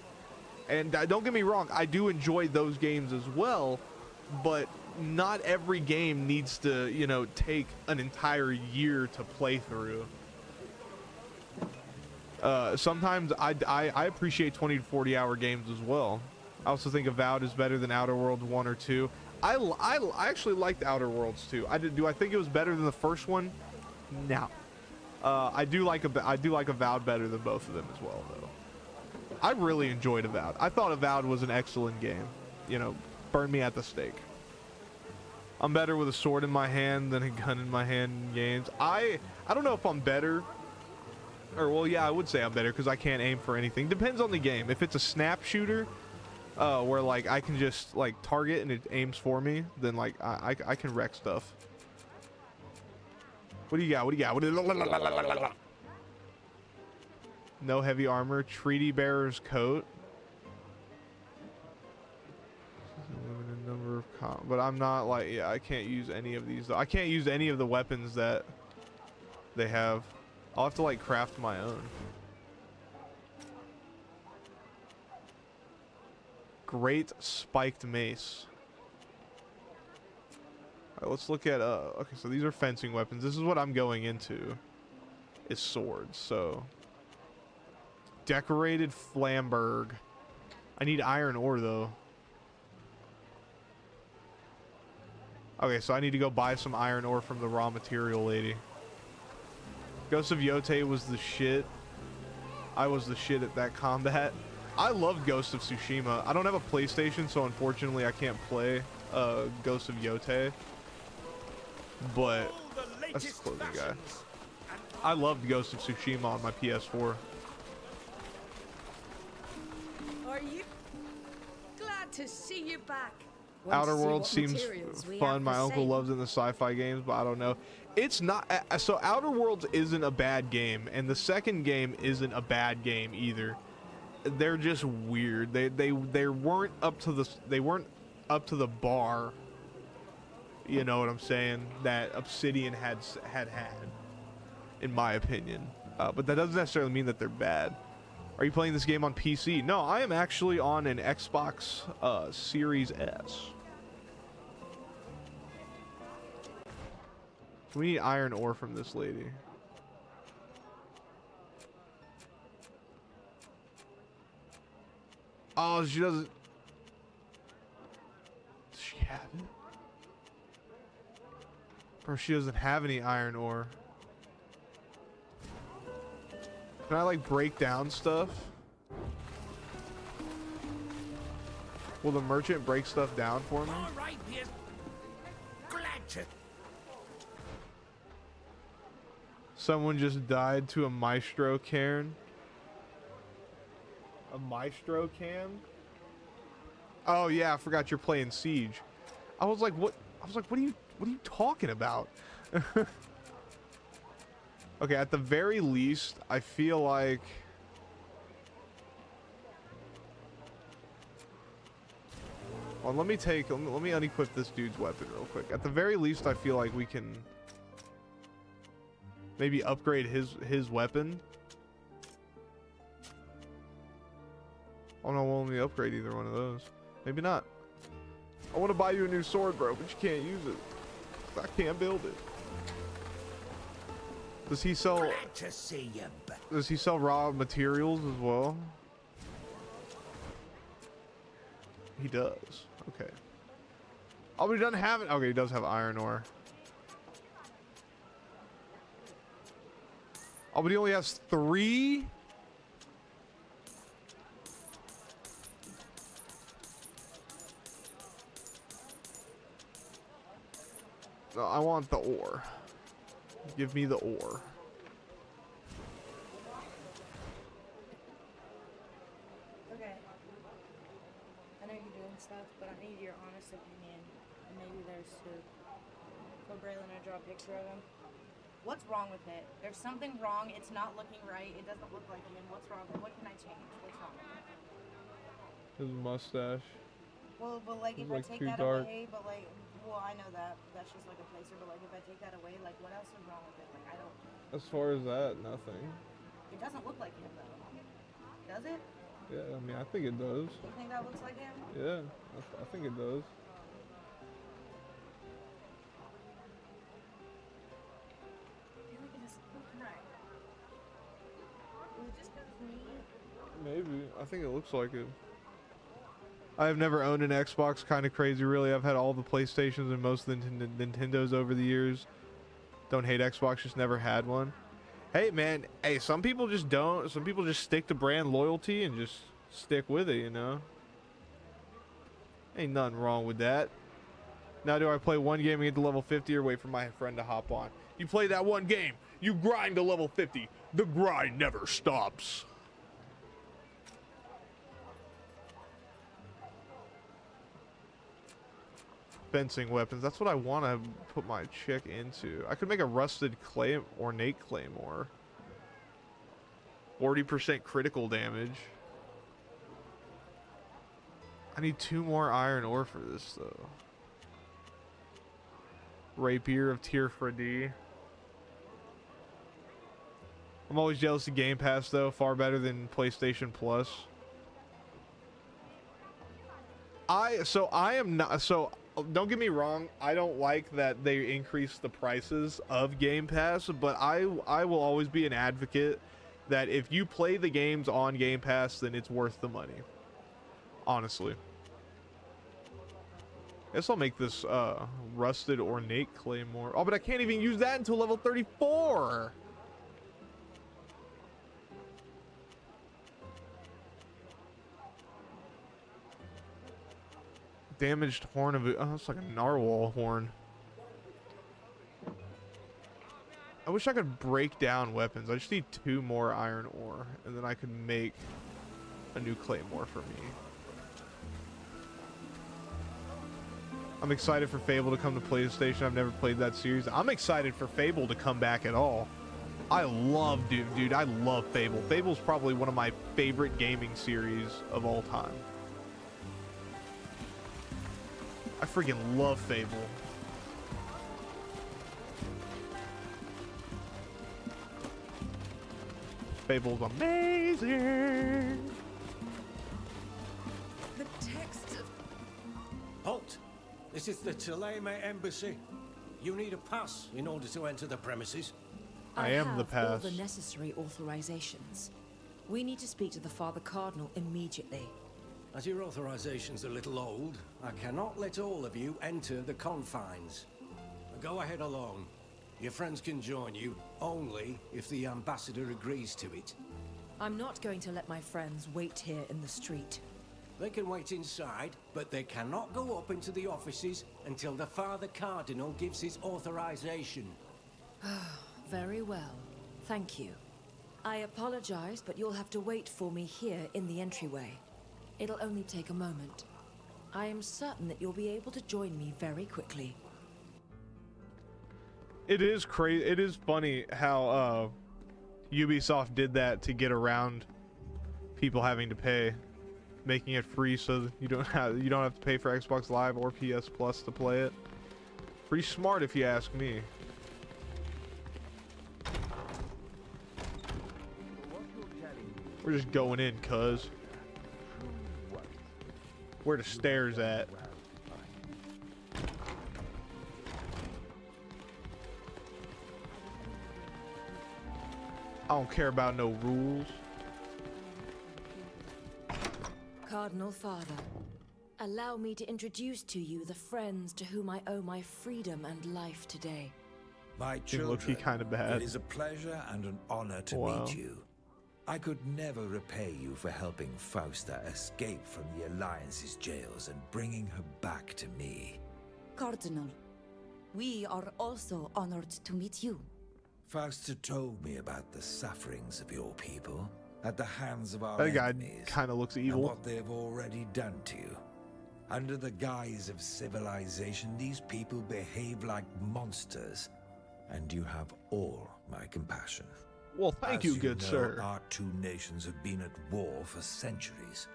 A: And don't get me wrong, I do enjoy those games as well, but not every game needs to, you know, take an entire year to play through. Sometimes I appreciate 20 to 40 hour games as well. I also think Avowed is better than Outer Worlds 1 or 2. I actually liked Outer Worlds 2. Do I think it was better than the first one? No. I do like Avowed better than both of them as well, though. I really enjoyed Avowed. I thought Avowed was an excellent game. You know, burn me at the stake. I'm better with a sword in my hand than a gun in my hand in games. I don't know if I'm better. Or, well, yeah, I would say I'm better because I can't aim for anything. Depends on the game. If it's a snap shooter, where, like, I can just, like, target and it aims for me, then, like, I can wreck stuff. What do you got? What do you got? No heavy armor. Treaty Bearer's Coat. Limited number of but I'm not, like, yeah, I can't use any of these, though. I can't use any of the weapons that they have. I'll have to, like, craft my own. Great spiked mace. Alright, let's look at, okay, so these are fencing weapons. This is what I'm going into, is swords, so. Decorated Flamberg. I need iron ore, though. Okay, so I need to go buy some iron ore from the raw material lady. Ghost of Yote was the shit. I was the shit at that combat. I love Ghost of Tsushima. I don't have a PlayStation, so unfortunately I can't play Ghost of Yote. But that's the clothing guy. I loved Ghost of Tsushima on my PS4.
N: Are you glad to see you back?
A: Outer Worlds seems fun. My uncle loves it in the sci-fi games, but I don't know. It's not. So Outer Worlds isn't a bad game, and the second game isn't a bad game either. They're just weird. They weren't up to the bar. You know what I'm saying? That Obsidian had, in my opinion. But that doesn't necessarily mean that they're bad. Are you playing this game on PC? No, I am actually on an Xbox Series S. We need iron ore from this lady. Oh, she doesn't. Does she have it? Bro, she doesn't have any iron ore. Can I, like, break down stuff? Will the merchant break stuff down for me?
E: All right, Pierce. Glad to.
A: Someone just died to a maestro cairn. A maestro cam? Oh yeah, I forgot you're playing Siege. I was like, what are you talking about? Okay, at the very least, I feel like well, let me unequip this dude's weapon real quick. At the very least, I feel like we can maybe upgrade his weapon. Oh no, won't let me upgrade either one of those. Maybe not. I want to buy you a new sword, bro, but you can't use it. I can't build it. Does he sell?
E: Glad to see you.
A: Does he sell raw materials as well? He does. Okay. Oh, but he doesn't have it. Okay, he does have iron ore. Oh, but he only has 3? No, I want the ore. Give me the ore.
J: Okay. I know you're doing stuff, but I need your honest opinion. And maybe there's to go Braylon and draw a picture of him. What's wrong with it? There's something wrong. It's not looking right. It doesn't look like him. What's wrong? What can I change? What's wrong with it?
A: His mustache.
J: Well, but like if
A: It's,
J: I
A: like,
J: take
A: too
J: that
A: dark.
J: away, but like, well, I know that. That's just like a placer, but like if I take that away, like what else is wrong with it? Like I don't.
A: As far as that, nothing.
J: It doesn't look like him though. Does it?
A: Yeah, I mean, I think it does.
J: You think that looks like him?
A: Yeah, I think it does.
J: I feel like it doesn't look right. Was it just because me?
A: Maybe. I think it looks like it. I have never owned an Xbox. Kind of crazy, really. I've had all the PlayStations and most of the Nintendos over the years. Don't hate Xbox, just never had one. Hey, man. Hey, some people just don't. Some people just stick to brand loyalty and just stick with it, you know? Ain't nothing wrong with that. Now, do I play one game and get to level 50 or wait for my friend to hop on? You play that one game. You grind to level 50. The grind never stops. Fencing weapons. That's what I want to put my chick into. I could make a rusted clay ornate claymore. 40% critical damage. I need 2 more iron ore for this though. Rapier of tier 4D. I'm always jealous of Game Pass though. Far better than PlayStation Plus. Don't get me wrong, I don't like that they increase the prices of Game Pass, but I will always be an advocate that if you play the games on Game Pass, then it's worth the money. Honestly. Guess I'll make this rusted ornate claymore. Oh, but I can't even use that until level 34. Damaged horn of it. Oh, it's like a narwhal horn. I wish I could break down weapons. I just need 2 more iron ore, and then I could make a new claymore for me. I'm excited for Fable to come to PlayStation. I've never played that series. I'm excited for Fable to come back at all. I love, dude, I love Fable. Fable's probably one of my favorite gaming series of all time. I freaking love Fable. Fable's amazing.
I: The text of...
D: Halt! This is the Theleme Embassy. You need a pass in order to enter the premises.
A: I am the
S: have all
A: pass.
S: the necessary authorizations. We need to speak to the Father Cardinal immediately.
D: As your authorization's a little old, I cannot let all of you enter the confines. Go ahead alone. Your friends can join you, only if the ambassador agrees to it.
S: I'm not going to let my friends wait here in the street.
D: They can wait inside, but they cannot go up into the offices until the Father Cardinal gives his authorization.
S: Very well. Thank you. I apologize, but you'll have to wait for me here in the entryway. It'll only take a moment. I am certain that you'll be able to join me very quickly.
A: It is crazy. It is funny how Ubisoft did that to get around people having to pay, making it free so you don't have to pay for Xbox Live or PS Plus to play it. Pretty smart if you ask me. We're just going in, cuz. Where the stairs at? I don't care about no rules.
S: Cardinal Father, allow me to introduce to you the friends to whom I owe my freedom and life today.
E: My
A: Seemed low-key
E: children,
A: kind of bad.
E: it is a pleasure and an honor to
A: Wow.
E: meet you. I could never repay you for helping Fausta escape from the Alliance's jails and bringing her back to me.
B: Cardinal, we are also honored to meet you.
E: Fausta told me about the sufferings of your people at the hands of our
A: That guy
E: enemies,
A: kind of looks
E: and
A: evil.
E: what they've already done to you. Under the guise of civilization, these people behave like monsters, and you have all my compassion.
A: Well, thank
E: As
A: you, good
E: know,
A: sir.
E: Our two nations have been at war for centuries.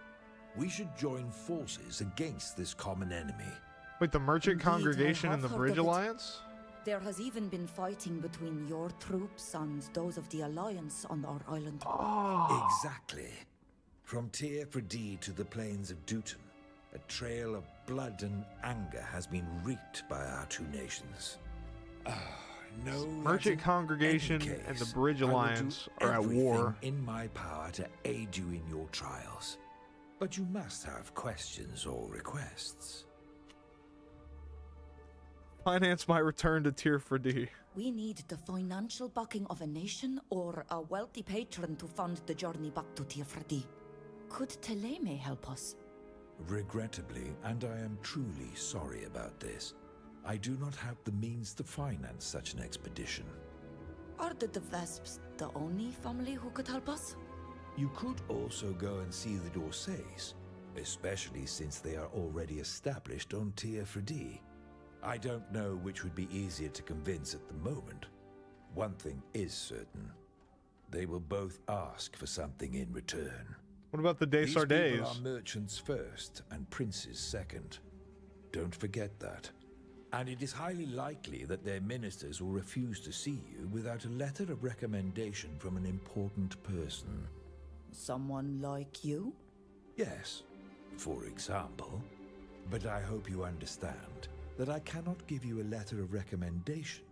E: We should join forces against this common enemy.
A: Wait, the Merchant
B: Indeed,
A: Congregation
B: I
A: and the
B: have
A: Bridge
B: heard of it.
A: Alliance?
B: There has even been fighting between your troops and those of the Alliance on our island.
E: Exactly. From Tyr Fredee to the plains of Duton, a trail of blood and anger has been wreaked by our two nations. No,
A: Merchant Congregation and the Bridge Alliance are at war.
E: In my power to aid you in your trials, but you must have questions or requests.
A: Finance my return to Tyr Fredee.
B: We need the financial backing of a nation or a wealthy patron to fund the journey back to Tyr Fredee. Could Teleme help us?
E: Regrettably, and I am truly sorry about this, I do not have the means to finance such an expedition.
B: Are the De Vesps the only family who could help us?
E: You could also go and see the Dorsays, especially since they are already established on Tyr Fredee. I don't know which would be easier to convince at the moment. One thing is certain. They will both ask for something in return.
A: What about the
E: These people
A: Desardays?
E: are merchants first and princes second. Don't forget that. And it is highly likely that their ministers will refuse to see you without a letter of recommendation from an important person.
B: Someone like you?
E: Yes, for example. But I hope you understand that I cannot give you a letter of recommendation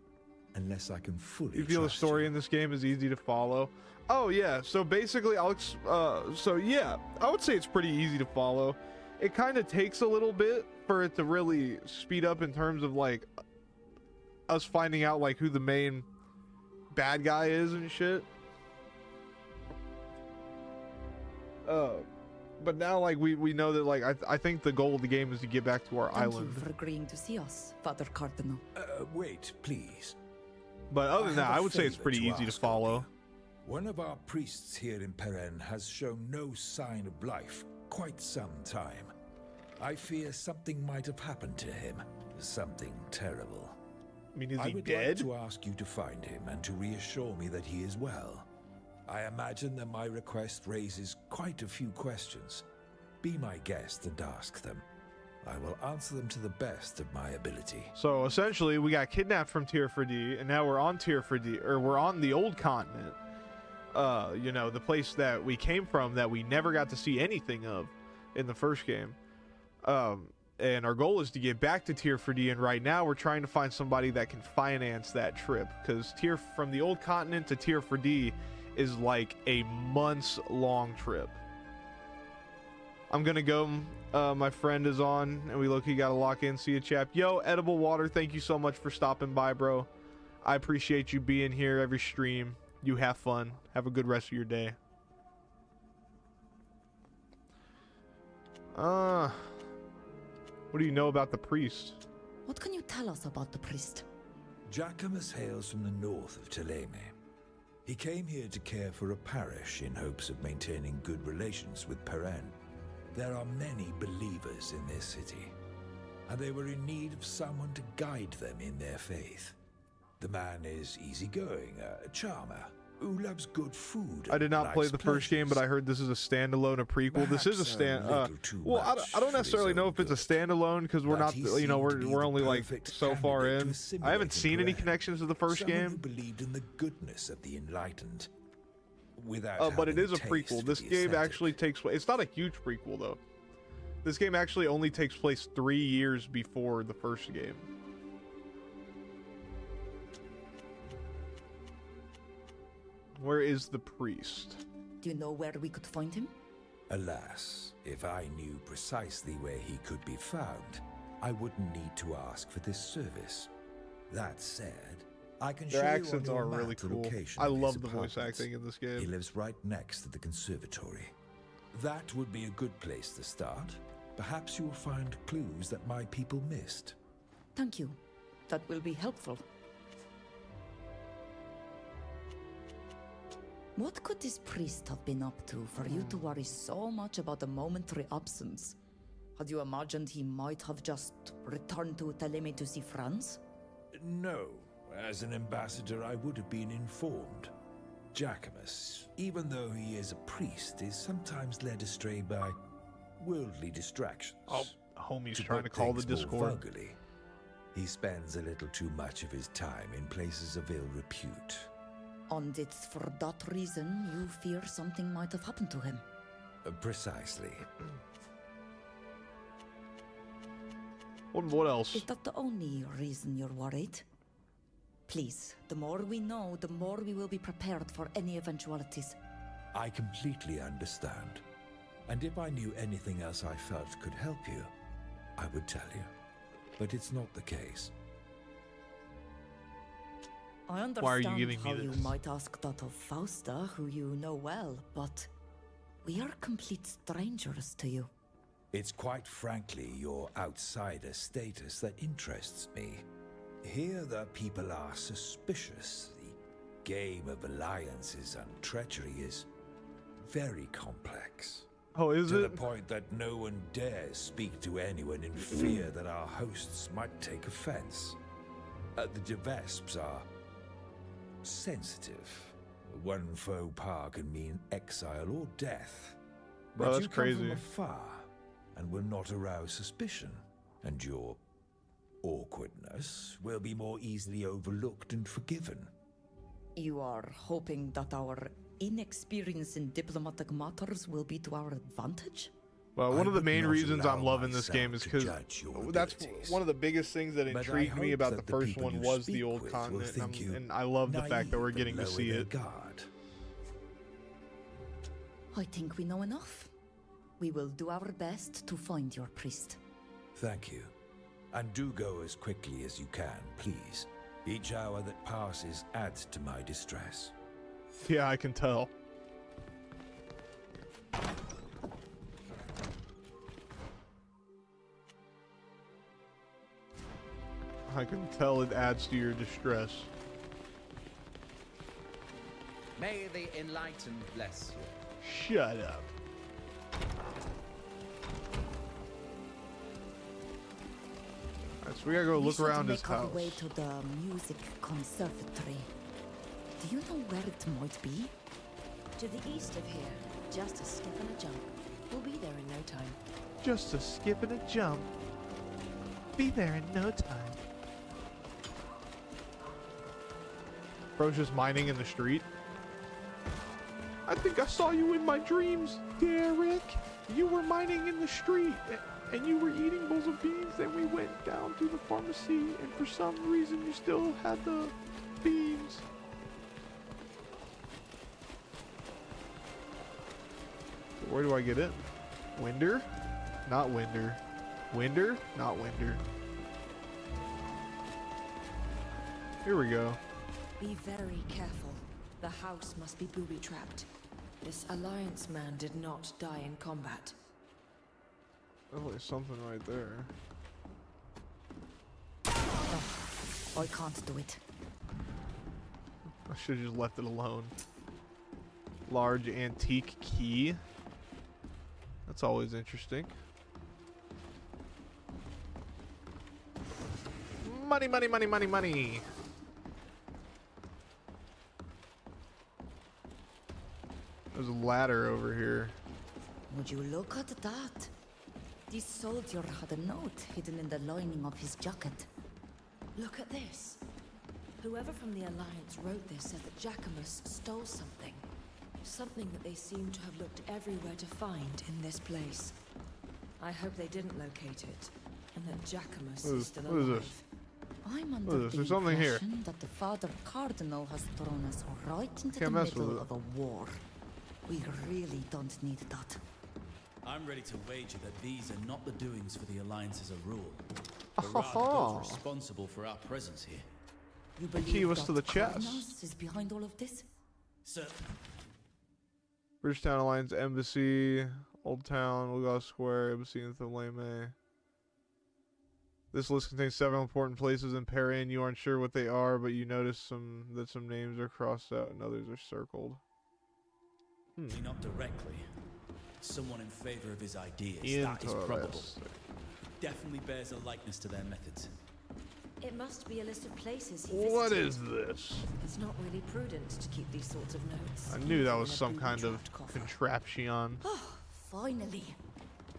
E: unless I can fully
A: You feel the
E: trust
A: story in this game is easy to follow? Oh yeah, so basically I would say it's pretty easy to follow. It kind of takes a little bit for it to really speed up in terms of like us finding out like who the main bad guy is and shit. But now like we know that like I think the goal of the game is to get back to our
B: Thank
A: island.
B: you for agreeing to see us, Father Cardinal.
E: Wait, please.
A: But other than that,
E: have a
A: I would say it's
E: favor
A: pretty
E: to
A: easy to
E: ask of
A: follow.
E: One of our priests here in Peren has shown no sign of life quite some time. I fear something might have happened to him. Something terrible.
A: I mean, is
E: I
A: he
E: would
A: dead?
E: like to ask you to find him and to reassure me that he is well. I imagine that my request raises quite a few questions. Be my guest and ask them. I will answer them to the best of my ability.
A: So essentially, we got kidnapped from Tyr Fredee, and now we're on Tyr Fredee, or we're on the old continent. You know, the place that we came from that we never got to see anything of in the first game. And our goal is to get back to Tyr Fredee, and right now we're trying to find somebody that can finance that trip, because from the old continent to Tyr Fredee is like a months-long trip. I'm gonna go. My friend is on, and we look. You gotta lock in. See you, chap. Yo, Edible Water. Thank you so much for stopping by, bro. I appreciate you being here every stream. You have fun. Have a good rest of your day. What do you know about the priest?
B: What can you tell us about the priest?
E: Jacquemus hails from the north of Teleme. He came here to care for a parish in hopes of maintaining good relations with Peren. There are many believers in this city, and they were in need of someone to guide them in their faith. The man is easygoing, a charmer, who loves good food.
A: I did not play
E: likes
A: the first game, but I heard this is a standalone, a prequel. This is a well, I don't necessarily know if it's a standalone because we're not, you know, we're only like so far in. I haven't seen any connections to the first
E: Someone who
A: game.
E: believed in the goodness of the enlightened, without
A: But it
E: having
A: is a
E: taste
A: prequel.
E: for
A: This
E: the
A: game
E: aesthetic.
A: actually takes place. It's not a huge prequel though. This game actually only takes place 3 years before the first game. Where is the priest?
B: Do you know where we could find him?
E: Alas, if I knew precisely where he could be found, I wouldn't need to ask for this service. That said,
U: I can
A: Their
U: show
A: accents
U: you on
A: are
U: your
A: really
U: map the
A: cool.
U: location
A: I
U: of his
A: love the voice
U: apartments.
A: acting in this
U: He
A: game.
U: lives right next to the conservatory. That would be a good place to start. Perhaps you will find clues that my people missed.
B: Thank you. That will be helpful. What could this priest have been up to for you to worry so much about a momentary absence? Had you imagined he might have just returned to Teleme to see France?
U: No. As an ambassador, I would have been informed. Jacquemus, even though he is a priest, is sometimes led astray by worldly distractions.
A: Oh, homie's trying to call the
U: things more
A: Discord.
U: vulgarly, he spends a little too much of his time in places of ill repute.
B: And it's for that reason you fear something might have happened to him?
U: Precisely.
A: What else?
B: Is that the only reason you're worried? Please, the more we know, the more we will be prepared for any eventualities.
U: I completely understand. And if I knew anything else I felt could help you, I would tell you. But it's not the case.
B: I understand
A: Why are you giving me
B: how you
A: this?
B: might ask that of Fausta, who you know well, but we are complete strangers to you.
U: It's quite frankly your outsider status that interests me. Here the people are suspicious. The game of alliances and treachery is very complex.
A: Oh, is
U: to
A: it?
U: the point that no one dares speak to anyone in fear that our hosts might take offense. The de Vesps are sensitive. One faux pas can mean exile or death. But
A: Bro, that's
U: you come
A: crazy.
U: from afar and will not arouse suspicion, and your awkwardness will be more easily overlooked and forgiven.
B: You are hoping that our inexperience in diplomatic matters will be to our advantage?
A: Well, one
U: I
A: of the
U: would
A: main
U: not
A: reasons I'm
U: allow
A: loving this game is
U: myself to
A: because
U: judge your
A: that's
U: abilities.
A: one of the biggest things that
U: But I
A: intrigued me
U: hope
A: about
U: that
A: the
U: the
A: first
U: people
A: one
U: you
A: was the
U: speak
A: old
U: with will
A: continent,
U: think you
A: and I love the fact that we're
U: naive
A: getting
U: and
A: to
U: lower
A: see
U: their
A: it.
U: guard.
B: I think we know enough. We will do our best to find your priest.
U: Thank you. And do go as quickly as you can, please. Each hour that passes adds to my distress.
A: Yeah, I can tell. I can tell it adds to your distress.
G: May the enlightened bless you.
A: Shut up. Alright, so we gotta go
B: We
A: look
B: should
A: around his
B: make our
A: house.
B: way to the music conservatory. Do you know where it might be?
S: To the east of here, just a skip and a jump. We'll be there in no time.
A: Just a skip and a jump. Be there in no time. Bro's just mining in the street. I think I saw you in my dreams, Derek. You were mining in the street, and you were eating bowls of beans. Then we went down to the pharmacy, and for some reason you still had the beans. Where do I get in? Winder? Not Winder. Winder? Not Winder. Here we go.
P: Be very careful. The house must be booby-trapped. This Alliance man did not die in combat.
A: Oh, there's something right there.
B: I can't do it.
A: I should have just left it alone. Large antique key. That's always interesting. Money, money, money, money, money. There's a ladder over here.
B: Would you look at that? This soldier had a note hidden in the lining of his jacket.
S: Look at this. Whoever from the Alliance wrote this said that Jacquemus stole something. Something that they seem to have looked everywhere to find in this place. I hope they didn't locate it, and that Jacquemus is still alive.
A: What is this?
B: I'm
A: What
B: under
A: is this?
B: the
A: There's something here.
B: impression that the Father Cardinal has thrown us right into the
A: Can't mess with
B: middle
A: it.
B: of a war. We really don't need that.
T: I'm ready to wager that these are not the doings for the Alliance as a rule,
A: Ha
T: but
A: ha
T: rather
A: ha.
T: those responsible for our presence here.
B: You
A: The key
B: believe
A: was to the
B: that
A: chest.
B: Karnas is behind all of this?
T: Sir,
A: Bridgetown Alliance Embassy, Old Town, Lugos Square, Embassy in Theleme. This list contains several important places in Perrin. You aren't sure what they are, but you notice that some names are crossed out and others are circled.
T: not directly. Someone in favor of his ideas. That is
A: Interesting.
T: probable. Definitely bears a likeness to their methods.
S: It must be a list of places he visited.
A: What is this?
S: It's not really prudent to keep these sorts of notes.
A: I knew that
S: even
A: was
S: in a
A: some kind of
S: booby-trapped coffer.
A: contraption.
B: Oh, finally.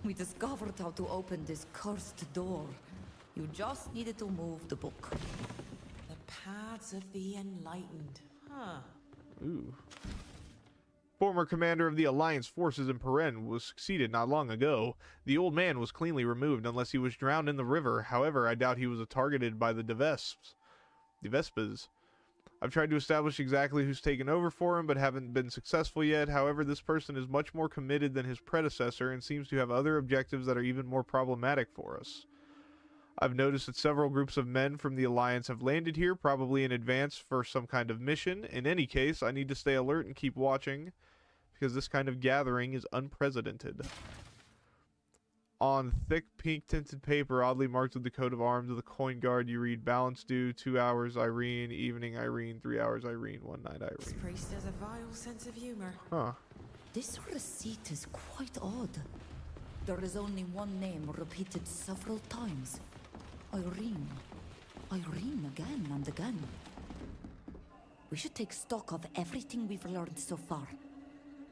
B: We discovered how to open this cursed door. You just needed to move the book.
P: The paths of the enlightened. Huh.
A: Ooh. Former commander of the Alliance forces in Perrin was succeeded not long ago. The old man was cleanly removed unless he was drowned in the river. However, I doubt he was targeted by the Vespas. I've tried to establish exactly who's taken over for him, but haven't been successful yet. However, this person is much more committed than his predecessor and seems to have other objectives that are even more problematic for us. I've noticed that several groups of men from the Alliance have landed here, probably in advance for some kind of mission. In any case, I need to stay alert and keep watching, because this kind of gathering is unprecedented. On thick pink-tinted paper, oddly marked with the coat of arms of the coin guard, you read balance due, 2 hours Irene, evening Irene, 3 hours Irene, 1 night
P: This
A: Irene.
P: priest has a vile sense of humor.
A: Huh.
B: This receipt is quite odd. There is only one name repeated several times. Irene. Irene again and again. We should take stock of everything we've learned so far.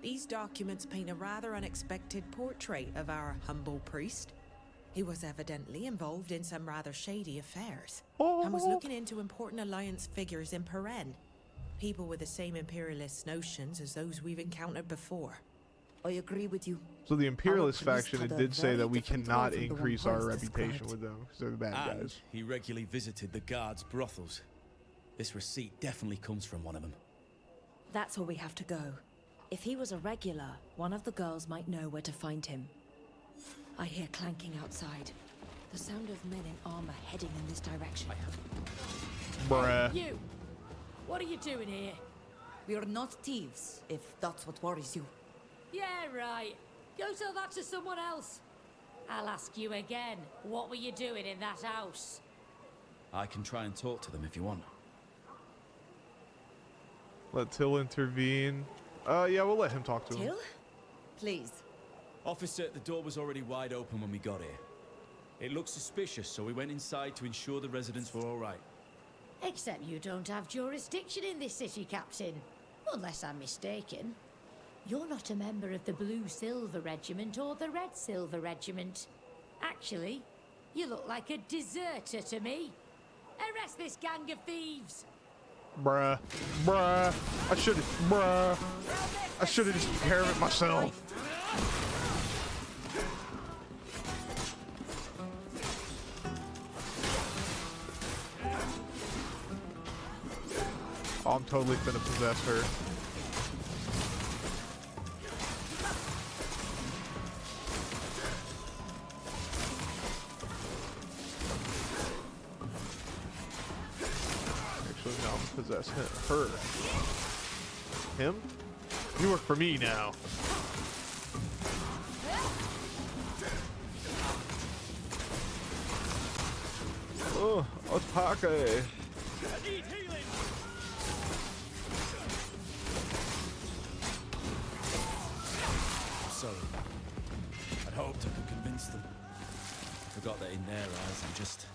P: These documents paint a rather unexpected portrait of our humble priest. He was evidently involved in some rather shady affairs, and was looking into important Alliance figures in Perrin. People with the same imperialist notions as those we've encountered before.
B: I agree with you.
A: So the Imperialist
B: Our priest
A: faction, it
B: had a
A: did say
B: very
A: that we
B: different
A: cannot
B: role from the one
A: increase our
B: Horace
A: reputation
B: described.
A: with them, because they're the bad
T: And
A: guys.
T: he regularly visited the guards' brothels. This receipt definitely comes from one of them.
S: That's where we have to go. If he was a regular, one of the girls might know where to find him. I hear clanking outside. The sound of men in armor heading in this direction.
A: Bruh.
B: You! What are you doing here? We are not thieves, if that's what worries you.
F: Yeah, right. Go tell that to someone else. I'll ask you again. What were you doing in that house?
T: I can try and talk to them if you want.
A: Let Till intervene. Yeah, we'll let him talk to him.
B: Till? Please.
T: Officer, the door was already wide open when we got here. It looked suspicious, so we went inside to ensure the residents were all right.
F: Except you don't have jurisdiction in this city, Captain. Unless I'm mistaken. You're not a member of the Blue Silver Regiment or the Red Silver Regiment. Actually, you look like a deserter to me. Arrest this gang of thieves!
A: Bruh. I should've just taken care of it myself. Oh, I'm totally finna possess her. Actually, no, I'm possess her. Him? You work for me now. Oh, Otake.
T: Sorry. I'd hoped I could convince them. I forgot that in their eyes, I'm just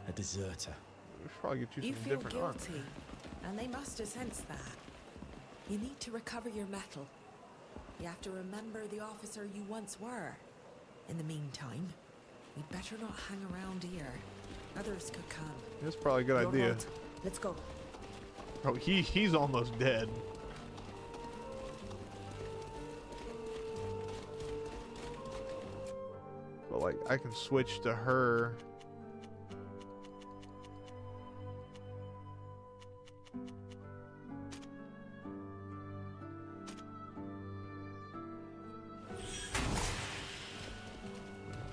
T: a deserter.
A: We should probably get you
P: You
A: some
P: feel
A: different armor.
P: guilty, and they must have sensed that. You need to recover your mettle. You have to remember the officer you once were. In the meantime, we'd better not hang around here. Others could come.
A: That's probably a good
B: You're
A: idea.
B: right. Let's go.
A: Oh, he's almost dead. But like, I can switch to her.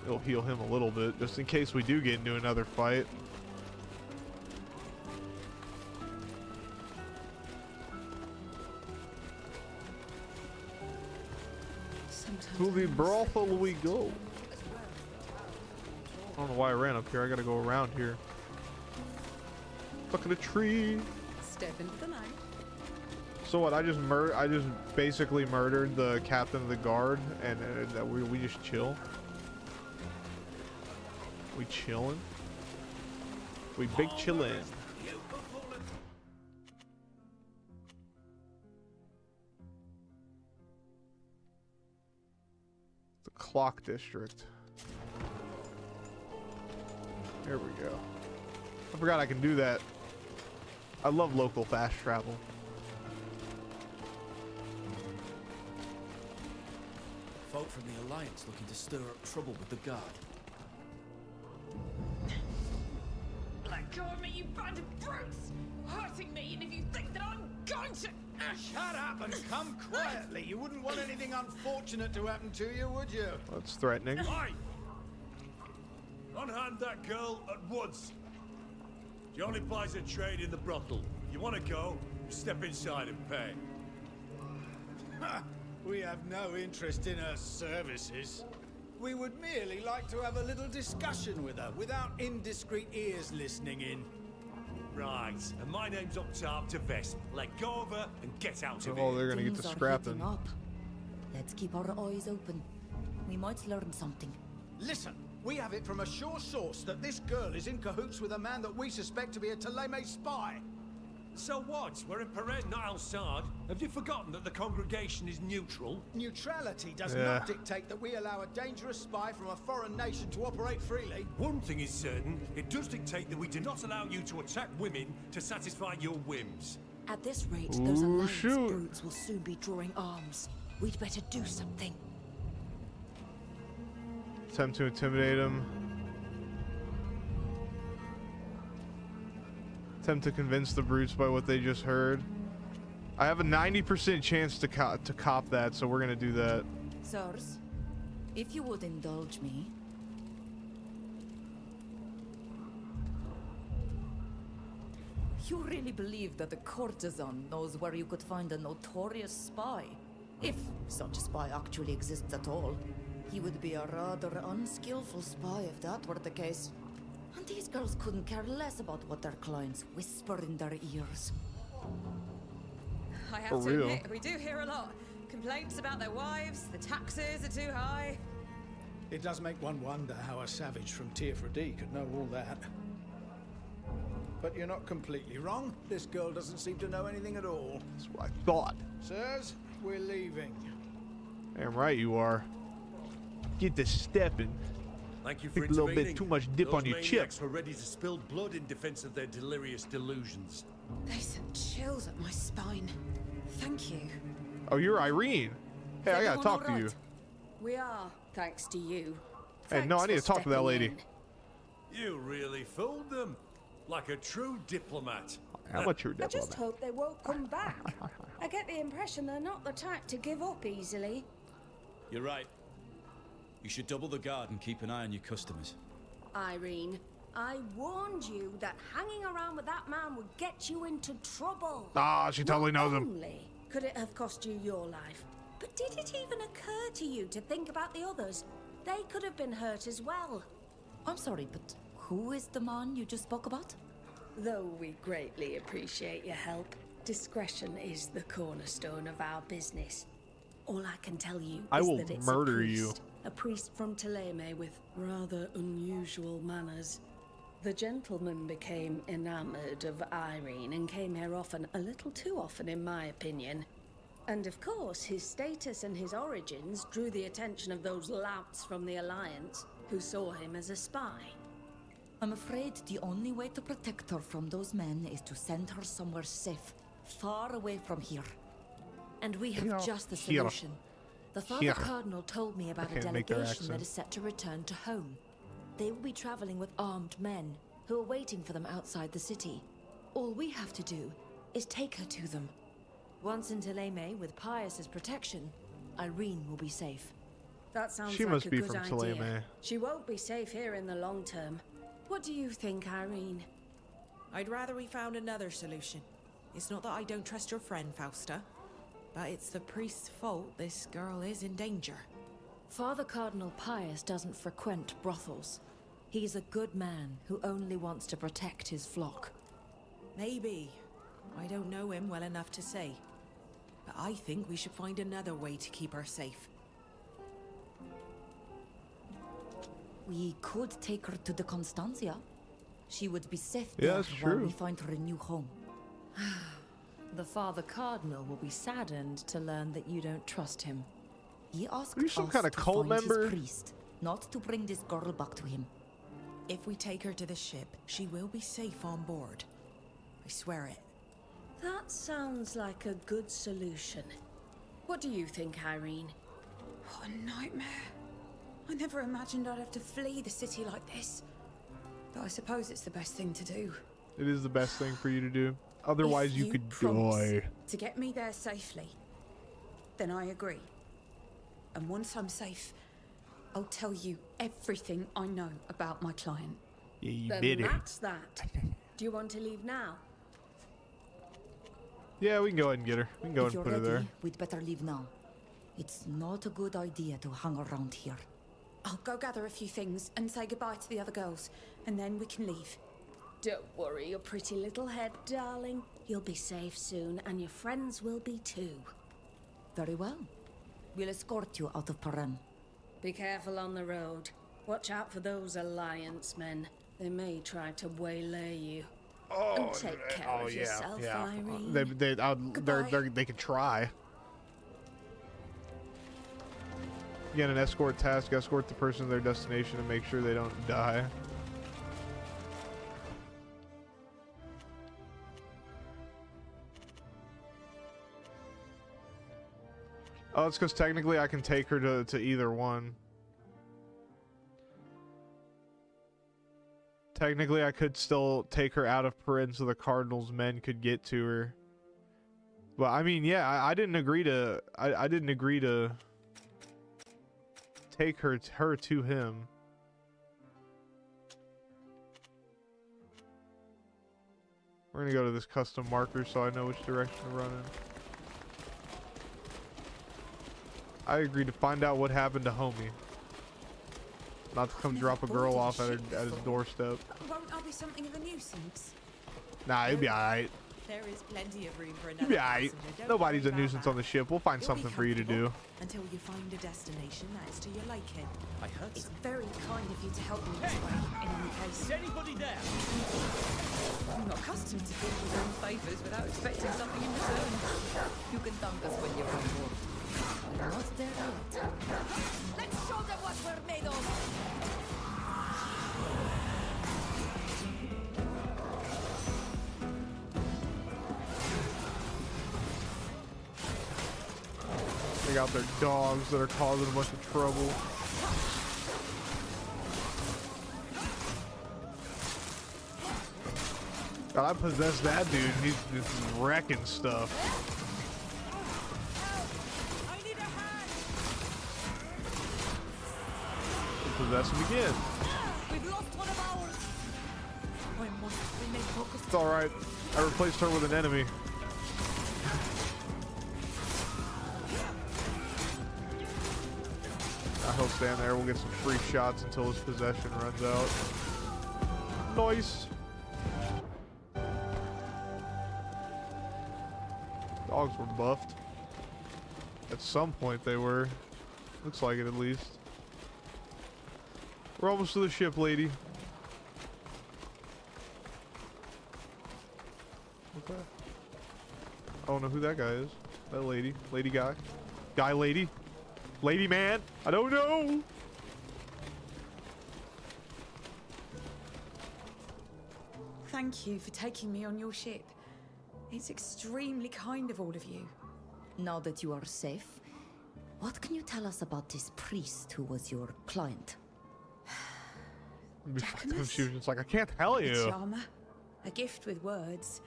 A: It'll heal him a little bit, just in case we do get into another fight. To the brothel we go. I don't know why I ran up here. I gotta go around here. Stuck in a tree.
I: Step into the light.
A: So what? I just basically murdered the captain of the guard, and we just chill. We chillin'. We big chillin'. The clock district. There we go. I forgot I can do that. I love local fast travel.
T: Folk from the Alliance looking to stir up trouble with the guard.
M: Let go of me, you band of brutes! Hurting me, and if you think that I'm going to...
K: Shut up and come quietly. You wouldn't want anything unfortunate to happen to you, would you?
A: That's threatening.
L: Aye! Unhand that girl at once. She only plies her trade in the brothel. If you want to go, step inside and pay.
K: We have no interest in her services. We would merely like to have a little discussion with her without indiscreet ears listening in.
L: Right, and my name's Octave de Vest. Let go of her and get out of here.
A: Oh, they're gonna get to
B: Things are
A: scrapping.
B: heating up. Let's keep our eyes open. We might learn something.
K: Listen, we have it from a sure source that this girl is in cahoots with a man that we suspect to be a Thélème spy.
L: So what? We're in Perret, not Al-Sad. Have you forgotten that the congregation is neutral?
K: Neutrality does not dictate that we allow a dangerous spy from a foreign nation to operate freely.
L: One thing is certain, it does dictate that we do not allow you to attack women to satisfy your whims.
S: At this rate, those Alliance brutes will soon be drawing arms. We'd better do something.
A: Attempt to intimidate him. Attempt to convince the brutes by what they just heard. I have a 90% chance to cop that, so we're gonna do that.
B: Sirs, if you would indulge me. You really believe that the courtesan knows where you could find a notorious spy? If such a spy actually exists at all. He would be a rather unskillful spy if that were the case. And these girls couldn't care less about what their clients whisper in their ears.
Q: I have
A: For
Q: to
A: real.
Q: admit, we do hear a lot. Complaints about their wives, the taxes are too high.
K: It does make one wonder how a savage from Tearfredi could know all that. But you're not completely wrong. This girl doesn't seem to know anything at all.
A: That's what I thought.
K: Sirs, we're leaving.
A: Damn right you are. Get to stepping.
L: Thank you for
A: Take a little
L: intervening.
A: bit too much dip
L: Those
A: on your chip.
L: maniacs were ready to spill blood in defense of their delirious delusions.
N: They sent chills up my spine. Thank you.
A: Oh, you're Irene. Hey, I gotta talk to you.
N: We are, thanks to you.
A: Hey, no, I need to talk to that lady.
L: You really fooled them. Like a true diplomat.
A: I'm a true
N: I just
A: diplomat.
N: hope they won't come back. I get the impression they're not the type to give up easily.
T: You're right. You should double the guard and keep an eye on your customers.
N: Irene, I warned you that hanging around with that man would get you into trouble.
A: Ah, she totally knows him.
N: Not only could it have cost you your life, but did it even occur to you to think about the others? They could have been hurt as well.
B: I'm sorry, but who is the man you just spoke about?
N: Though we greatly appreciate your help, discretion is the cornerstone of our business. All I can tell you
A: I
N: is
A: will
N: that it's
A: murder
N: a priest,
A: you.
N: A priest from Thélème with rather unusual manners. The gentleman became enamored of Irene and came here often, a little too often in my opinion. And of course, his status and his origins drew the attention of those louts from the Alliance who saw him as a spy.
B: I'm afraid the only way to protect her from those men is to send her somewhere safe, far away from here.
S: And we have just the
B: here.
S: solution. The Father
B: Here.
S: Cardinal told me about
A: I
S: a
A: can't make their
S: delegation that
A: accent.
S: is set to return to home. They will be traveling with armed men who are waiting for them outside the city. All we have to do is take her to them. Once in Thélème with Pius's protection, Irene will be safe.
N: That sounds
A: She
N: like
A: must
N: a
A: be
N: good
A: from
N: idea.
A: Thélème.
N: She won't be safe here in the long term. What do you think, Irene?
P: I'd rather we found another solution. It's not that I don't trust your friend, Fausta, but it's the priest's fault this girl is in danger.
S: Father Cardinal Pius doesn't frequent brothels. He's a good man who only wants to protect his flock.
P: Maybe. I don't know him well enough to say. But I think we should find another way to keep her safe.
B: We could take her to the Constantia. She would be safe
A: Yeah,
B: there
A: that's
B: while
A: true.
B: we find her a new home.
S: The Father Cardinal will be saddened to learn that you don't trust him.
B: He asked
A: Are you some
B: us
A: kind of
B: to
A: cult
B: find
A: member?
B: his priest, not to bring this girl back to him.
P: If we take her to the ship, she will be safe on board. I swear it.
N: That sounds like a good solution. What do you think, Irene?
H: What a nightmare. I never imagined I'd have to flee the city like this. But I suppose it's the best thing to do.
A: It is the best thing for you to do. Otherwise,
H: If
A: you could
H: promise
A: die.
H: to get me there safely, then I agree. And once I'm safe, I'll tell you everything I know about my client.
A: Yeah, you
N: Then
A: better.
N: that's that. Do you want to leave now?
A: Yeah, we can go ahead and get her. We can go
B: If
A: ahead
B: you're
A: and put her
B: ready,
A: there.
B: we'd better leave now. It's not a good idea to hang around here.
H: I'll go gather a few things and say goodbye to the other girls, and then we can leave.
N: Don't worry your pretty little head, darling. You'll be safe soon, and your friends will be too.
B: Very well. We'll escort you out of Paran.
N: Be careful on the road. Watch out for those Alliance men. They may try to waylay you. And take care of yourself, Irene.
A: They can try. Again, an escort task: escort the person to their destination and make sure they don't die. Oh, it's because technically I can take her to either one. Technically, I could still take her out of Perin so the Cardinal's men could get to her. But I mean, yeah, I didn't agree to. I didn't agree to take her to him. We're gonna go to this custom marker so I know which direction to run in. I agreed to find out what happened to homie. Not to come drop a girl off at his doorstep.
H: Won't I be something of a nuisance?
A: Nah, you'll be alright.
P: There is plenty of room for
A: You'll
P: another
A: be alright.
P: passenger, don't
A: Nobody's
P: worry
A: a
P: about
A: nuisance
P: that.
A: on the ship. We'll find
P: You'll be
A: something for you to do.
P: comfortable until you find a destination that is to your liking.
O: I heard
H: It's very kind of you to help me this way, in any case.
L: Is anybody there?
H: I'm not accustomed to doing your own favours without expecting something in return. You can thank us when you're on board.
B: We're not there yet.
H: Let's show them what we're made of!
A: They got their dogs that are causing a bunch of trouble. God, I possessed that dude. He's just wrecking stuff. Possess him again.
H: We've lost one of ours! I must remain focused.
A: It's alright. I replaced her with an enemy. He'll stand there. We'll get some free shots until his possession runs out. Nice. Dogs were buffed. At some point they were. Looks like it at least. We're almost to the ship, lady. Okay. I don't know who that guy is. That lady. Lady guy. Guy lady. Lady man. I don't know.
H: Thank you for taking me on your ship. It's extremely kind of all of you.
B: Now that you are safe, what can you tell us about this priest who was your client?
A: She was just like, I can't tell
H: A
A: you.
H: charmer, a gift with words.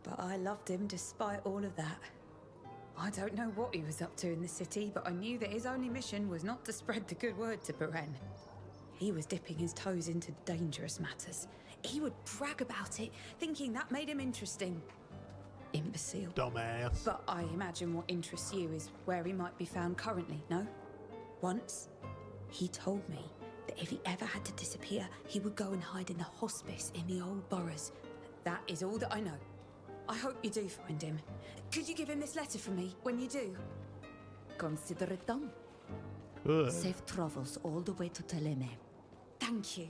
H: But I loved him despite all of that. I don't know what he was up to in the city, but I knew that his only mission was not to spread the good word to Beren. He was dipping his toes into dangerous matters. He would brag about it, thinking that made him interesting. Imbecile.
A: Dumbass.
H: But I imagine what interests you is where he might be found currently, no? Once, he told me that if he ever had to disappear, he would go and hide in the hospice in the old boroughs. That is all that I know. I hope you do find him. Could you give him this letter for me when you do?
B: Consider it done.
A: Good.
B: Safe travels all the way to Teleme.
H: Thank you.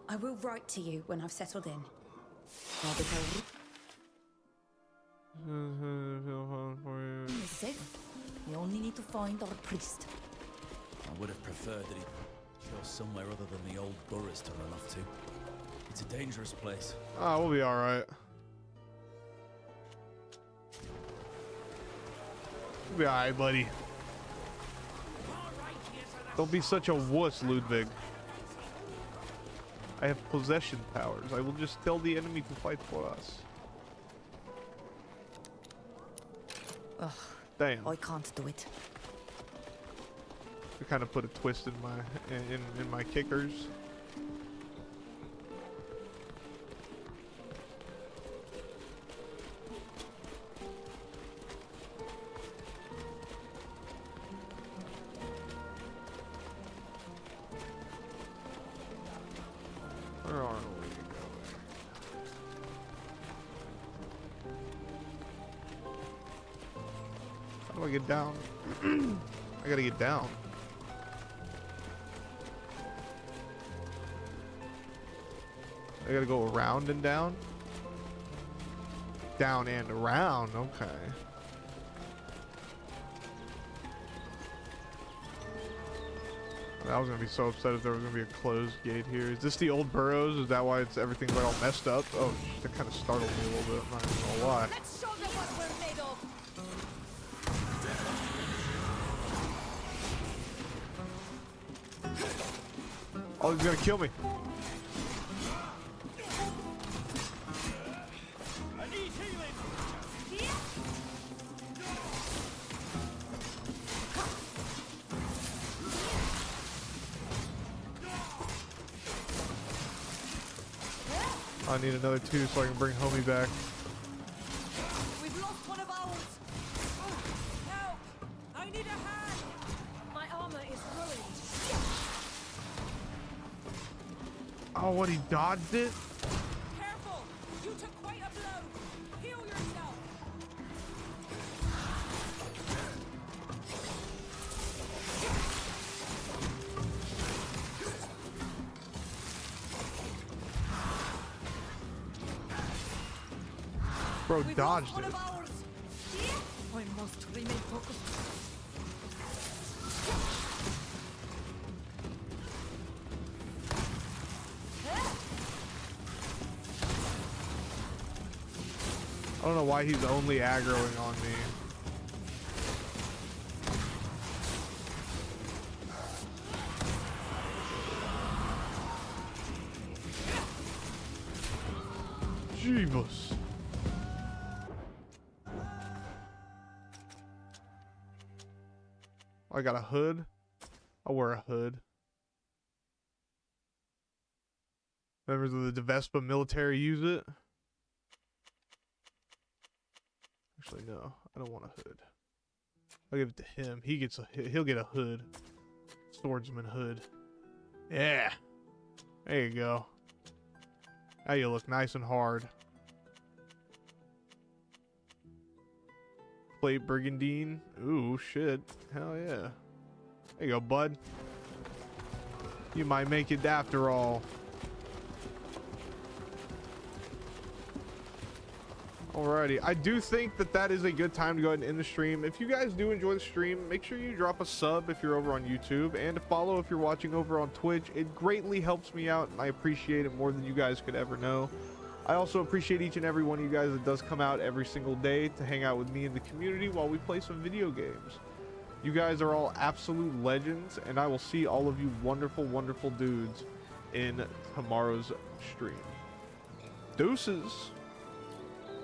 H: I will write to you when I've settled in.
B: It's safe. We only need to find our priest.
T: I would have preferred that he chose somewhere other than the old boroughs to run off to. It's a dangerous place.
A: Ah, we'll be alright. We'll be alright, buddy. Don't be such a wuss, Ludwig. I have possession powers. I will just tell the enemy to fight for us.
B: Ugh.
A: Damn.
B: I can't do it.
A: I kind of put a twist in my kickers. Where are we going? How do I get down? I gotta get down. I gotta go around and down? Down and around, okay. I was gonna be so upset if there was gonna be a closed gate here. Is this the old burrows? Is that why it's everything's like all messed up? Oh, that kind of startled me a little bit. I'm not even gonna lie.
F: Let's show them what we're made of.
A: Oh, he's gonna kill me.
L: I need healing.
A: I need another 2 so I can bring homie back.
F: We've lost one of ours. Help! I need a hand. My armor is ruined.
A: Oh, what, he dodged it?
F: Careful! You took quite a blow. Heal yourself.
A: Bro dodged
F: One
A: it.
F: of ours. I must remain focused.
A: I don't know why he's only aggroing on me. Jeebus. I got a hood. I'll wear a hood. Members of the Vespa military use it. Actually, no. I don't want a hood. I'll give it to him. He'll get a hood. Swordsman hood. Yeah. There you go. Now you look nice and hard. Plate Brigandine. Ooh, shit. Hell yeah. There you go, bud. You might make it after all. Alrighty, I do think that is a good time to go ahead and end the stream. If you guys do enjoy the stream, make sure you drop a sub if you're over on YouTube, and a follow if you're watching over on Twitch. It greatly helps me out, and I appreciate it more than you guys could ever know. I also appreciate each and every one of you guys that does come out every single day to hang out with me in the community while we play some video games. You guys are all absolute legends, and I will see all of you wonderful, wonderful dudes in tomorrow's stream. Deuces.